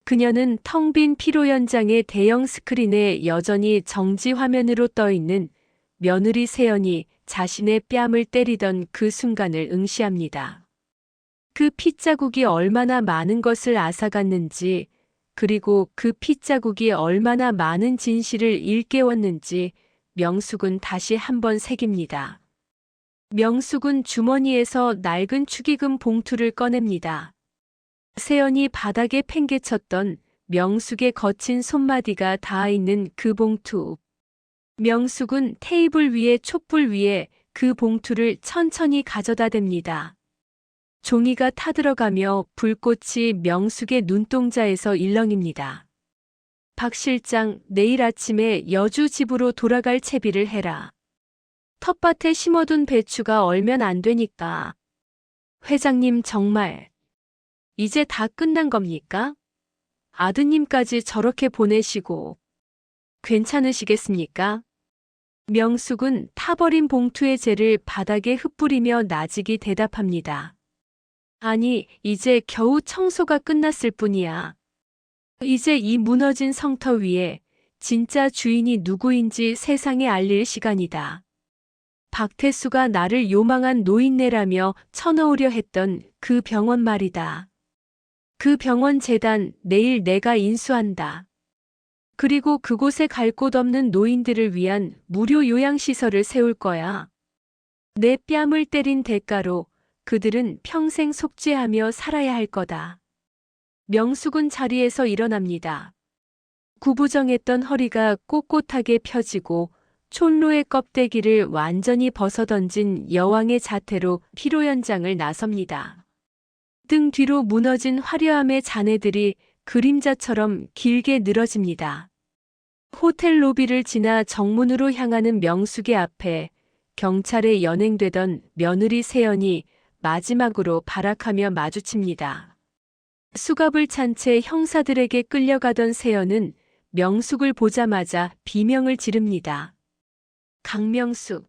그녀는 텅 빈 피로 연장의 대형 스크린에 여전히 정지 화면으로 떠 있는 며느리 세연이 자신의 뺨을 때리던 그 순간을 응시합니다. 그 핏자국이 얼마나 많은 것을 앗아갔는지, 그리고 그 핏자국이 얼마나 많은 진실을 일깨웠는지 명숙은 다시 한번 새깁니다. 명숙은 주머니에서 낡은 축의금 봉투를 꺼냅니다. 세연이 바닥에 팽개쳤던 명숙의 거친 손마디가 닿아 있는 그 봉투. 명숙은 테이블 위에 촛불 위에 그 봉투를 천천히 가져다 댑니다. 종이가 타들어가며 불꽃이 명숙의 눈동자에서 일렁입니다. 박 실장, 내일 아침에 여주 집으로 돌아갈 채비를 해라. 텃밭에 심어둔 배추가 얼면 안 되니까. 회장님 정말 이제 다 끝난 겁니까? 아드님까지 저렇게 보내시고 괜찮으시겠습니까? 명숙은 타버린 봉투의 재를 바닥에 흩뿌리며 나직이 대답합니다. 아니, 이제 겨우 청소가 끝났을 뿐이야. 이제 이 무너진 성터 위에 진짜 주인이 누구인지 세상에 알릴 시간이다. 박태수가 나를 요망한 노인네라며 쳐넣으려 했던 그 병원 말이다. 그 병원 재단 내일 내가 인수한다. 그리고 그곳에 갈 곳 없는 노인들을 위한 무료 요양시설을 세울 거야. 내 뺨을 때린 대가로 그들은 평생 속죄하며 살아야 할 거다. 명숙은 자리에서 일어납니다. 구부정했던 허리가 꼿꼿하게 펴지고 촌로의 껍데기를 완전히 벗어던진 여왕의 자태로 피로 연장을 나섭니다. 등 뒤로 무너진 화려함의 잔해들이 그림자처럼 길게 늘어집니다. 호텔 로비를 지나 정문으로 향하는 명숙의 앞에 경찰에 연행되던 며느리 세연이 마지막으로 발악하며 마주칩니다. 수갑을 찬 채 형사들에게 끌려가던 세연은 명숙을 보자마자 비명을 지릅니다. 강명숙,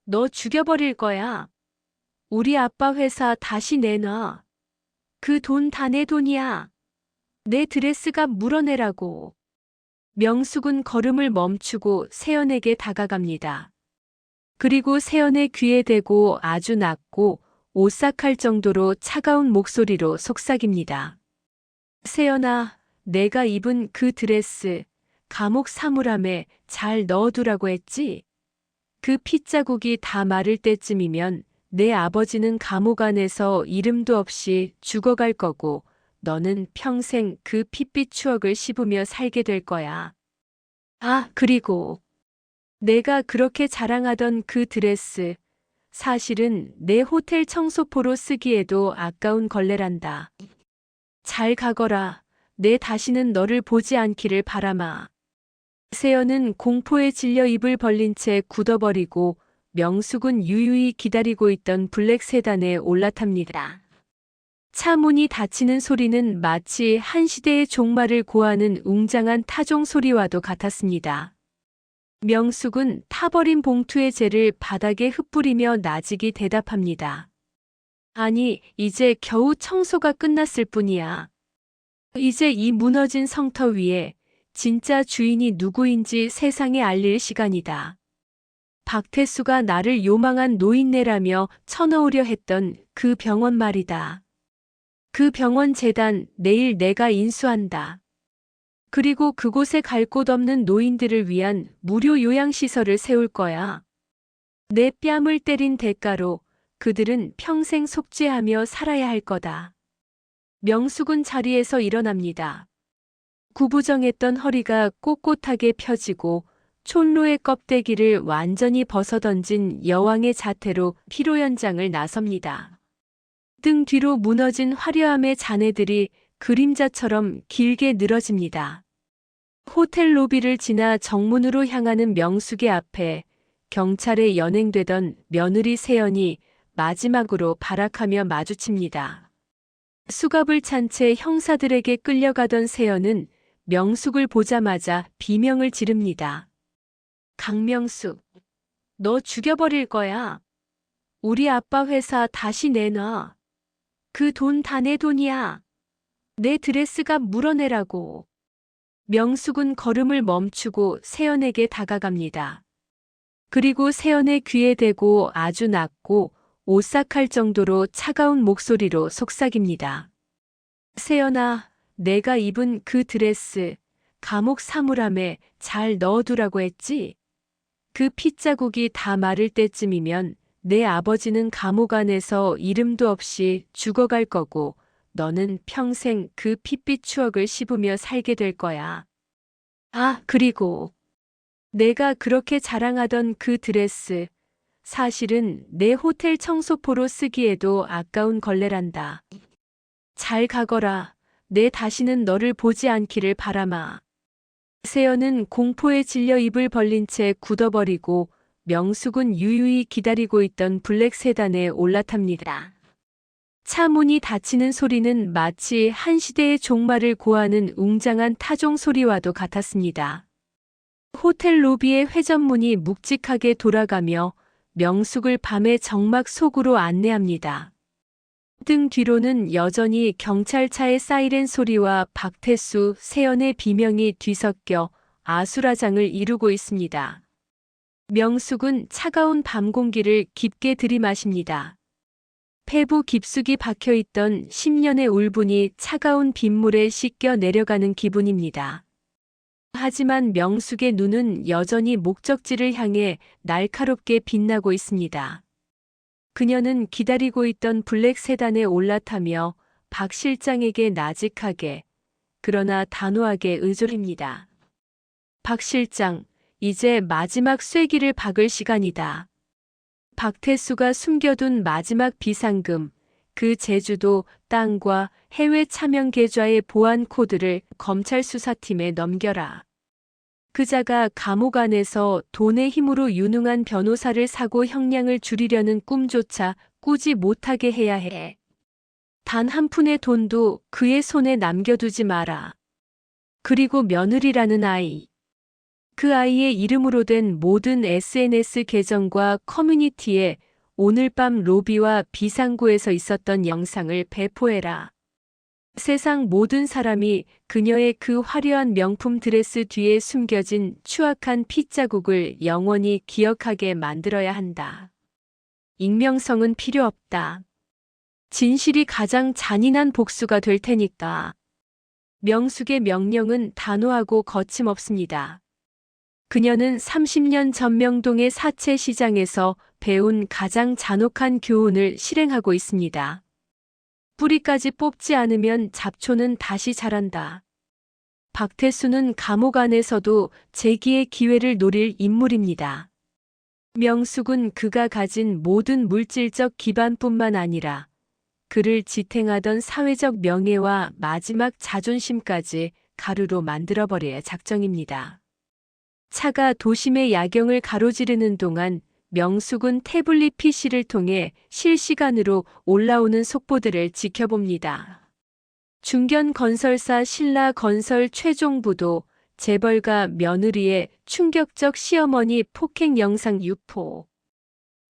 너 죽여버릴 거야. 우리 아빠 회사 다시 내놔. 그 돈 다 내 돈이야. 내 드레스값 물어내라고. 명숙은 걸음을 멈추고 세연에게 다가갑니다. 그리고 세연의 귀에 대고 아주 낮고 오싹할 정도로 차가운 목소리로 속삭입니다. 세연아, 내가 입은 그 드레스 감옥 사물함에 잘 넣어두라고 했지? 그 핏자국이 다 마를 때쯤이면 내 아버지는 감옥 안에서 이름도 없이 죽어갈 거고 너는 평생 그 핏빛 추억을 씹으며 살게 될 거야. 아, 그리고 내가 그렇게 자랑하던 그 드레스, 사실은 내 호텔 청소포로 쓰기에도 아까운 걸레란다. 잘 가거라. 내 다시는 너를 보지 않기를 바라마. 세연은 공포에 질려 입을 벌린 채 굳어버리고 명숙은 유유히 기다리고 있던 블랙 세단에 올라탑니다. 차 문이 닫히는 소리는 마치 한 시대의 종말을 고하는 웅장한 타종 소리와도 같았습니다. 명숙은 타버린 봉투의 재를 바닥에 흩뿌리며 나직이 대답합니다. 아니, 이제 겨우 청소가 끝났을 뿐이야. 이제 이 무너진 성터 위에 진짜 주인이 누구인지 세상에 알릴 시간이다. 박태수가 나를 요망한 노인네라며 쳐넣으려 했던 그 병원 말이다. 그 병원 재단 내일 내가 인수한다. 그리고 그곳에 갈 곳 없는 노인들을 위한 무료 요양시설을 세울 거야. 내 뺨을 때린 대가로 그들은 평생 속죄하며 살아야 할 거다. 명숙은 자리에서 일어납니다. 구부정했던 허리가 꼿꼿하게 펴지고 촌로의 껍데기를 완전히 벗어던진 여왕의 자태로 피로 연장을 나섭니다. 등 뒤로 무너진 화려함의 잔해들이 그림자처럼 길게 늘어집니다. 호텔 로비를 지나 정문으로 향하는 명숙의 앞에 경찰에 연행되던 며느리 세연이 마지막으로 발악하며 마주칩니다. 수갑을 찬 채 형사들에게 끌려가던 세연은 명숙을 보자마자 비명을 지릅니다. 강명숙, 너 죽여버릴 거야. 우리 아빠 회사 다시 내놔. 그 돈 다 내 돈이야. 내 드레스값 물어내라고. 명숙은 걸음을 멈추고 세연에게 다가갑니다. 그리고 세연의 귀에 대고 아주 낮고 오싹할 정도로 차가운 목소리로 속삭입니다. 세연아, 내가 입은 그 드레스 감옥 사물함에 잘 넣어두라고 했지? 그 핏자국이 다 마를 때쯤이면 내 아버지는 감옥 안에서 이름도 없이 죽어갈 거고 너는 평생 그 핏빛 추억을 씹으며 살게 될 거야. 아, 그리고 내가 그렇게 자랑하던 그 드레스, 사실은 내 호텔 청소포로 쓰기에도 아까운 걸레란다. 잘 가거라. 내 다시는 너를 보지 않기를 바라마. 세연은 공포에 질려 입을 벌린 채 굳어버리고 명숙은 유유히 기다리고 있던 블랙 세단에 올라탑니다. 차 문이 닫히는 소리는 마치 한 시대의 종말을 고하는 웅장한 타종 소리와도 같았습니다. 호텔 로비의 회전문이 묵직하게 돌아가며 명숙을 밤의 정막 속으로 안내합니다. 등 뒤로는 여전히 경찰차의 사이렌 소리와 박태수, 세연의 비명이 뒤섞여 아수라장을 이루고 있습니다. 명숙은 차가운 밤 공기를 깊게 들이마십니다. 폐부 깊숙이 박혀있던 10년의 울분이 차가운 빗물에 씻겨 내려가는 기분입니다. 하지만 명숙의 눈은 여전히 목적지를 향해 날카롭게 빛나고 있습니다. 그녀는 기다리고 있던 블랙 세단에 올라타며 박 실장에게 나직하게, 그러나 단호하게 의존입니다. 박 실장, 이제 마지막 쐐기를 박을 시간이다. 박태수가 숨겨둔 마지막 비상금, 그 제주도 땅과 해외 차명 계좌의 보안 코드를 검찰 수사팀에 넘겨라. 그자가 감옥 안에서 돈의 힘으로 유능한 변호사를 사고 형량을 줄이려는 꿈조차 꾸지 못하게 해야 해. 단 한 푼의 돈도 그의 손에 남겨두지 마라. 그리고 며느리라는 아이. 그 아이의 이름으로 된 모든 SNS 계정과 커뮤니티에 오늘 밤 로비와 비상구에서 있었던 영상을 배포해라. 세상 모든 사람이 그녀의 그 화려한 명품 드레스 뒤에 숨겨진 추악한 핏자국을 영원히 기억하게 만들어야 한다. 익명성은 필요 없다. 진실이 가장 잔인한 복수가 될 테니까. 명숙의 명령은 단호하고 거침없습니다. 그녀는 30년 전 명동의 사채 시장에서 배운 가장 잔혹한 교훈을 실행하고 있습니다. 뿌리까지 뽑지 않으면 잡초는 다시 자란다. 박태수는 감옥 안에서도 재기의 기회를 노릴 인물입니다. 명숙은 그가 가진 모든 물질적 기반뿐만 아니라 그를 지탱하던 사회적 명예와 마지막 자존심까지 가루로 만들어버릴 작정입니다. 차가 도심의 야경을 가로지르는 동안 명숙은 태블릿 PC를 통해 실시간으로 올라오는 속보들을 지켜봅니다. 중견건설사 신라건설 최종부도 재벌가 며느리의 충격적 시어머니 폭행 영상 유포.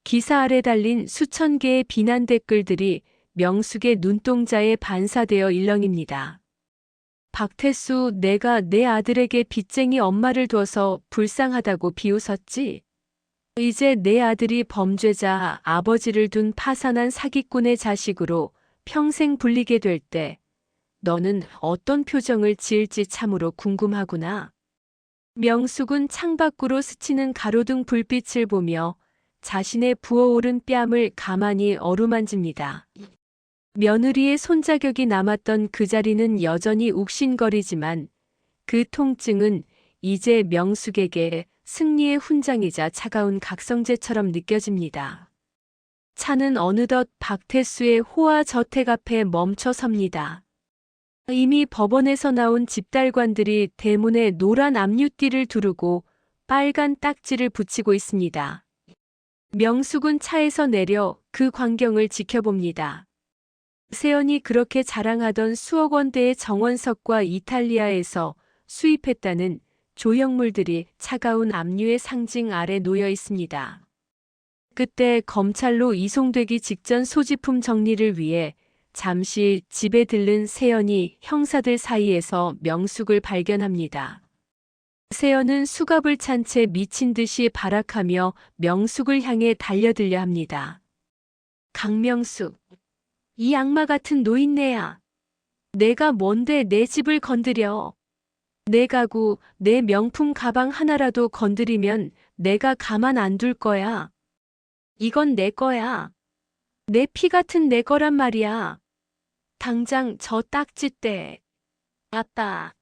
기사 아래 달린 수천 개의 비난 댓글들이 명숙의 눈동자에 반사되어 일렁입니다. 박태수, 내가 내 아들에게 빚쟁이 엄마를 둬서 불쌍하다고 비웃었지? 이제 내 아들이 범죄자 아버지를 둔 파산한 사기꾼의 자식으로 평생 불리게 될 때 너는 어떤 표정을 지을지 참으로 궁금하구나. 명숙은 창밖으로 스치는 가로등 불빛을 보며 자신의 부어오른 뺨을 가만히 어루만집니다. 며느리의 손자격이 남았던 그 자리는 여전히 욱신거리지만 그 통증은 이제 명숙에게 승리의 훈장이자 차가운 각성제처럼 느껴집니다. 차는 어느덧 박태수의 호화 저택 앞에 멈춰 섭니다. 이미 법원에서 나온 집달관들이 대문에 노란 압류띠를 두르고 빨간 딱지를 붙이고 있습니다. 명숙은 차에서 내려 그 광경을 지켜봅니다. 세연이 그렇게 자랑하던 수억 원대의 정원석과 이탈리아에서 수입했다는 조형물들이 차가운 압류의 상징 아래 놓여 있습니다. 그때 검찰로 이송되기 직전 소지품 정리를 위해 잠시 집에 들른 세연이 형사들 사이에서 명숙을 발견합니다. 세연은 수갑을 찬 채 미친 듯이 발악하며 명숙을 향해 달려들려 합니다. 강명숙, 이 악마 같은 노인네야. 내가 뭔데 내 집을 건드려. 내 가구, 내 명품 가방 하나라도 건드리면 내가 가만 안 둘 거야. 이건 내 거야. 내 피 같은 내 거란 말이야. 당장 저 딱지 떼. 아빠.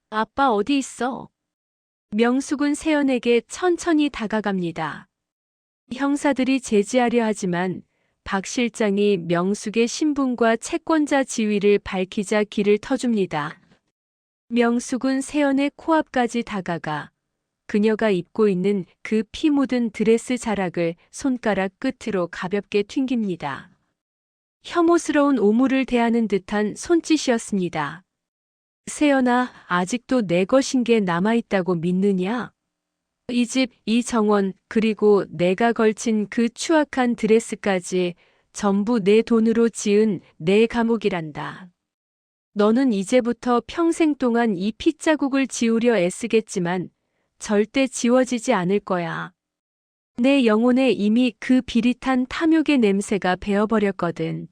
아빠 어디 있어? 명숙은 세연에게 천천히 다가갑니다. 형사들이 제지하려 하지만 박 실장이 명숙의 신분과 채권자 지위를 밝히자 길을 터줍니다. 명숙은 세연의 코앞까지 다가가 그녀가 입고 있는 그 피 묻은 드레스 자락을 손가락 끝으로 가볍게 튕깁니다. 혐오스러운 오물을 대하는 듯한 손짓이었습니다. 세연아, 아직도 내 것인 게 남아있다고 믿느냐? 이 집, 이 정원, 그리고 내가 걸친 그 추악한 드레스까지 전부 내 돈으로 지은 내 감옥이란다. 너는 이제부터 평생 동안 이 핏자국을 지우려 애쓰겠지만 절대 지워지지 않을 거야. 내 영혼에 이미 그 비릿한 탐욕의 냄새가 배어버렸거든.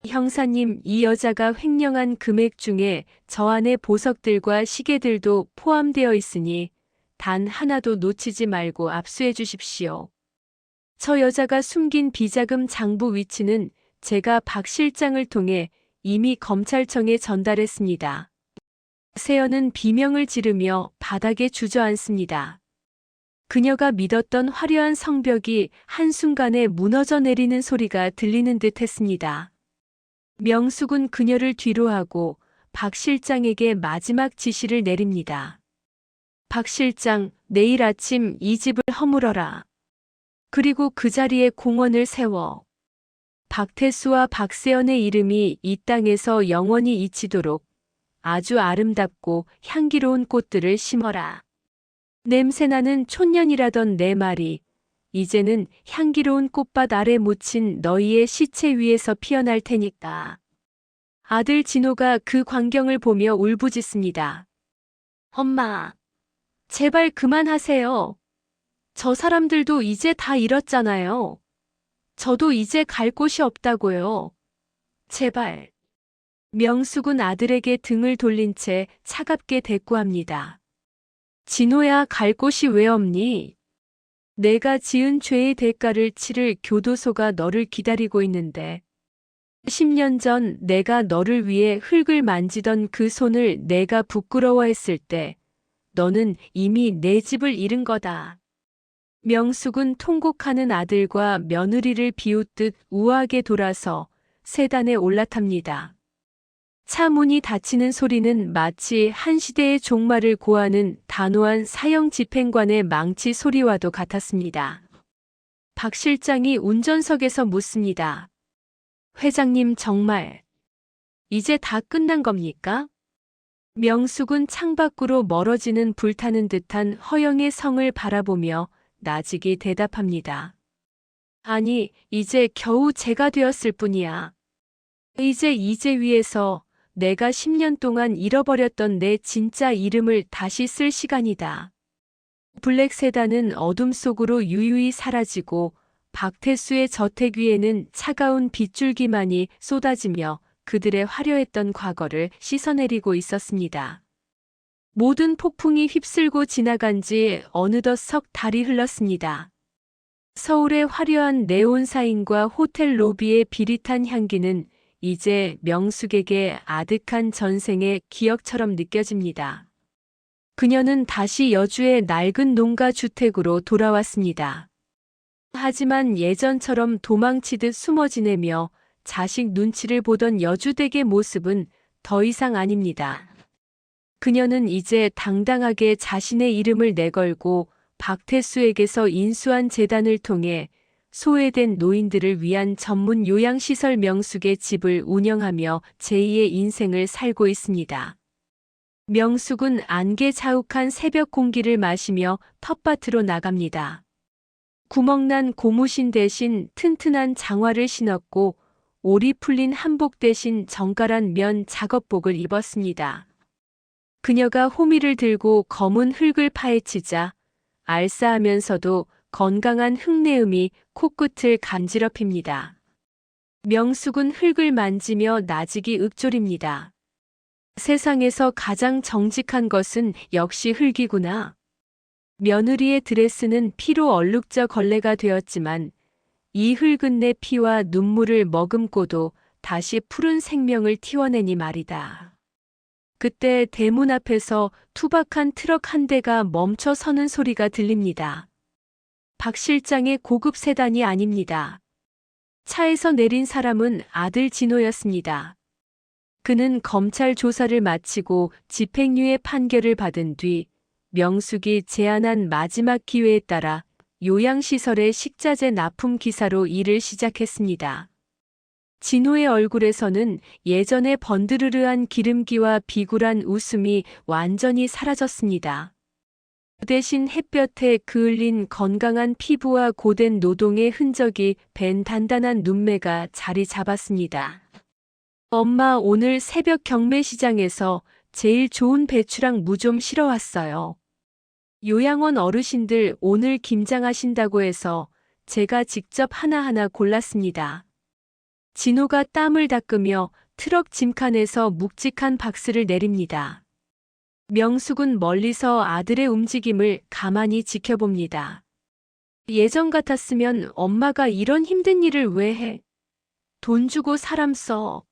형사님, 이 여자가 횡령한 금액 중에 저 안의 보석들과 시계들도 포함되어 있으니 단 하나도 놓치지 말고 압수해 주십시오. 저 여자가 숨긴 비자금 장부 위치는 제가 박 실장을 통해 이미 검찰청에 전달했습니다. 세연은 비명을 지르며 바닥에 주저앉습니다. 그녀가 믿었던 화려한 성벽이 한순간에 무너져 내리는 소리가 들리는 듯 했습니다. 명숙은 그녀를 뒤로하고 박 실장에게 마지막 지시를 내립니다. 박 실장, 내일 아침 이 집을 허물어라. 그리고 그 자리에 공원을 세워. 박태수와 박세연의 이름이 이 땅에서 영원히 잊히도록 아주 아름답고 향기로운 꽃들을 심어라. 냄새나는 촌년이라던 내 말이 이제는 향기로운 꽃밭 아래 묻힌 너희의 시체 위에서 피어날 테니까. 아들 진호가 그 광경을 보며 울부짖습니다. 엄마, 제발 그만하세요. 저 사람들도 이제 다 잃었잖아요. 저도 이제 갈 곳이 없다고요. 제발. 명숙은 아들에게 등을 돌린 채 차갑게 대꾸합니다. 진호야, 갈 곳이 왜 없니? 내가 지은 죄의 대가를 치를 교도소가 너를 기다리고 있는데 10년 전 내가 너를 위해 흙을 만지던 그 손을 내가 부끄러워했을 때 너는 이미 내 집을 잃은 거다. 명숙은 통곡하는 아들과 며느리를 비웃듯 우아하게 돌아서 세단에 올라탑니다. 차 문이 닫히는 소리는 마치 한 시대의 종말을 고하는 단호한 사형 집행관의 망치 소리와도 같았습니다. 박 실장이 운전석에서 묻습니다. 회장님, 정말 이제 다 끝난 겁니까? 명숙은 창밖으로 멀어지는 불타는 듯한 허영의 성을 바라보며 나직이 대답합니다. 아니, 이제 겨우 제가 되었을 뿐이야. 이제 위에서 내가 10년 동안 잃어버렸던 내 진짜 이름을 다시 쓸 시간이다. 블랙 세단은 어둠 속으로 유유히 사라지고 박태수의 저택 위에는 차가운 빗줄기만이 쏟아지며 그들의 화려했던 과거를 씻어내리고 있었습니다. 모든 폭풍이 휩쓸고 지나간 지 어느덧 석 달이 흘렀습니다. 서울의 화려한 네온사인과 호텔 로비의 비릿한 향기는 이제 명숙에게 아득한 전생의 기억처럼 느껴집니다. 그녀는 다시 여주의 낡은 농가 주택으로 돌아왔습니다. 하지만 예전처럼 도망치듯 숨어 지내며 자식 눈치를 보던 여주댁의 모습은 더 이상 아닙니다. 그녀는 이제 당당하게 자신의 이름을 내걸고 박태수에게서 인수한 재단을 통해 소외된 노인들을 위한 전문 요양시설 명숙의 집을 운영하며 제2의 인생을 살고 있습니다. 명숙은 안개 자욱한 새벽 공기를 마시며 텃밭으로 나갑니다. 구멍난 고무신 대신 튼튼한 장화를 신었고 올이 풀린 한복 대신 정갈한 면 작업복을 입었습니다. 그녀가 호미를 들고 검은 흙을 파헤치자 알싸하면서도 건강한 흙내음이 코끝을 간지럽힙니다. 명숙은 흙을 만지며 나직이 읊조립니다. 세상에서 가장 정직한 것은 역시 흙이구나. 며느리의 드레스는 피로 얼룩져 걸레가 되었지만 이 흙은 내 피와 눈물을 머금고도 다시 푸른 생명을 틔워내니 말이다. 그때 대문 앞에서 투박한 트럭 한 대가 멈춰 서는 소리가 들립니다. 박 실장의 고급 세단이 아닙니다. 차에서 내린 사람은 아들 진호였습니다. 그는 검찰 조사를 마치고 집행유예 판결을 받은 뒤 명숙이 제안한 마지막 기회에 따라 요양시설의 식자재 납품 기사로 일을 시작했습니다. 진호의 얼굴에서는 예전의 번드르르한 기름기와 비굴한 웃음이 완전히 사라졌습니다. 그 대신 햇볕에 그을린 건강한 피부와 고된 노동의 흔적이 밴 단단한 눈매가 자리 잡았습니다. 엄마, 오늘 새벽 경매시장에서 제일 좋은 배추랑 무 좀 실어 왔어요. 요양원 어르신들 오늘 김장하신다고 해서 제가 직접 하나하나 골랐습니다. 진호가 땀을 닦으며 트럭 짐칸에서 묵직한 박스를 내립니다. 명숙은 멀리서 아들의 움직임을 가만히 지켜봅니다. 예전 같았으면 엄마가 이런 힘든 일을 왜 해? 돈 주고 사람 써.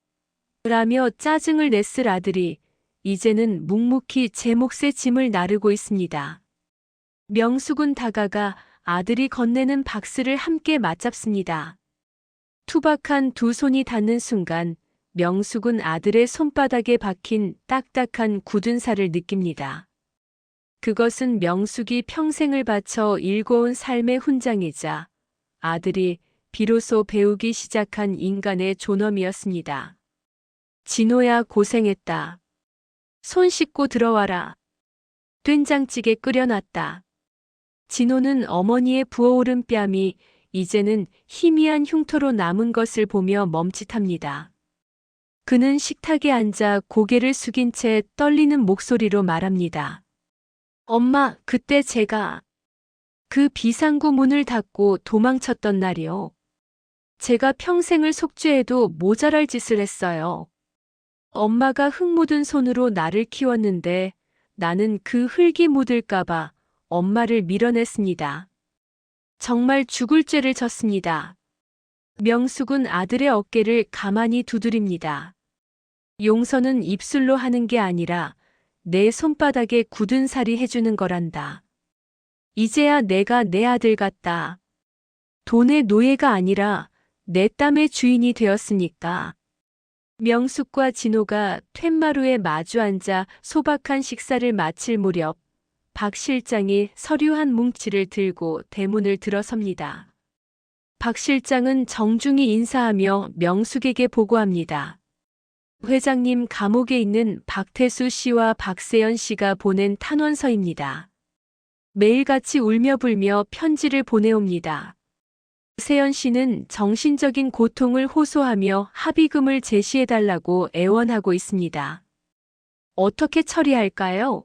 라며 짜증을 냈을 아들이 이제는 묵묵히 제 몫의 짐을 나르고 있습니다. 명숙은 다가가 아들이 건네는 박스를 함께 맞잡습니다. 투박한 두 손이 닿는 순간 명숙은 아들의 손바닥에 박힌 딱딱한 굳은 살을 느낍니다. 그것은 명숙이 평생을 바쳐 일궈온 삶의 훈장이자 아들이 비로소 배우기 시작한 인간의 존엄이었습니다. 진호야, 고생했다. 손 씻고 들어와라. 된장찌개 끓여놨다. 진호는 어머니의 부어오른 뺨이 이제는 희미한 흉터로 남은 것을 보며 멈칫합니다. 그는 식탁에 앉아 고개를 숙인 채 떨리는 목소리로 말합니다. 엄마, 그때 제가 그 비상구 문을 닫고 도망쳤던 날이요. 제가 평생을 속죄해도 모자랄 짓을 했어요. 엄마가 흙 묻은 손으로 나를 키웠는데 나는 그 흙이 묻을까봐 엄마를 밀어냈습니다. 정말 죽을 죄를 졌습니다. 명숙은 아들의 어깨를 가만히 두드립니다. 용서는 입술로 하는 게 아니라 내 손바닥에 굳은 살이 해주는 거란다. 이제야 내가 내 아들 같다. 돈의 노예가 아니라 내 땀의 주인이 되었으니까. 명숙과 진호가 툇마루에 마주 앉아 소박한 식사를 마칠 무렵 박 실장이 서류 한 뭉치를 들고 대문을 들어섭니다. 박 실장은 정중히 인사하며 명숙에게 보고합니다. 회장님, 감옥에 있는 박태수 씨와 박세연 씨가 보낸 탄원서입니다. 매일같이 울며 불며 편지를 보내옵니다. 세연 씨는 정신적인 고통을 호소하며 합의금을 제시해달라고 애원하고 있습니다. 어떻게 처리할까요?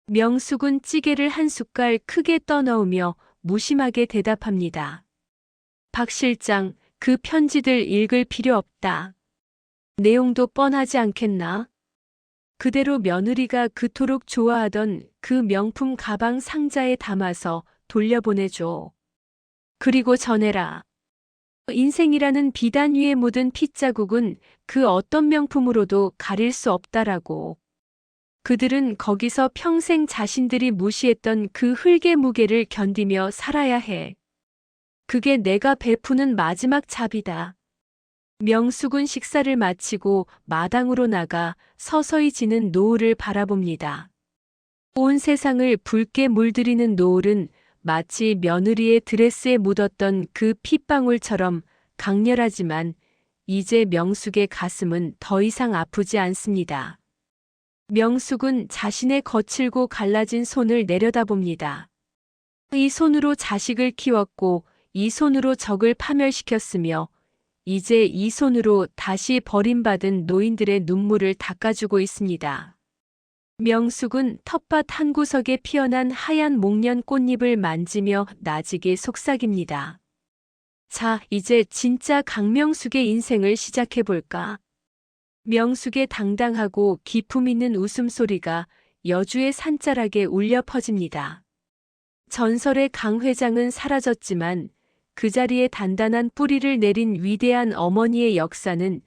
명숙은 찌개를 한 숟갈 크게 떠넣으며 무심하게 대답합니다. 박 실장, 그 편지들 읽을 필요 없다. 내용도 뻔하지 않겠나? 그대로 며느리가 그토록 좋아하던 그 명품 가방 상자에 담아서 돌려보내줘. 그리고 전해라. 인생이라는 비단 위에 묻은 핏자국은 그 어떤 명품으로도 가릴 수 없다라고. 그들은 거기서 평생 자신들이 무시했던 그 흙의 무게를 견디며 살아야 해. 그게 내가 베푸는 마지막 잡이다. 명숙은 식사를 마치고 마당으로 나가 서서히 지는 노을을 바라봅니다. 온 세상을 붉게 물들이는 노을은 마치 며느리의 드레스에 묻었던 그 핏방울처럼 강렬하지만 이제 명숙의 가슴은 더 이상 아프지 않습니다. 명숙은 자신의 거칠고 갈라진 손을 내려다봅니다. 이 손으로 자식을 키웠고 이 손으로 적을 파멸시켰으며 이제 이 손으로 다시 버림받은 노인들의 눈물을 닦아주고 있습니다. 명숙은 텃밭 한 구석에 피어난 하얀 목련 꽃잎을 만지며 나직에 속삭입니다. 자, 이제 진짜 강명숙의 인생을 시작해볼까? 명숙의 당당하고 기품 있는 웃음소리가 여주의 산자락에 울려 퍼집니다. 전설의 강 회장은 사라졌지만 그 자리에 단단한 뿌리를 내린 위대한 어머니의 역사는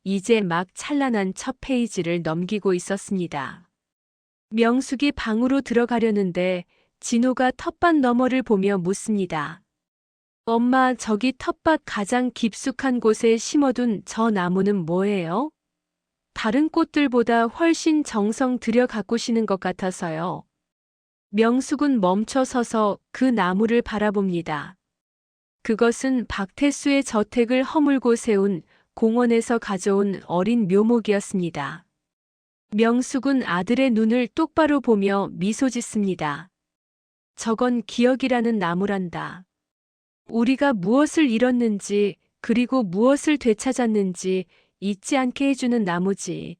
이제 막 찬란한 첫 페이지를 넘기고 있었습니다. 명숙이 방으로 들어가려는데 진호가 텃밭 너머를 보며 묻습니다. 엄마, 저기 텃밭 가장 깊숙한 곳에 심어둔 저 나무는 뭐예요? 다른 꽃들보다 훨씬 정성 들여 가꾸시는 것 같아서요. 명숙은 멈춰 서서 그 나무를 바라봅니다. 그것은 박태수의 저택을 허물고 세운 공원에서 가져온 어린 묘목이었습니다. 명숙은 아들의 눈을 똑바로 보며 미소 짓습니다. 저건 기억이라는 나무란다. 우리가 무엇을 잃었는지 그리고 무엇을 되찾았는지 잊지 않게 해주는 나무지.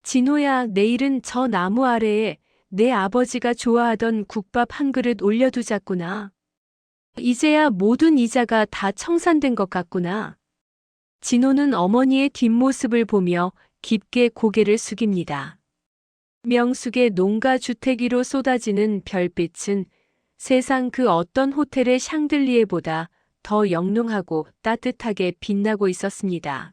진호야, 내일은 저 나무 아래에 내 아버지가 좋아하던 국밥 한 그릇 올려두자꾸나. 이제야 모든 이자가 다 청산된 것 같구나. 진호는 어머니의 뒷모습을 보며 깊게 고개를 숙입니다. 명숙의 농가 주택 위로 쏟아지는 별빛은 세상 그 어떤 호텔의 샹들리에보다 더 영롱하고 따뜻하게 빛나고 있었습니다.